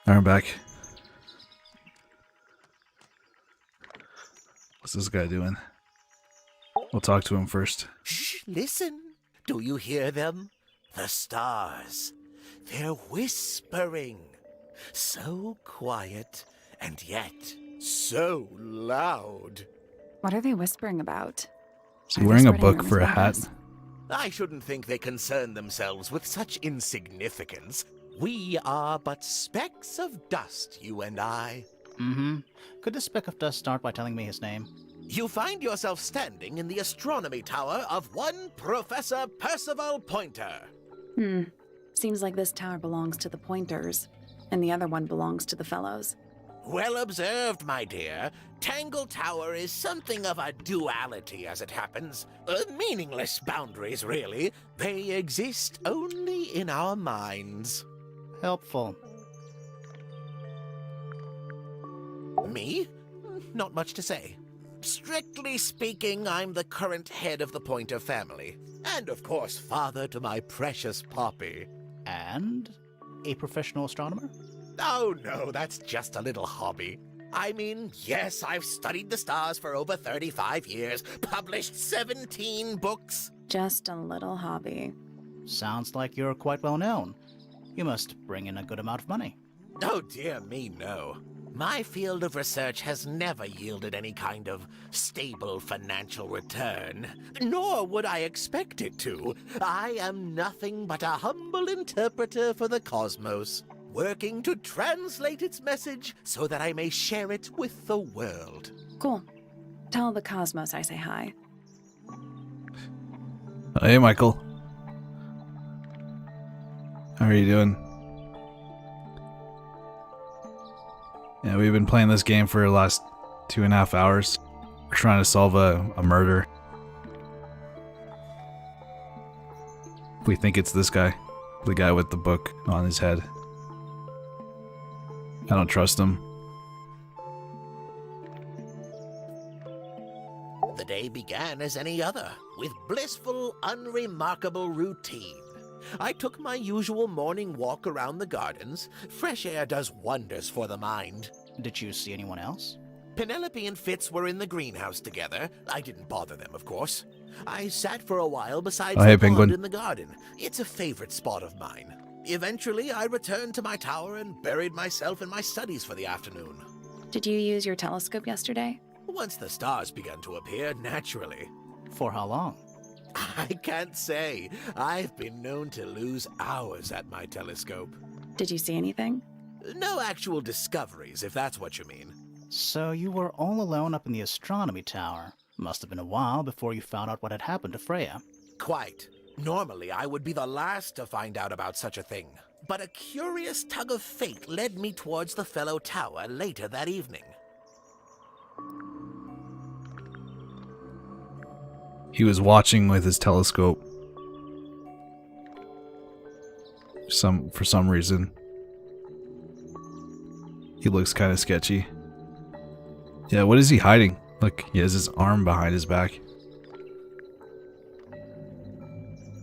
I'm back. What's this guy doing? We'll talk to him first. Shh, listen. Do you hear them? The stars. They're whispering. So quiet, and yet so loud. What are they whispering about? Is he wearing a book for a hat? I shouldn't think they concern themselves with such insignificance. We are but specks of dust, you and I. Mm-hmm. Could this speck of dust start by telling me his name? You find yourself standing in the astronomy tower of one Professor Percival Pointer. Seems like this tower belongs to the Pointers, and the other one belongs to the Fellows. Well observed, my dear. Tangle Tower is something of a duality, as it happens. Meaningless boundaries, really. They exist only in our minds. Helpful. Me? Not much to say. Strictly speaking, I'm the current head of the Pointer family. And of course, father to my precious Poppy. And a professional astronomer? Oh no, that's just a little hobby. I mean, yes, I've studied the stars for over 35 years, published 17 books. Just a little hobby. Sounds like you're quite well known. You must bring in a good amount of money. Oh dear me, no. My field of research has never yielded any kind of stable financial return, nor would I expect it to. I am nothing but a humble interpreter for the cosmos, working to translate its message so that I may share it with the world. Cool. Tell the Cosmos I say hi. Hey, Michael. How are you doing? Yeah, we've been playing this game for the last 2.5 hours. We're trying to solve a murder. We think it's this guy. The guy with the book on his head. I don't trust him. The day began as any other, with blissful, unremarkable routine. I took my usual morning walk around the gardens. Fresh air does wonders for the mind. Did you see anyone else? Penelope and Fitz were in the greenhouse together. I didn't bother them, of course. I sat for a while beside Oh, hey, the pond Penguin. in the garden. It's a favorite spot of mine. Eventually, I returned to my tower and buried myself in my studies for the afternoon. Did you use your telescope yesterday? Once the stars began to appear, naturally. For how long? I can't say. I've been known to lose hours at my telescope. Did you see anything? No actual discoveries, if that's what you mean. So you were all alone up in the astronomy tower. Must have been a while before you found out what had happened to Freya. Quite. Normally, I would be the last to find out about such a thing. But a curious tug of fate led me towards the Fellow Tower later that evening. He was watching with his telescope. For some reason. He looks kind of sketchy. Yeah, what is he hiding? Look, he has his arm behind his back.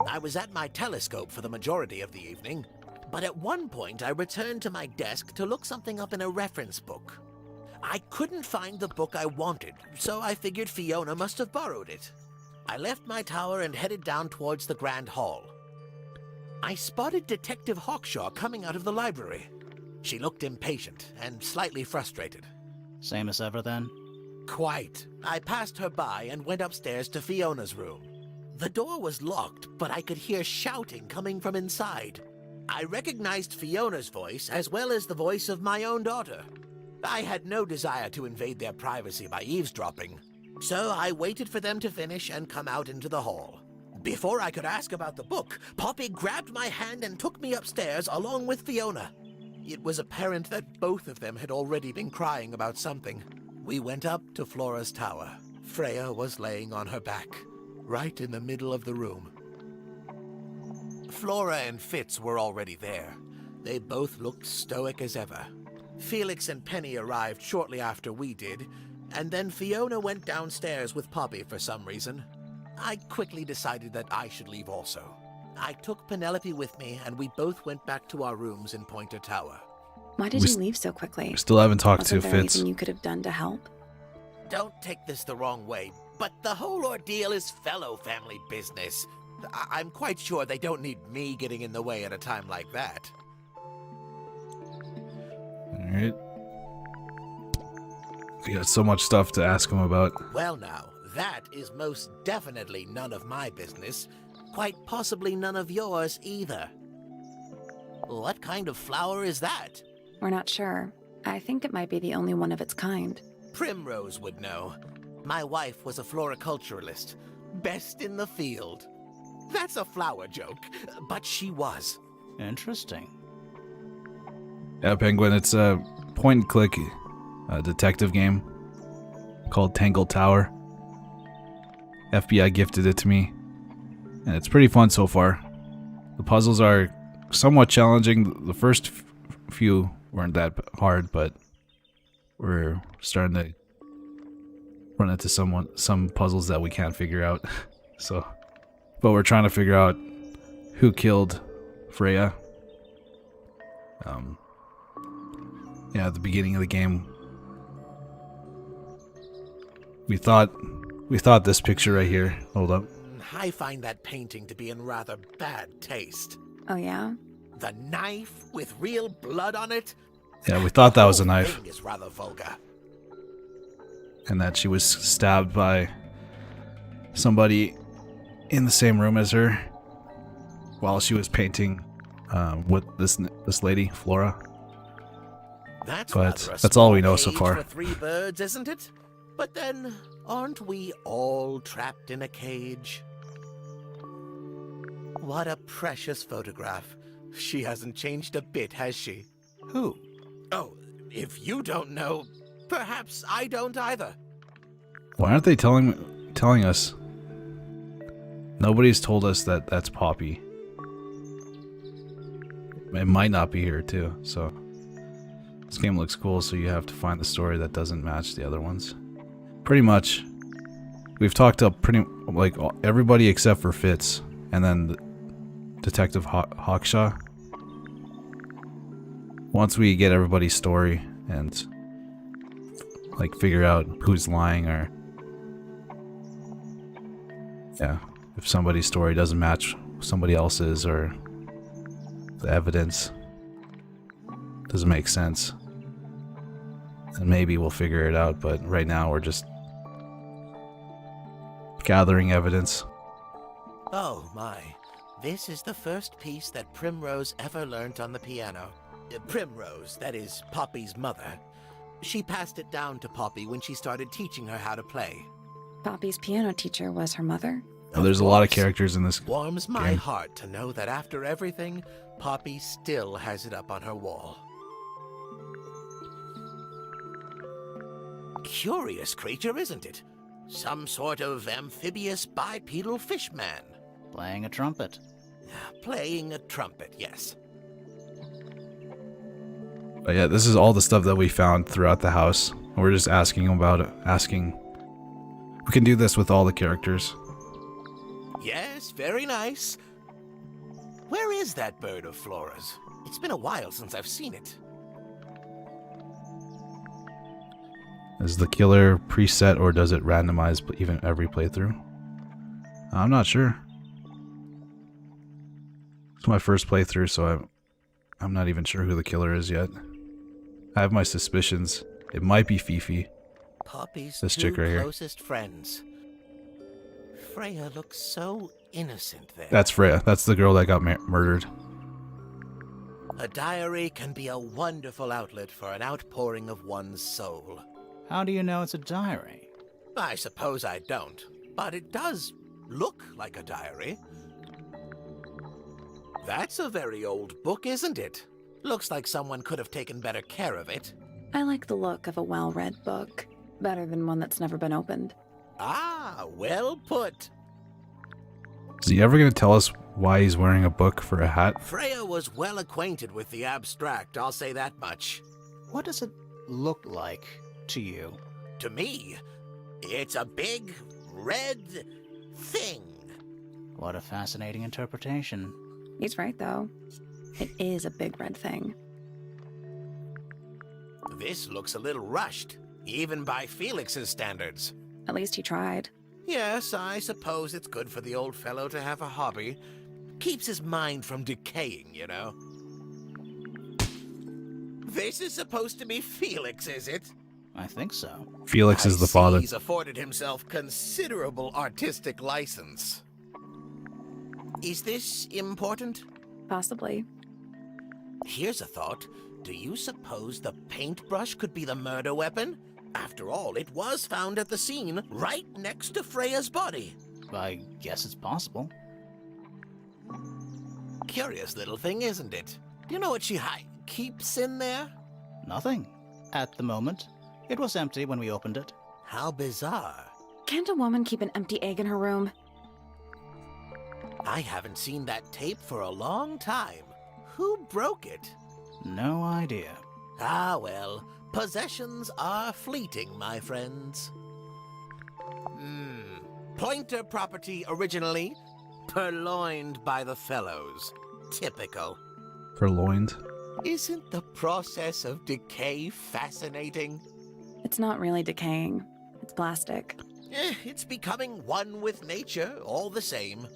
I was at my telescope for the majority of the evening, but at one point I returned to my desk to look something up in a reference book. I couldn't find the book I wanted, so I figured Fiona must have borrowed it. I left my tower and headed down towards the Grand Hall. I spotted Detective Hawkshaw coming out of the library. She looked impatient and slightly frustrated. Same as ever then? Quite. I passed her by and went upstairs to Fiona's room. The door was locked, but I could hear shouting coming from inside. I recognized Fiona's voice as well as the voice of my own daughter. I had no desire to invade their privacy by eavesdropping, so I waited for them to finish and come out into the hall. Before I could ask about the book, Poppy grabbed my hand and took me upstairs along with Fiona. It was apparent that both of them had already been crying about something. We went up to Flora's tower. Freya was laying on her back, right in the middle of the room. Flora and Fitz were already there. They both looked stoic as ever. Felix and Penny arrived shortly after we did, and then Fiona went downstairs with Poppy for some reason. I quickly decided that I should leave also. I took Penelope with me, and we both went back to our rooms in Pointer Tower. Why did you leave so quickly? We still haven't talked Wasn't to there Fitz. anything you could have done to help? Don't take this the wrong way, but the whole ordeal is Fellow family business. I'm quite sure they don't need me getting in the way at a time like that. Alright. We got so much stuff to ask him about. Well now, that is most definitely none of my business. Quite possibly none of yours either. What kind of flower is that? We're not sure. I think it might be the only one of its kind. Primrose would know. My wife was a floriculturalist. Best in the field. That's a flower joke, but she was. Interesting. Yeah, Penguin, it's a point-and-click detective game called Tangle Tower. FBI gifted it to me, and it's pretty fun so far. The puzzles are somewhat challenging. The first few weren't that hard, but we're starting to run into some puzzles that we can't figure out. But we're trying to figure out who killed Freya. Yeah, at the beginning of the game, we thought this picture right here. Hold up. I find that painting to be in rather bad taste. Oh, yeah? The knife with real blood on it? Yeah, we thought that was a The whole knife. thing is rather vulgar. And that she was stabbed by somebody in the same room as her while she was painting with this lady, Flora. That's But rather a that's all we small know so cage far. for 3 birds, isn't it? But then, aren't we all trapped in a cage? What a precious photograph. She hasn't changed a bit, has she? Who? Oh, if you don't know, perhaps I don't either. Why aren't they telling us? Nobody's told us that that's Poppy. It might not be here too, so this game looks cool, so you have to find the story that doesn't match the other ones. Pretty much, we've talked to everybody except for Fitz, and then Detective Hawkshaw. Once we get everybody's story and figure out who's lying, or if somebody's story doesn't match somebody else's, or the evidence doesn't make sense, and maybe we'll figure it out. But right now we're just gathering evidence. Oh my, this is the first piece that Primrose ever learnt on the piano. Primrose, that is Poppy's mother. She passed it down to Poppy when she started teaching her how to play. Poppy's piano teacher was her mother? Now, there's a lot of characters in this Warms my game. heart to know that after everything, Poppy still has it up on her wall. Curious creature, isn't it? Some sort of amphibious bipedal fishman. Playing a trumpet. Playing a trumpet, yes. But yeah, this is all the stuff that we found throughout the house. We're just asking about it. We can do this with all the characters. Yes, very nice. Where is that bird of Flora's? It's been a while since I've seen it. Is the killer preset, or does it randomize even every playthrough? I'm not sure. It's my first playthrough, so I'm not even sure who the killer is yet. I have my suspicions. It might be Fifi. Poppy's This two chick right here. closest friends. Freya looks so innocent there. That's Freya. That's the girl that got murdered. A diary can be a wonderful outlet for an outpouring of one's soul. How do you know it's a diary? I suppose I don't, but it does look like a diary. That's a very old book, isn't it? Looks like someone could have taken better care of it. I like the look of a well-read book. Better than one that's never been opened. Ah, well put. Is he ever going to tell us why he's wearing a book for a hat? Freya was well acquainted with the abstract, I'll say that much. What does it look like to you? To me, it's a big, red thing. What a fascinating interpretation. He's right, though. It is a big red thing. This looks a little rushed, even by Felix's standards. At least he tried. Yes, I suppose it's good for the old fellow to have a hobby. Keeps his mind from decaying, you know. This is supposed to be Felix, is it? I think so. Felix is I the see father. He's afforded himself considerable artistic license. Is this important? Possibly. Here's a thought. Do you suppose the paintbrush could be the murder weapon? After all, it was found at the scene, right next to Freya's body. I guess it's possible. Curious little thing, isn't it? You know what she keeps in there? Nothing. At the moment. It was empty when we opened it. How bizarre. Can't a woman keep an empty egg in her room? I haven't seen that tape for a long time. Who broke it? No idea. Ah, well, possessions are fleeting, my friends. Pointer property originally, purloined by the Fellows. Typical. Purloined. Isn't the process of decay fascinating? It's not really decaying. It's plastic. It's becoming one with nature, all the same.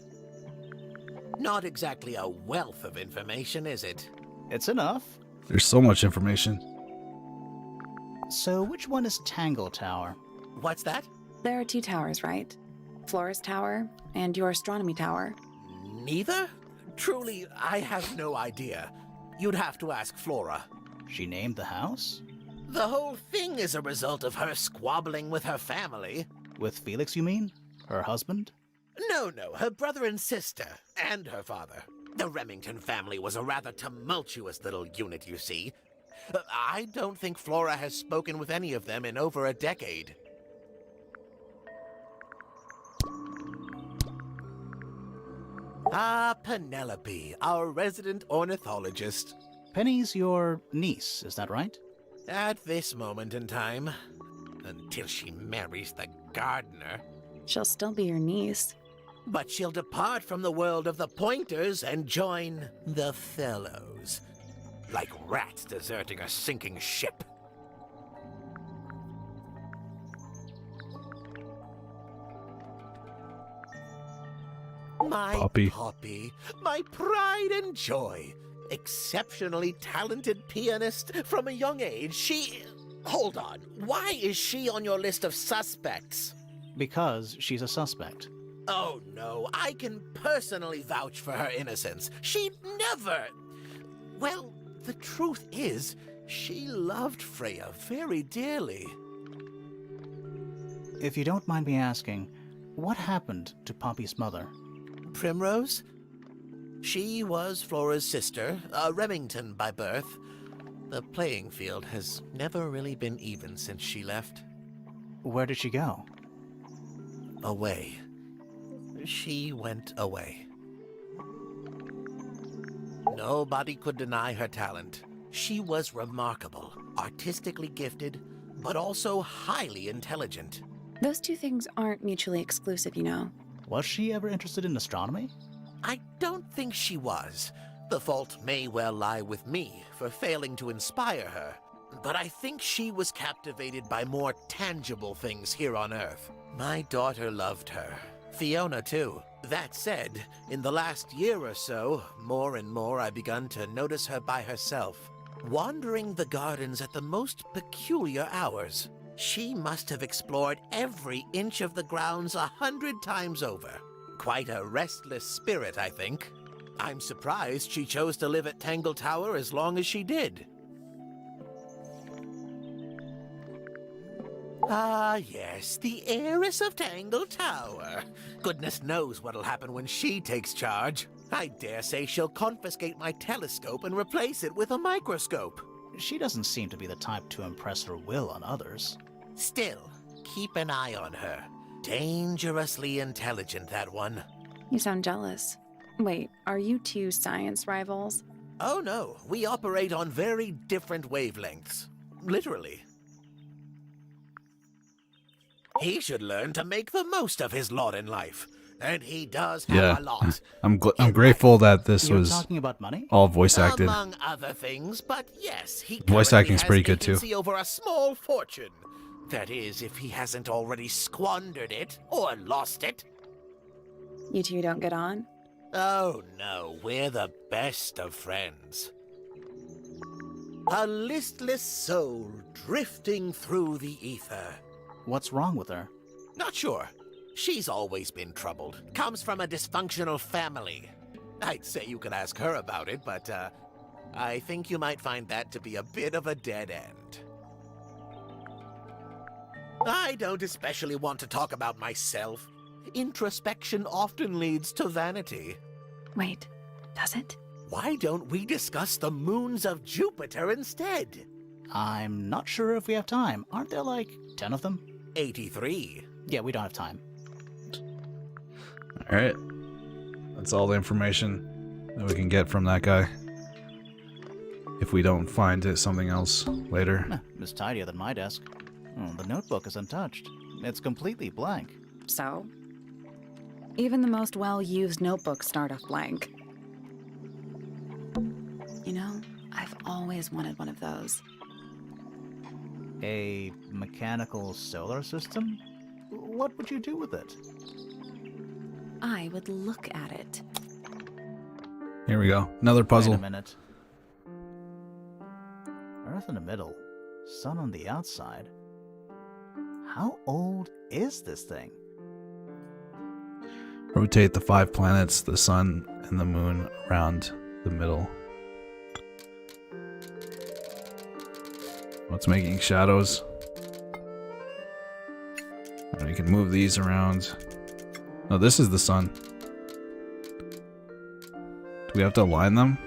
Not exactly a wealth of information, is it? It's enough. There's so much information. So which one is Tangle Tower? What's that? There are 2 towers, right? Flora's tower and your astronomy tower. Neither? Truly, I have no idea. You'd have to ask Flora. She named the house? The whole thing is a result of her squabbling with her family. With Felix, you mean? Her husband? No, her brother and sister, and her father. The Remington family was a rather tumultuous little unit, you see. I don't think Flora has spoken with any of them in over a decade. Ah, Penelope, our resident ornithologist. Penny's your niece, is that right? At this moment in time, until she marries the gardener. She'll still be your niece. But she'll depart from the world of the Pointers and join the Fellows. Like rats deserting a sinking ship. My Poppy, my pride and joy. Exceptionally talented pianist from a young age. She... Hold on. Why is she on your list of suspects? Because she's a suspect. Oh no, I can personally vouch for her innocence. She'd never... Well, the truth is, she loved Freya very dearly. If you don't mind me asking, what happened to Poppy's mother? Primrose? She was Flora's sister, a Remington by birth. The playing field has never really been even since she left. Where did she go? Away. She went away. Nobody could deny her talent. She was remarkable, artistically gifted, but also highly intelligent. Those 2 things aren't mutually exclusive, you know. Was she ever interested in astronomy? I don't think she was. The fault may well lie with me for failing to inspire her. But I think she was captivated by more tangible things here on Earth. My daughter loved her. Fiona, too. That said, in the last year or so, more and more I've begun to notice her by herself, wandering the gardens at the most peculiar hours. She must have explored every inch of the grounds 100 times over. Quite a restless spirit, I think. I'm surprised she chose to live at Tangle Tower as long as she did. Ah, yes, the heiress of Tangle Tower. Goodness knows what'll happen when she takes charge. I dare say she'll confiscate my telescope and replace it with a microscope. She doesn't seem to be the type to impress her will on others. Still, keep an eye on her. Dangerously intelligent, that one. You sound jealous. Wait, are you 2 science rivals? Oh no, we operate on very different wavelengths. Literally. He should learn to make the most of his lot in life. And he does have a lot. I'm grateful that this You're was talking about money? all voice acted. Among other things, but yes, he Voice currently acting's has pretty good, too. agency over a small fortune. That is, if he hasn't already squandered it or lost it. You two don't get on? Oh no, we're the best of friends. A listless soul drifting through the ether. What's wrong with her? Not sure. She's always been troubled. Comes from a dysfunctional family. I'd say you could ask her about it, but I think you might find that to be a bit of a dead end. I don't especially want to talk about myself. Introspection often leads to vanity. Wait, does it? Why don't we discuss the moons of Jupiter instead? I'm not sure if we have time. Aren't there like 10 of them? 83. Yeah, we don't have time. Alright. That's all the information that we can get from that guy. If we don't find something else later. It's tidier than my desk. Oh, the notebook is untouched. It's completely blank. So? Even the most well-used notebooks start off blank. You know, I've always wanted one of those. A mechanical solar system? What would you do with it? I would look at it. Here we go. Another puzzle. Wait a minute. Earth in the middle, sun on the outside. How old is this thing? Rotate the 5 planets, the sun and the moon around the middle. What's making shadows? And we can move these around. No, this is the sun. Do we have to align them?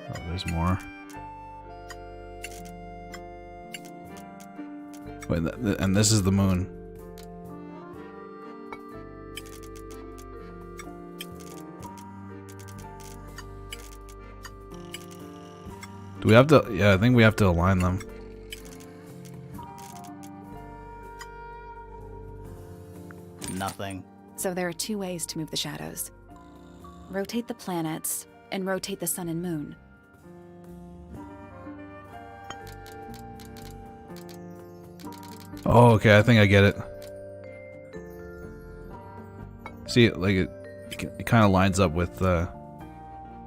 Oh, there's more. Wait, and this is the moon. Do we have to? Yeah, I think we have to align them. Nothing. So there are 2 ways to move the shadows. Rotate the planets, and rotate the sun and moon. Oh, okay, I think I get it. See, like it kind of lines up with the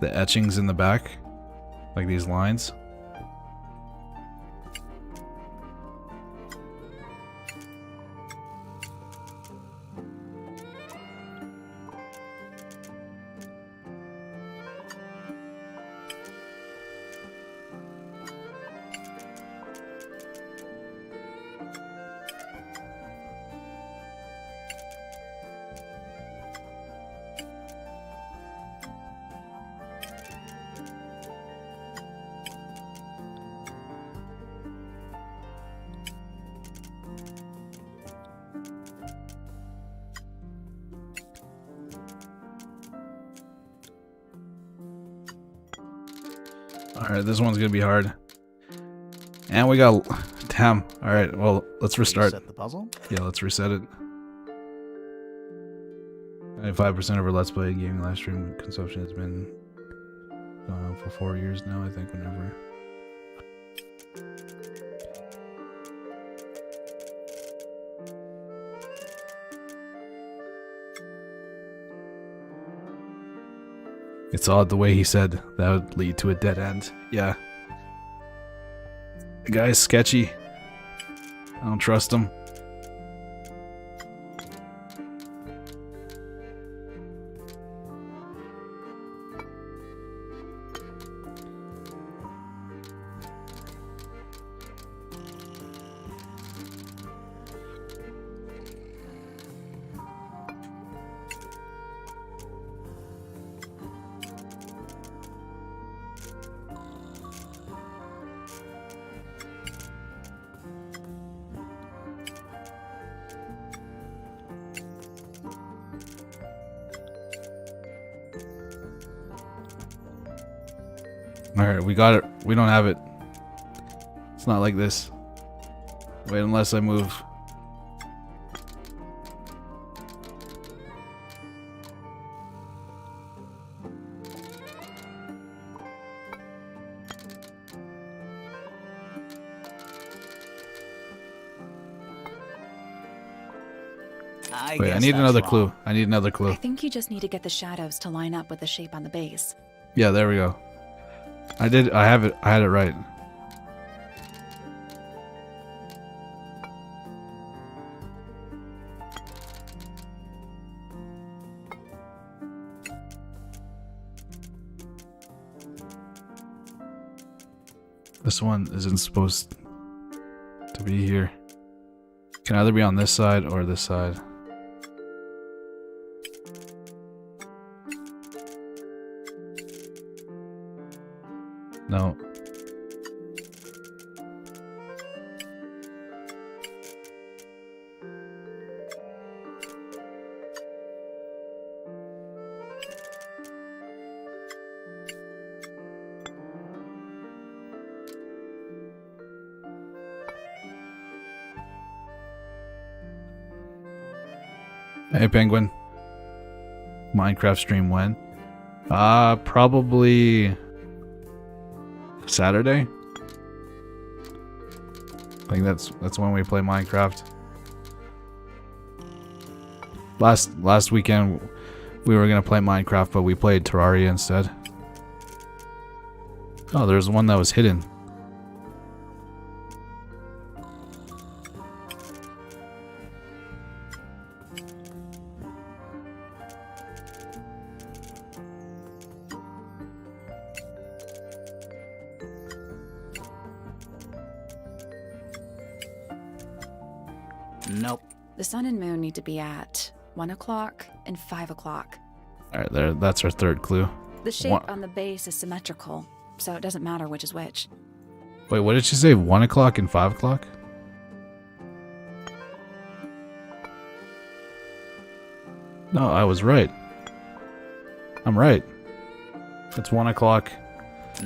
etchings in the back, like these lines. Alright, this one's gonna be hard. And we got... Damn. Alright, well, let's restart. Reset the puzzle? Yeah, let's reset it. 95% of our Let's Play gaming live stream consumption has been going on for 4 years now, I think, whenever. It's odd the way he said that would lead to a dead end. Yeah. The guy's sketchy. I don't trust him. Alright, we got it. We don't have it. It's not like this. Wait, unless I move. Wait, I need another clue. I need another clue. I think you just need to get the shadows to line up with the shape on the base. Yeah, there we go. I did. I have it. I had it right. This one isn't supposed to be here. Can either be on this side or this side. No. Hey, Penguin. Minecraft stream when? Probably Saturday. I think that's when we play Minecraft. Last weekend we were gonna play Minecraft, but we played Terraria instead. Oh, there's one that was hidden. Nope. The sun and moon need to be at 1 o'clock and 5 o'clock. Alright, there. That's our third clue. The shape One- on the base is symmetrical, so it doesn't matter which is which. Wait, what did she say? 1 o'clock and 5 o'clock? No, I was right. I'm right. It's 1 o'clock.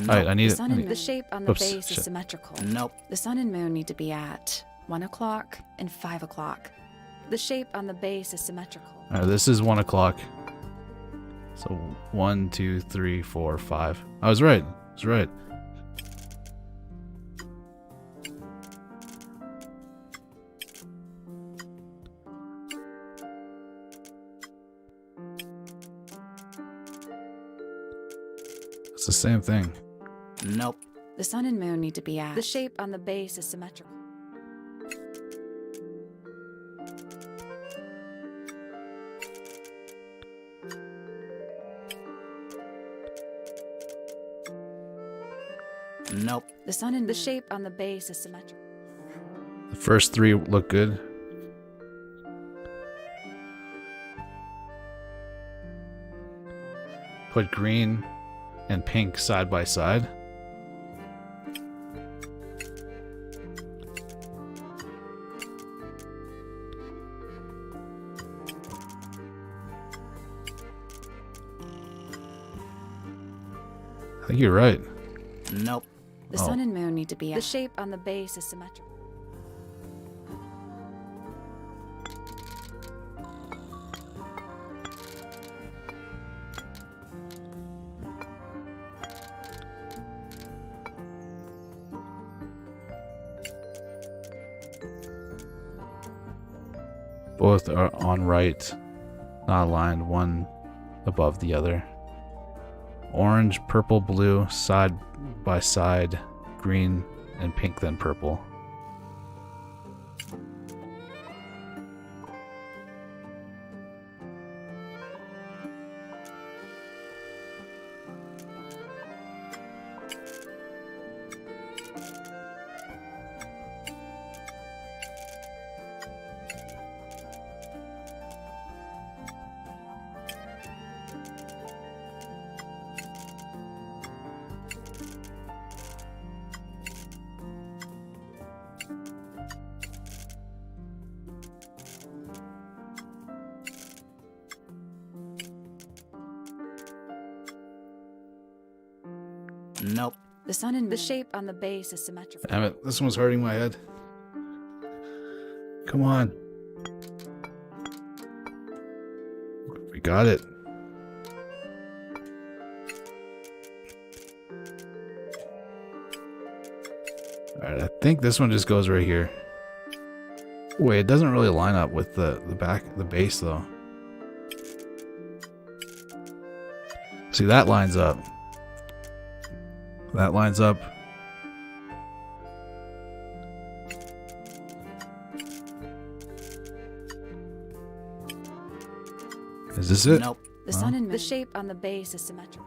Alright, I need The it. sun and the shape on the Oops, base shit. is symmetrical. Nope. The sun and moon need to be at 1 o'clock and 5 o'clock. The shape on the base is symmetrical. Alright, this is 1 o'clock. So 1, 2, 3, 4, 5. I was right. I was right. It's the same thing. Nope. The sun and moon need to be at. The shape on the base is symmetrical. Nope. The sun and the shape on the base is symmetrical. The first three look good. Put green and pink side by side. I think you're right. Nope. The sun and moon need to be at. The shape on the base is symmetrical. Both are on right, not aligned, one above the other. Orange, purple, blue, side by side, green, and pink, then purple. Nope. The sun and the shape on the base is symmetrical. Damn it, this one's hurting my head. Come on. We got it. Alright, I think this one just goes right here. Wait, it doesn't really line up with the base though. See, that lines up. That lines up. Is this it? Nope. The sun and moon. The shape on the base is symmetrical.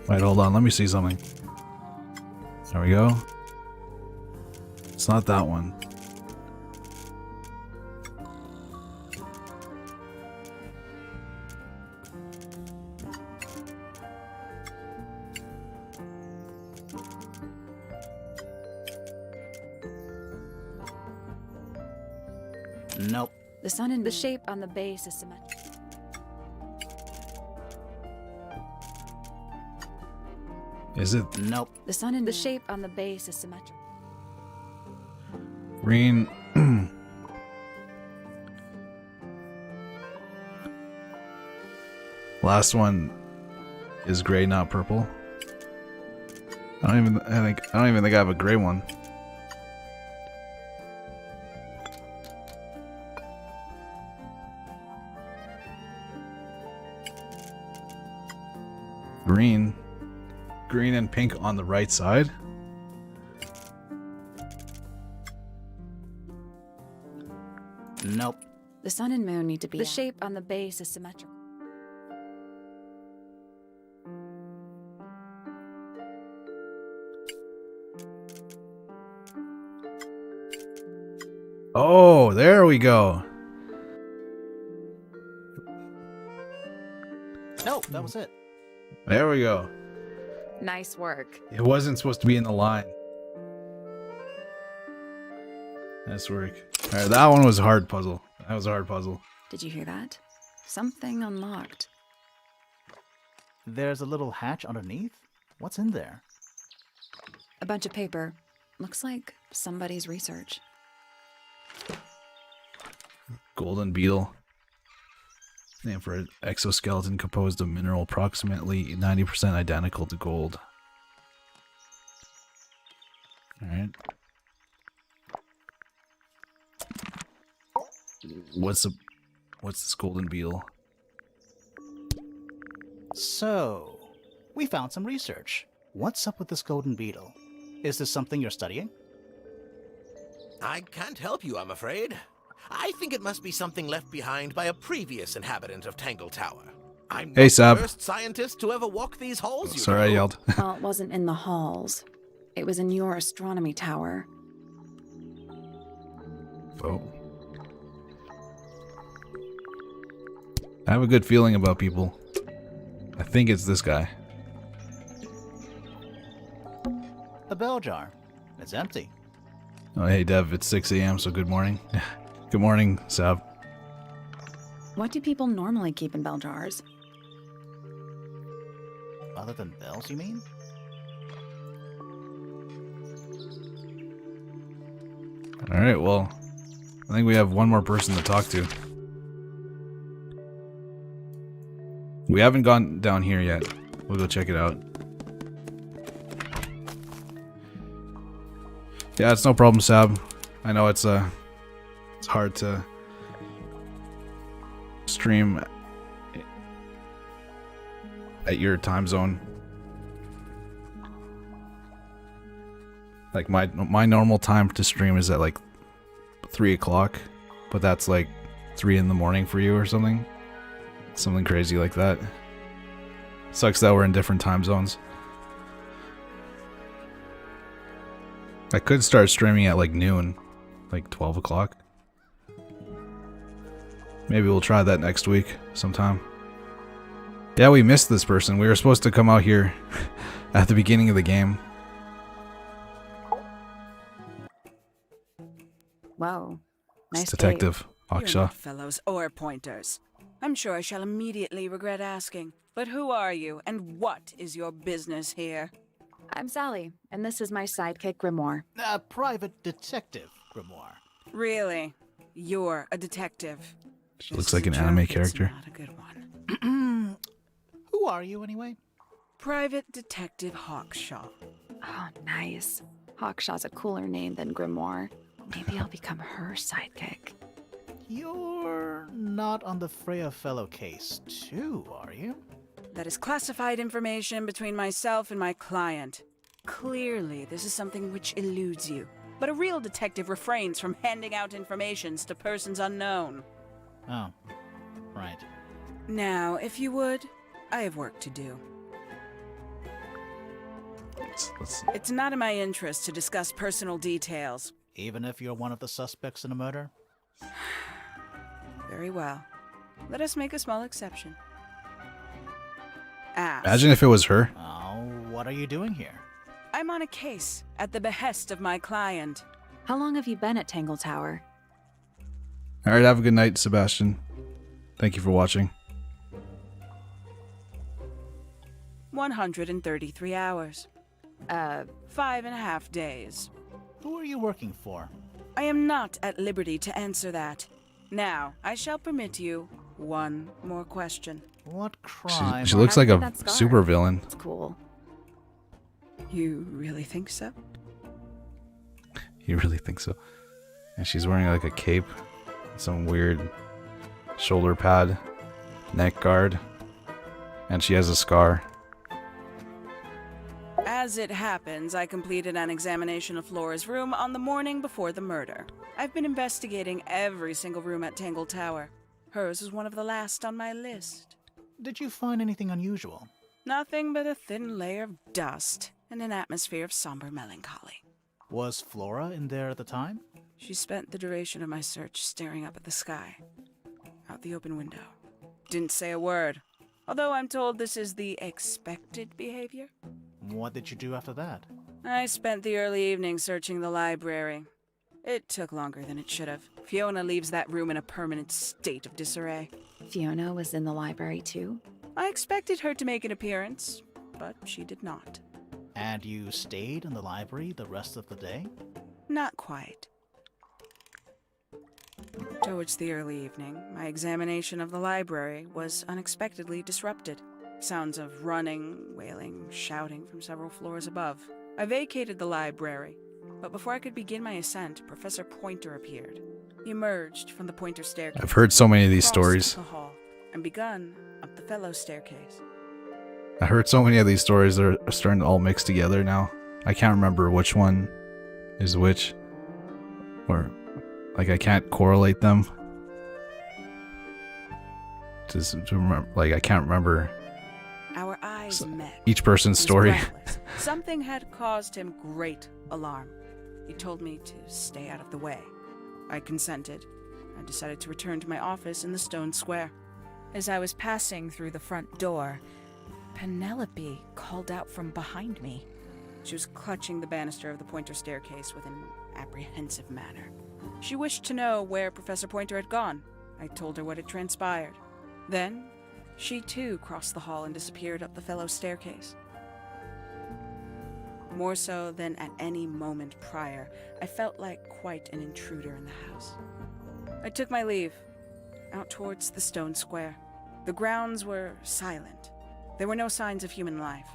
Wait, hold on. Let me see something. There we go. It's not that one. Nope. The sun and the shape on the base is symmetrical. Is it Nope. The sun and the shape on the base is symmetrical. green? Last one is gray, not purple. I don't even think I have a gray one. Green and pink on the right side. Nope. The sun and moon need to be. The shape on the base is symmetrical. Oh, there we go. Nope, that was it. There we go. Nice work. It wasn't supposed to be in the line. Nice work. Alright, that one was a hard puzzle. That was a hard puzzle. Did you hear that? Something unlocked. There's a little hatch underneath. What's in there? A bunch of paper. Looks like somebody's research. Golden beetle. Name for an exoskeleton composed of mineral approximately 90% identical to gold. Alright. What's this golden beetle? So, we found some research. What's up with this golden beetle? Is this something you're studying? I can't help you, I'm afraid. I think it must be something left behind by a previous inhabitant of Tangle Tower. I'm not Sab. the first scientist to ever walk these halls, you Sorry, know. I yelled. Well, it wasn't in the halls. It was in your astronomy tower. Oh. I have a good feeling about people. I think it's this guy. The bell jar. It's empty. Oh, hey, Dev, it's 6 a.m., so good morning. Good morning, Sab. What do people normally keep in bell jars? Other than bells, you mean? Alright, well, I think we have one more person to talk to. We haven't gone down here yet. We'll go check it out. Yeah, it's no problem, Sab. I know it's hard to stream at your time zone. Like my normal time to stream is at like 3 o'clock, but that's like 3 in the morning for you or something. Something crazy like that. Sucks that we're in different time zones. I could start streaming at like noon, like 12 o'clock. Maybe we'll try that next week sometime. Yeah, we missed this person. We were supposed to come out here at the beginning of the game. Whoa. It's Nice Detective You're Aksha. not fellows or pointers. I'm sure I shall immediately regret asking. But who are you, and what is your business here? I'm Sally, and this is my sidekick, Grimoire. A private detective, Grimoire. Really? You're a detective. She looks like an anime character. Not a good one. Who are you, anyway? Private Detective Hawkshaw. Oh, nice. Hawkshaw's a cooler name than Grimoire. Maybe I'll become her sidekick. You're not on the Freya Fellow case, too, are you? That is classified information between myself and my client. Clearly, this is something which eludes you. But a real detective refrains from handing out informations to persons unknown. Oh, right. Now, if you would, I have work to do. It's not in my interest to discuss personal details. Even if you're one of the suspects in a murder? Very well. Let us make a small exception. Ask. Imagine if it was her. Oh, what are you doing here? I'm on a case at the behest of my client. How long have you been at Tangle Tower? All right, have a good night, Sebastian. Thank you for watching. 133 hours. 5.5 days. Who are you working for? I am not at liberty to answer that. Now, I shall permit you one more question. What crime? She looks like a That scar. super villain. It's cool. You really think so? You really think so? And she's wearing like a cape, some weird shoulder pad, neck guard, and she has a scar. As it happens, I completed an examination of Flora's room on the morning before the murder. I've been investigating every single room at Tangle Tower. Hers is one of the last on my list. Did you find anything unusual? Nothing but a thin layer of dust and an atmosphere of somber melancholy. Was Flora in there at the time? She spent the duration of my search staring up at the sky, out the open window. Didn't say a word, although I'm told this is the expected behavior. What did you do after that? I spent the early evening searching the library. It took longer than it should have. Fiona leaves that room in a permanent state of disarray. Fiona was in the library too? I expected her to make an appearance, but she did not. And you stayed in the library the rest of the day? Not quite. Towards the early evening, my examination of the library was unexpectedly disrupted. Sounds of running, wailing, shouting from several floors above. I vacated the library, but before I could begin my ascent, Professor Pointer appeared. He emerged from the Pointer staircase. I've heard so many of these crossed stories. the hall, and begun up the Fellow staircase. I heard so many of these stories that are starting to all mix together now. I can't remember which one is which. Or, like, I can't correlate them. To remember, like, I can't remember Our eyes met. each person's He was story. breathless. Something had caused him great alarm. He told me to stay out of the way. I consented. I decided to return to my office in the stone square. As I was passing through the front door, Penelope called out from behind me. She was clutching the banister of the Pointer staircase with an apprehensive manner. She wished to know where Professor Pointer had gone. I told her what had transpired. Then, she too crossed the hall and disappeared up the Fellow staircase. More so than at any moment prior, I felt like quite an intruder in the house. I took my leave, out towards the stone square. The grounds were silent. There were no signs of human life.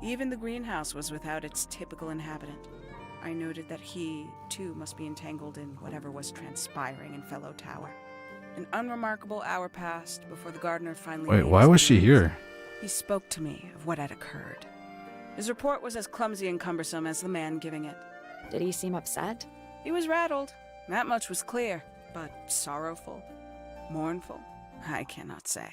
Even the greenhouse was without its typical inhabitant. I noted that he, too, must be entangled in whatever was transpiring in Fellow Tower. An unremarkable hour passed before the gardener finally... Wait, made why his was she appearance. here? He spoke to me of what had occurred. His report was as clumsy and cumbersome as the man giving it. Did he seem upset? He was rattled. That much was clear. But sorrowful, mournful, I cannot say.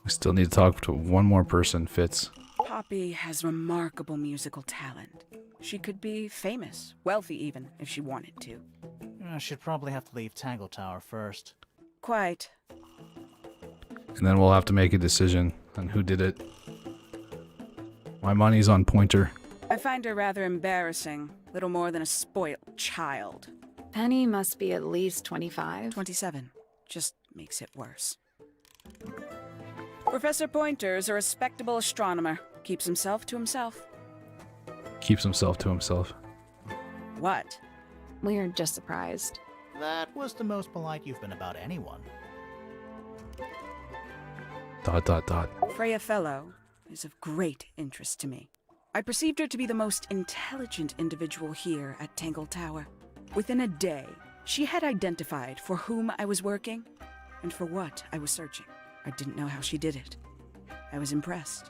We still need to talk to one more person, Fitz. Poppy has remarkable musical talent. She could be famous, wealthy even, if she wanted to. She'd probably have to leave Tangle Tower first. Quite. And then we'll have to make a decision on who did it. My money's on Pointer. I find her rather embarrassing, little more than a spoiled child. Penny must be at least 25. 27. Just makes it worse. Professor Pointer is a respectable astronomer. Keeps himself to himself. Keeps himself to himself. What? We're just surprised. That was the most polite you've been about anyone. ... Freya Fellow is of great interest to me. I perceived her to be the most intelligent individual here at Tangle Tower. Within a day, she had identified for whom I was working and for what I was searching. I didn't know how she did it. I was impressed.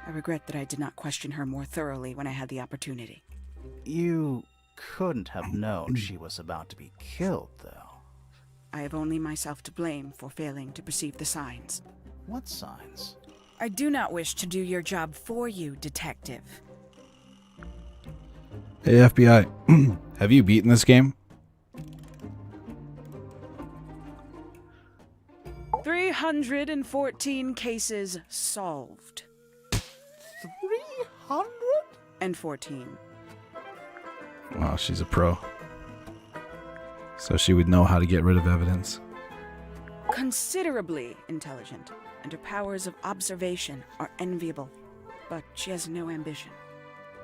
I regret that I did not question her more thoroughly when I had the opportunity. You couldn't have known she was about to be killed, though. I have only myself to blame for failing to perceive the signs. What signs? I do not wish to do your job for you, Detective. Hey FBI, have you beaten this game? 314 cases solved. 314. Wow, she's a pro. So she would know how to get rid of evidence. Considerably intelligent, and her powers of observation are enviable. But she has no ambition,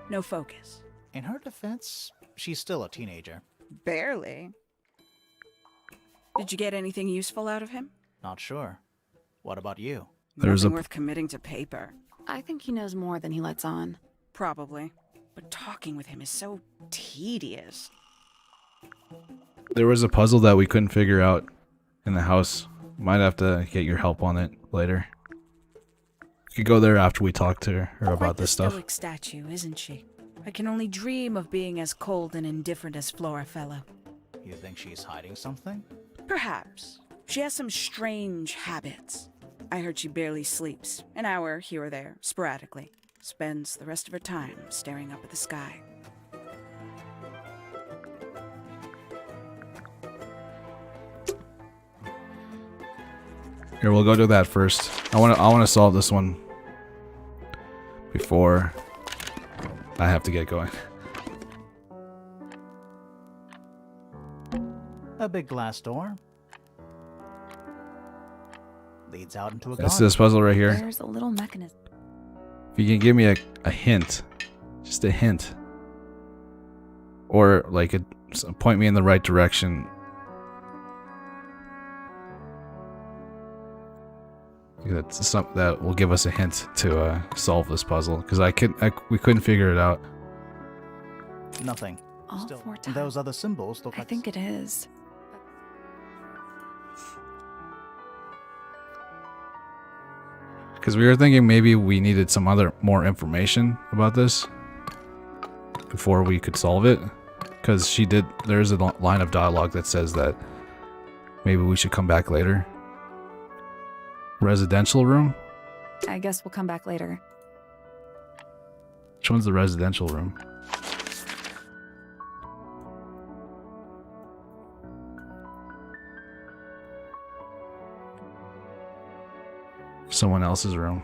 no focus. In her defense, she's still a teenager. Barely. Did you get anything useful out of him? Not sure. What about you? There's Nothing worth committing to paper. I think he knows more than he lets on. Probably. But talking with him is so tedious. There was a puzzle that we couldn't figure out in the house. Might have to get your help on it later. We could go there after we talk to her about this stuff. Quite the stoic statue, isn't she? I can only dream of being as cold and indifferent as Freya Fellow. You think she's hiding something? Perhaps. She has some strange habits. I heard she barely sleeps, an hour here or there, sporadically. Spends the rest of her time staring up at the sky. Here, we'll go do that first. I want to solve this one before I have to get going. A big glass door. Leads out into a That's garden. this puzzle right here. There's a little mechanism. If you can give me a hint, just a hint, or like point me in the right direction. That's something that will give us a hint to solve this puzzle, because we couldn't figure it out. Nothing. All Still, 4 times. those other symbols look I like... think it is. Because we were thinking maybe we needed some more information about this before we could solve it. Because there's a line of dialogue that says that maybe we should come back later. Residential room? I guess we'll come back later. Which one's the residential room? Someone else's room.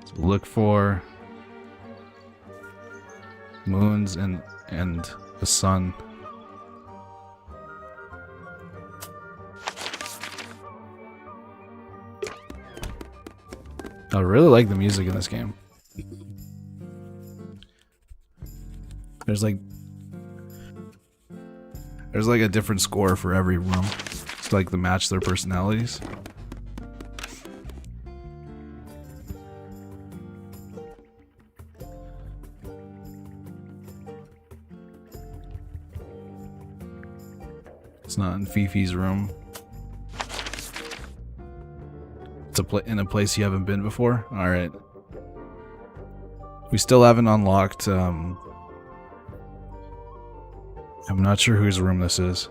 So look for moons and the sun. I really like the music in this game. There's like a different score for every room. It's like to match their personalities. It's not in Fifi's room. It's in a place you haven't been before. All right. We still haven't unlocked. I'm not sure whose room this is.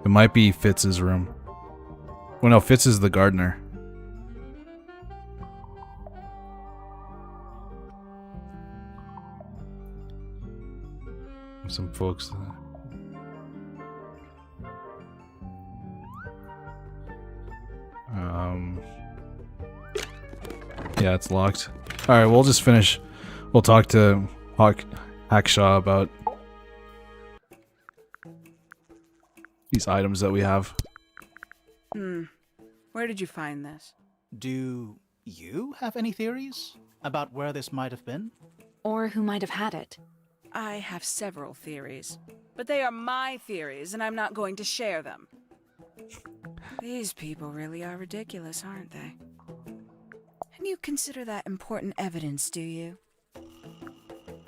It might be Fitz's room. Well, no, Fitz is the gardener. Some folks. Yeah, it's locked. All right, we'll just finish. We'll talk to Hackshaw about these items that we have. Where did you find this? Do you have any theories about where this might have been? Or who might have had it. I have several theories, but they are my theories, and I'm not going to share them. These people really are ridiculous, aren't they? And you consider that important evidence, do you?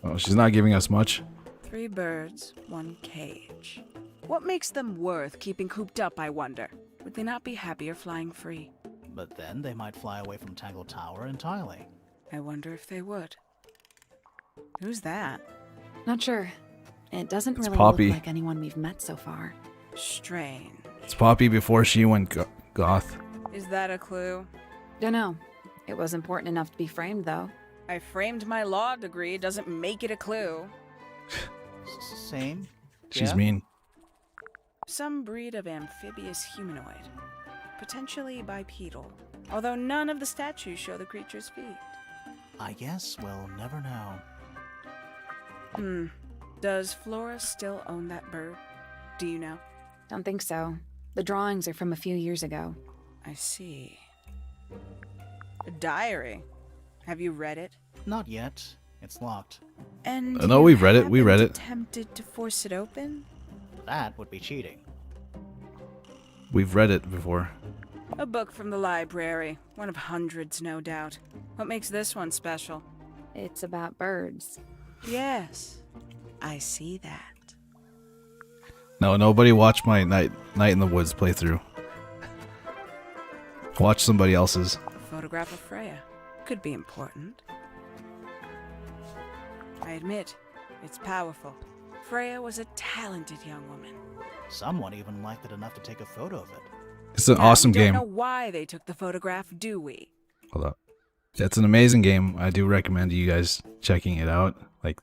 Oh, she's not giving us much. 3 birds, 1 cage. What makes them worth keeping cooped up, I wonder? Would they not be happier flying free? But then they might fly away from Tangle Tower entirely. I wonder if they would. Who's that? Not sure. It doesn't It's really Poppy. look like anyone we've met so far. Strange. It's Poppy before she went goth. Is that a clue? Dunno. It was important enough to be framed, though. I framed my law degree, doesn't make it a clue. Same. She's Yeah? mean. Some breed of amphibious humanoid. Potentially bipedal. Although none of the statues show the creature's feet. I guess we'll never know. Does Flora still own that bird? Do you know? Don't think so. The drawings are from a few years ago. I see. A diary. Have you read it? Not yet. It's locked. And No, you we've read it. We read haven't it. Attempted to force it open? That would be cheating. We've read it before. A book from the library. One of hundreds, no doubt. What makes this one special? It's about birds. Yes, I see that. No, nobody watched my Night in the Woods playthrough. Watch somebody else's. A photograph of Freya. Could be important. I admit, it's powerful. Freya was a talented young woman. Someone even liked it enough to take a photo of it. It's an Now, awesome we don't game. know why they took the photograph, do we? Hold up. It's an amazing game. I do recommend you guys checking it out. Like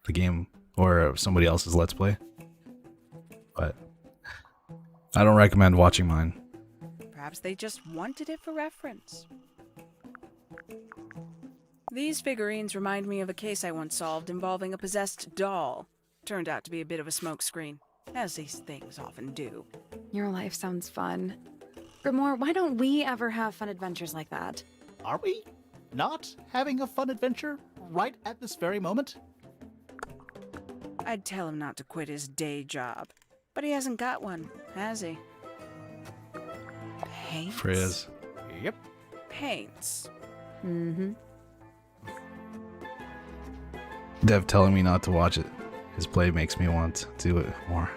the game or somebody else's Let's Play. But I don't recommend watching mine. Perhaps they just wanted it for reference. These figurines remind me of a case I once solved involving a possessed doll. Turned out to be a bit of a smokescreen, as these things often do. Your life sounds fun. Grimore, why don't we ever have fun adventures like that? Are we not having a fun adventure right at this very moment? I'd tell him not to quit his day job, but he hasn't got one, has he? Paints? Freya's. Yep. Paints. Mm-hmm. Dev telling me not to watch it. His play makes me want to do it more.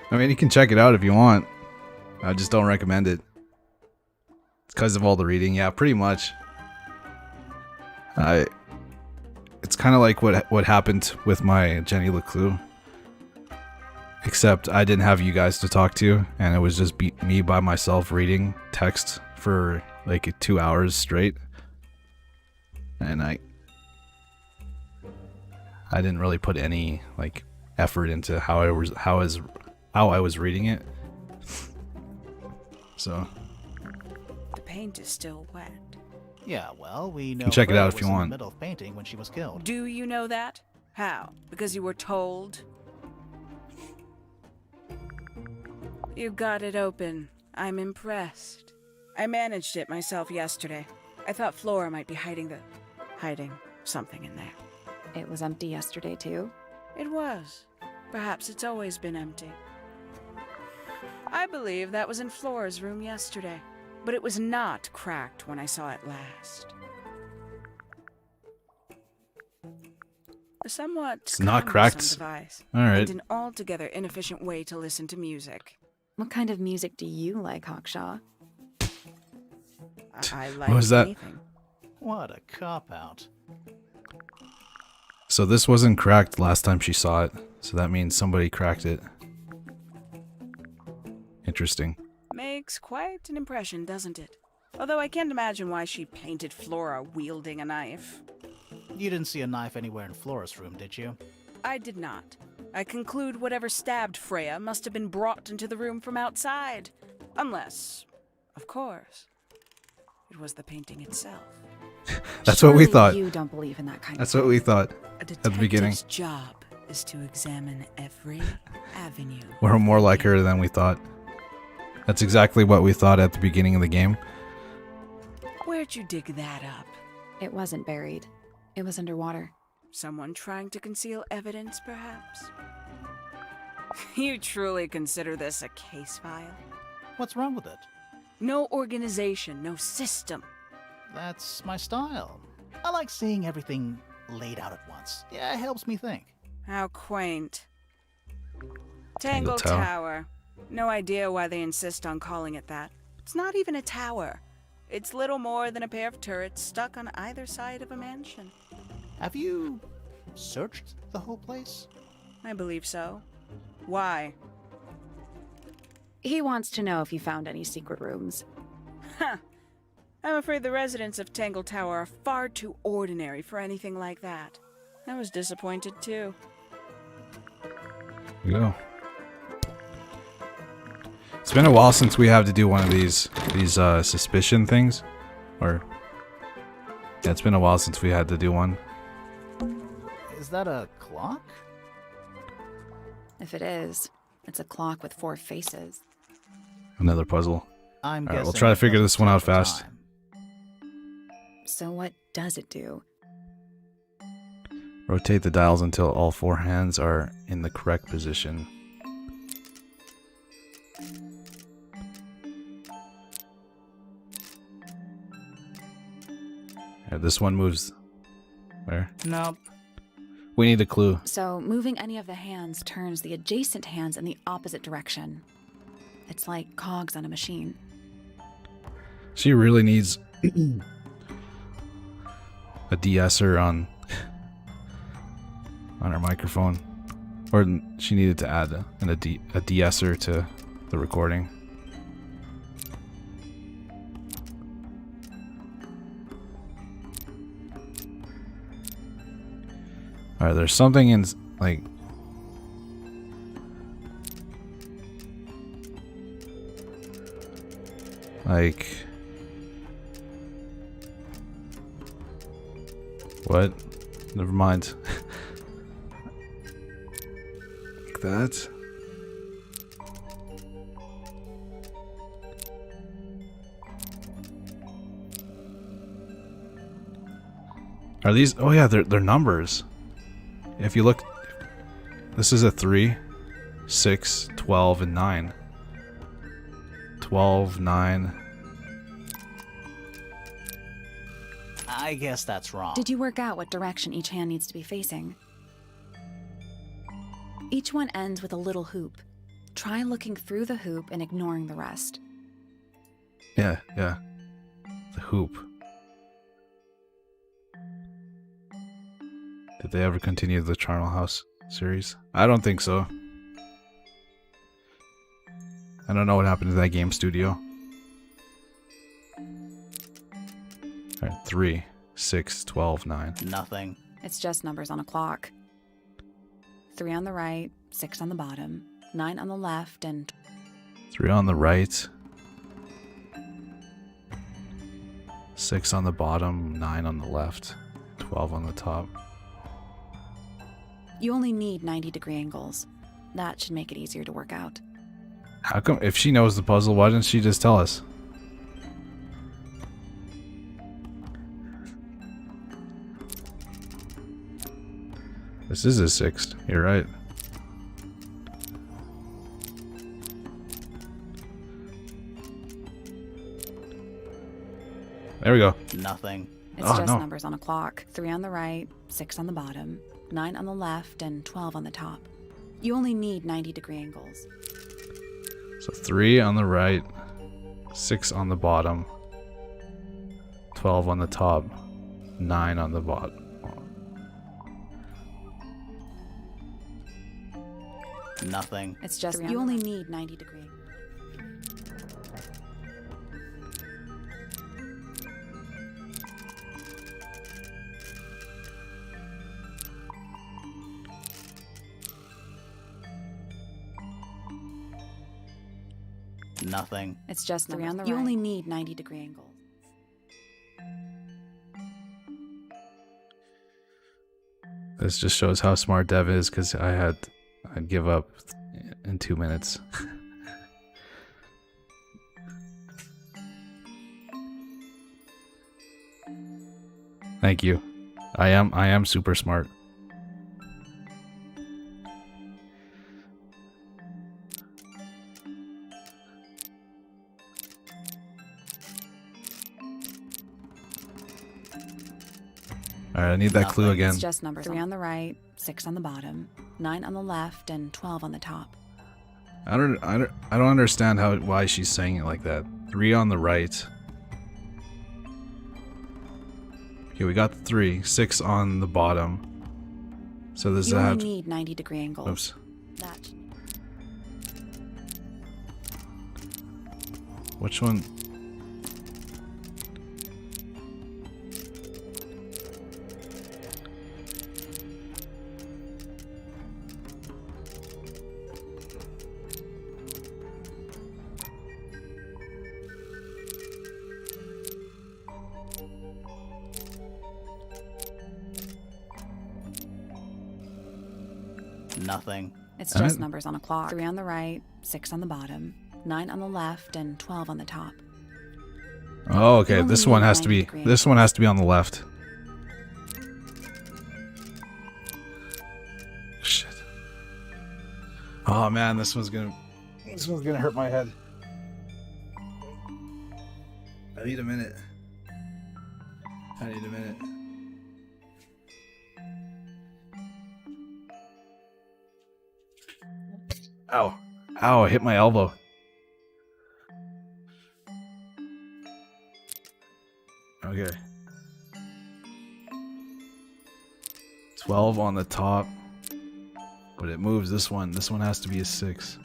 I mean, you can check it out if you want. I just don't recommend it. It's because of all the reading. Yeah, pretty much. It's kind of like what happened with my Jenny LeClue. Except I didn't have you guys to talk to, and it was just me by myself reading text for like 2 hours straight. And I didn't really put any like effort into how I was reading it. So The paint is still wet. Yeah, well, we know. can check it Freya out if was you in want. the middle of painting when she was killed. Do you know that? How? Because you were told? You got it open. I'm impressed. I managed it myself yesterday. I thought Flora might be hiding something in there. It was empty yesterday, too. It was. Perhaps it's always been empty. I believe that was in Flora's room yesterday, but it was not cracked when I saw it last. A somewhat It's not cumbersome cracked. device, All right. and an altogether inefficient way to listen to music. What kind of music do you like, Hawkshaw? I like What was that? anything. What a cop-out. So this wasn't cracked last time she saw it. So that means somebody cracked it. Interesting. Makes quite an impression, doesn't it? Although I can't imagine why she painted Flora wielding a knife. You didn't see a knife anywhere in Flora's room, did you? I did not. I conclude whatever stabbed Freya must have been brought into the room from outside. Unless, of course, it was the painting itself. That's what we Surely thought. You don't believe in that kind That's of what we thought A at the beginning. detective's job is to examine every avenue. We're more like her than we thought. That's exactly what we thought at the beginning of the game. Where'd you dig that up? It wasn't buried. It was underwater. Someone trying to conceal evidence, perhaps? You truly consider this a case file? What's wrong with it? No organization, no system. That's my style. I like seeing everything laid out at once. Yeah, it helps me think. How quaint. Tangle Tangle Tower. Tower. No idea why they insist on calling it that. It's not even a tower. It's little more than a pair of turrets stuck on either side of a mansion. Have you searched the whole place? I believe so. Why? He wants to know if you found any secret rooms. Ha! I'm afraid the residents of Tangle Tower are far too ordinary for anything like that. I was disappointed too. Go. It's been a while since we have to do one of these suspicion things, or yeah, it's been a while since we had to do one. Is that a clock? If it is, it's a clock with 4 faces. Another puzzle. I'm All right, guessing we'll try to it figure doesn't this one out tell the fast. time. So what does it do? Rotate the dials until all 4 hands are in the correct position. Yeah, this one moves. Where? Nope. We need a clue. So moving any of the hands turns the adjacent hands in the opposite direction. It's like cogs on a machine. She really needs a de-esser on her microphone, or she needed to add a de-esser to the recording. All right, there's something in like. What? Never mind. Like that. Are these? Oh yeah, they're numbers. If you look, this is a 3, 6, 12, and 9. 12, 9. I guess that's wrong. Did you work out what direction each hand needs to be facing? Each one ends with a little hoop. Try looking through the hoop and ignoring the rest. Yeah. The hoop. Did they ever continue the Charnel House series? I don't think so. I don't know what happened to that game studio. Alright, 3, 6, 12, 9. Nothing. It's just numbers on a clock. 3 on the right, 6 on the bottom, 9 on the left, and 3 on the right. 6 on the bottom, 9 on the left, 12 on the top. you only need 90-degree angles. That should make it easier to work out. How come, if she knows the puzzle, why didn't she just tell us? This is a 6. You're right. There we go. Nothing. It's just numbers on a clock. 3 on the right, 6 on the bottom, 9 on the left, and 12 on the top. You only need 90-degree angles. So 3 on the right, 6 on the bottom, 12 on the top, 9 on the bottom. Nothing. It's just you only need 90-degree. Nothing. It's just 3 on the right. You only need 90-degree angles. This just shows how smart Dev is, because I'd give up in 2 minutes. Thank you. I am super smart. Alright, I need that clue again. It's just numbers. 3 on the right, 6 on the bottom, 9 on the left, and 12 on the top. I don't understand why she's saying it like that. 3 on the right. Okay, we got the 3. 6 on the bottom. So does that have You only need 90-degree angles. Oops. That. Which one? Nothing. It's just numbers on a clock. 3 on the right, 6 on the bottom, 9 on the left, and 12 on the top. Oh, okay. This one has to be. This one has to be on the left. Shit. Oh man, this one's gonna hurt my head. I need a minute. Ow. Ow, I hit my elbow. Okay. 12 on the top. But it moves this one. This one has to be a 6.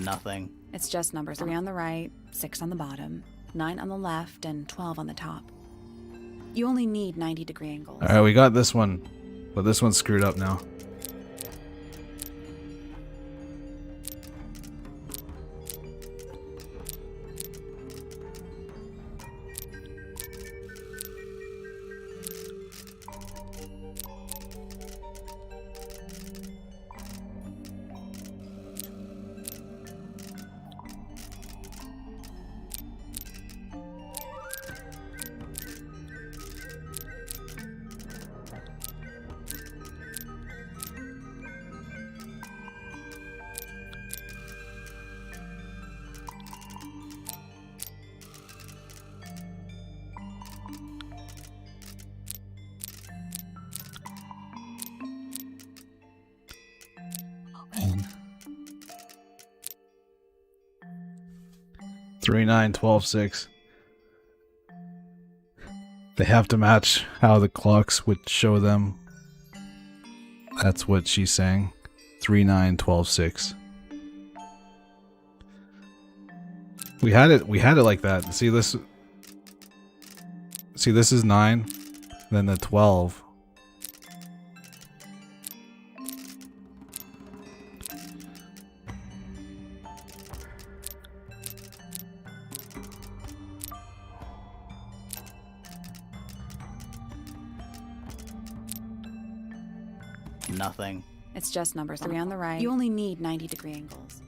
Nothing. It's just numbers. 3 on the right, 6 on the bottom, 9 on the left, and 12 on the top. You only need 90-degree angles. Alright, we got this one. But this one's screwed up now. Man. 3, 9, 12, 6. They have to match how the clocks would show them. That's what she's saying. 3, 9, 12, 6. We had it like that. See this is 9, then the 12. Nothing. It's just numbers. 3 on the right. You only need 90-degree angles.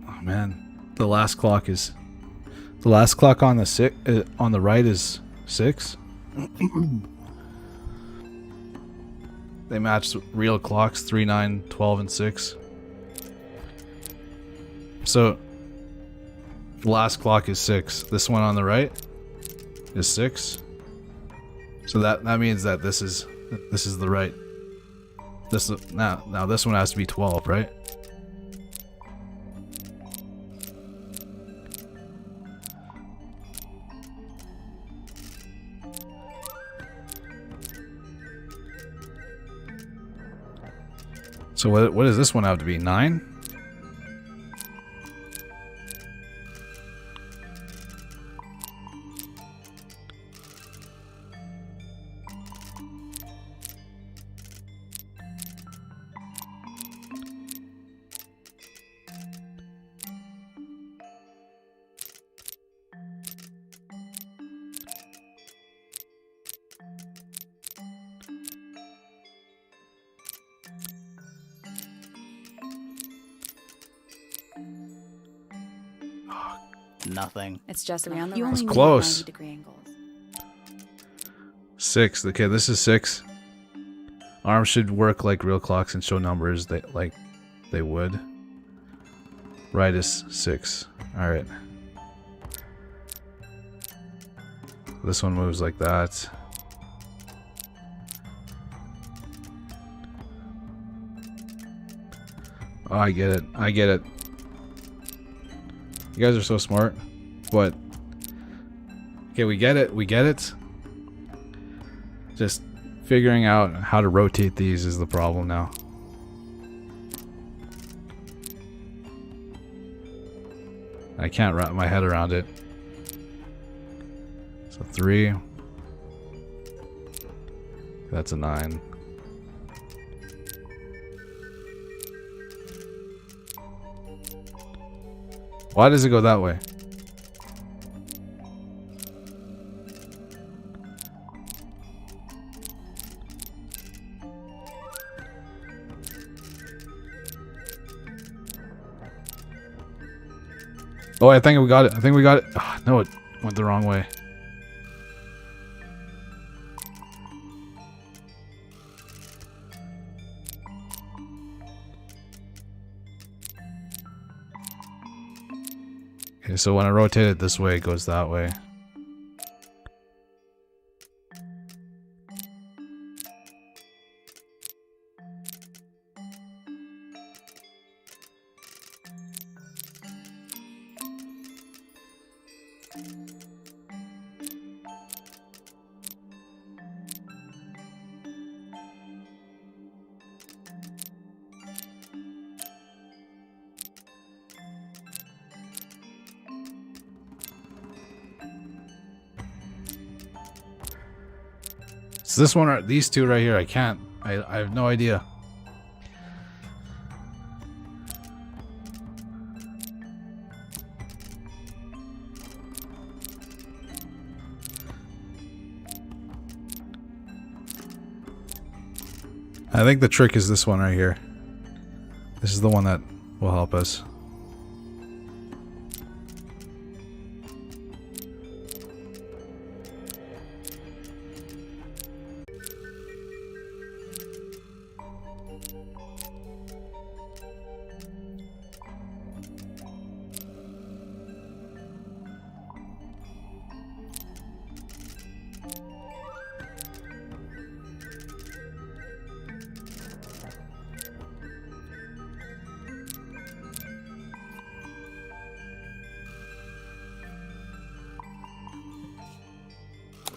Oh man, the last clock on the on the right is 6. They match real clocks 3, 9, 12, and 6. So the last clock is 6. This one on the right is 6. So that means that this is the right. Now this one has to be 12, right? So what does this one have to be? 9? Nothing. It's just Around the you right. only That's need close. 90-degree angles. 6. Okay, this is 6. Arms should work like real clocks and show numbers like they would. Right is 6. Alright. This one moves like that. Oh, I get it. I get it. You guys are so smart. But okay, we get it. We get it. Just figuring out how to rotate these is the problem now. I can't wrap my head around it. So 3. That's a 9. Why does it go that way? Oh, I think we got it. I think we got it. Oh, no, it went the wrong way. Okay, so when I rotate it this way, it goes that way. So this one, or these two right here, I can't. I have no idea. I think the trick is this one right here. This is the one that will help us.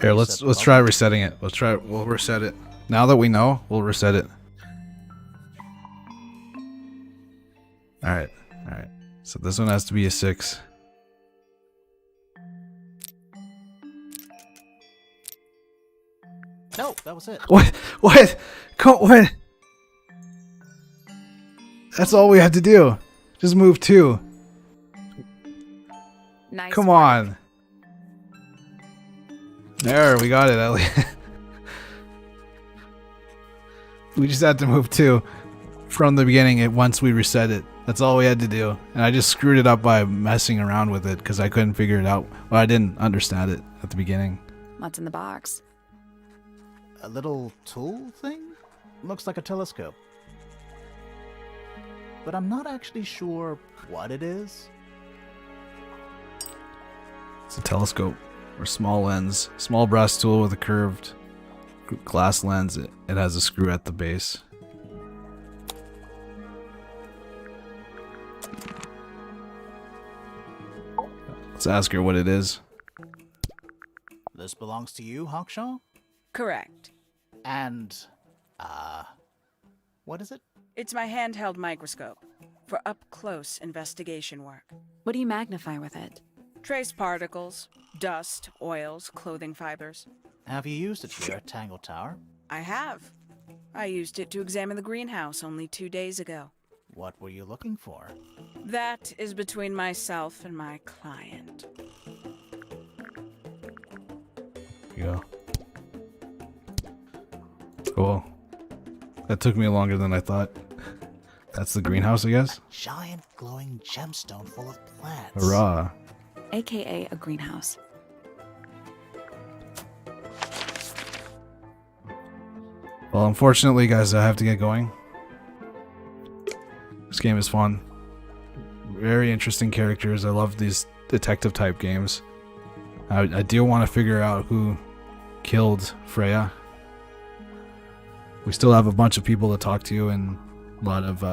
Here, let's try resetting it. We'll reset it. Now that we know, we'll reset it. Alright, alright. So this one has to be a 6. No, that was it. What? What? What? That's all we had to do. Just move 2. Nice. Come work. on. There, we got it, Ellie. We just had to move 2 from the beginning once we reset it. That's all we had to do. And I just screwed it up by messing around with it because I couldn't figure it out. Well, I didn't understand it at the beginning. What's in the box? A little tool thing? Looks like a telescope. But I'm not actually sure what it is. It's a telescope or small lens. Small brass tool with a curved glass lens. It has a screw at the base. Let's ask her what it is. This belongs to you, Hawkshaw? Correct. And, what is it? It's my handheld microscope for up-close investigation work. What do you magnify with it? Trace particles, dust, oils, clothing fibers. Have you used it here at Tangle Tower? I have. I used it to examine the greenhouse only 2 days ago. What were you looking for? That is between myself and my client. Yeah. Cool. That took me longer than I thought. That's the greenhouse, I guess? Giant glowing gemstone full of plants. Hurrah. AKA a greenhouse. Well, unfortunately, guys, I have to get going. This game is fun. Very interesting characters. I love these detective-type games. I do want to figure out who killed Freya. We still have a bunch of people to talk to and a lot of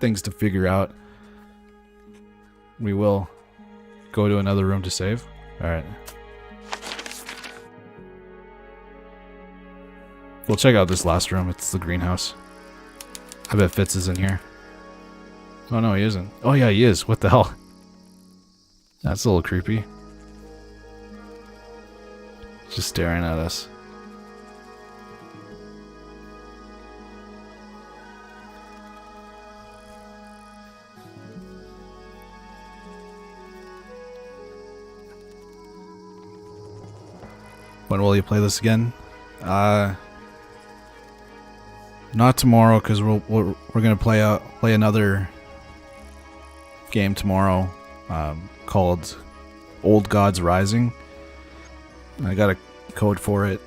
things to figure out. We will go to another room to save. Alright. We'll check out this last room. It's the greenhouse. I bet Fitz is in here. Oh no, he isn't. Oh yeah, he is. What the hell? That's a little creepy. Just staring at us. When will you play this again? Not tomorrow, because we're gonna play another game tomorrow, called Old Gods Rising. I got a code for it,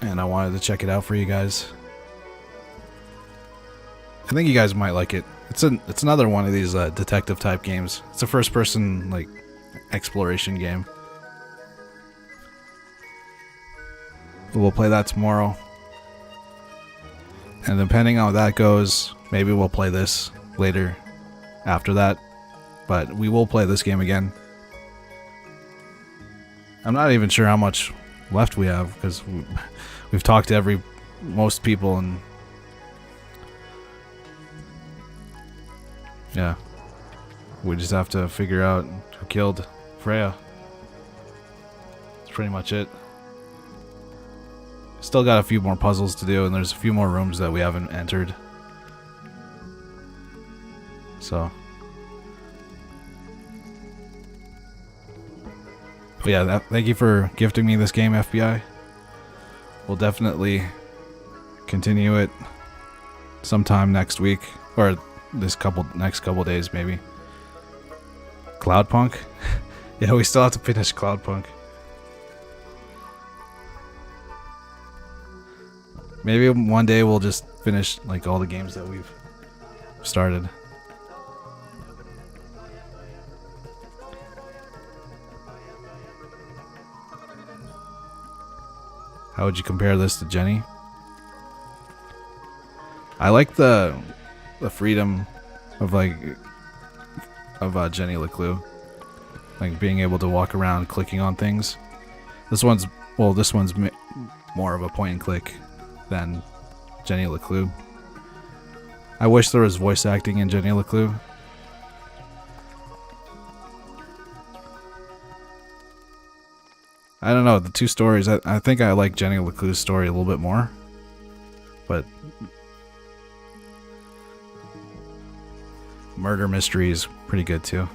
and I wanted to check it out for you guys. I think you guys might like it. It's another one of these detective type games. It's a first person like exploration game. But we'll play that tomorrow. And depending on how that goes, maybe we'll play this later after that. But we will play this game again. I'm not even sure how much left we have, because we've talked to most people, and yeah, we just have to figure out who killed Freya. That's pretty much it. Still got a few more puzzles to do, and there's a few more rooms that we haven't entered. So, but yeah, thank you for gifting me this game, FBI. We'll definitely continue it sometime next week, or next couple days maybe. Cloudpunk? Yeah, we still have to finish Cloudpunk. Maybe one day we'll just finish like all the games that we've started. How would you compare this to Jenny? I like the freedom of Jenny LeClue, like being able to walk around clicking on things. This one's more of a point and click than Jenny LeClue. I wish there was voice acting in Jenny LeClue. I don't know, the two stories, I think I like Jenny LeClue's story a little bit more. But Murder Mystery is pretty good too.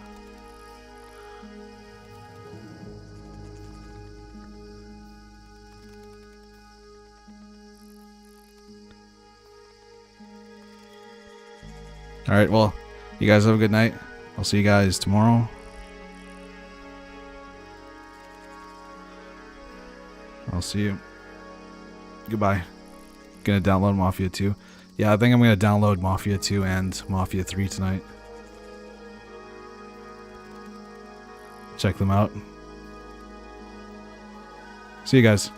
Alright, well, you guys have a good night. I'll see you guys tomorrow. I'll see you. Goodbye. Gonna download Mafia 2. Yeah, I think I'm gonna download Mafia 2 and Mafia 3 tonight. Check them out. See you guys.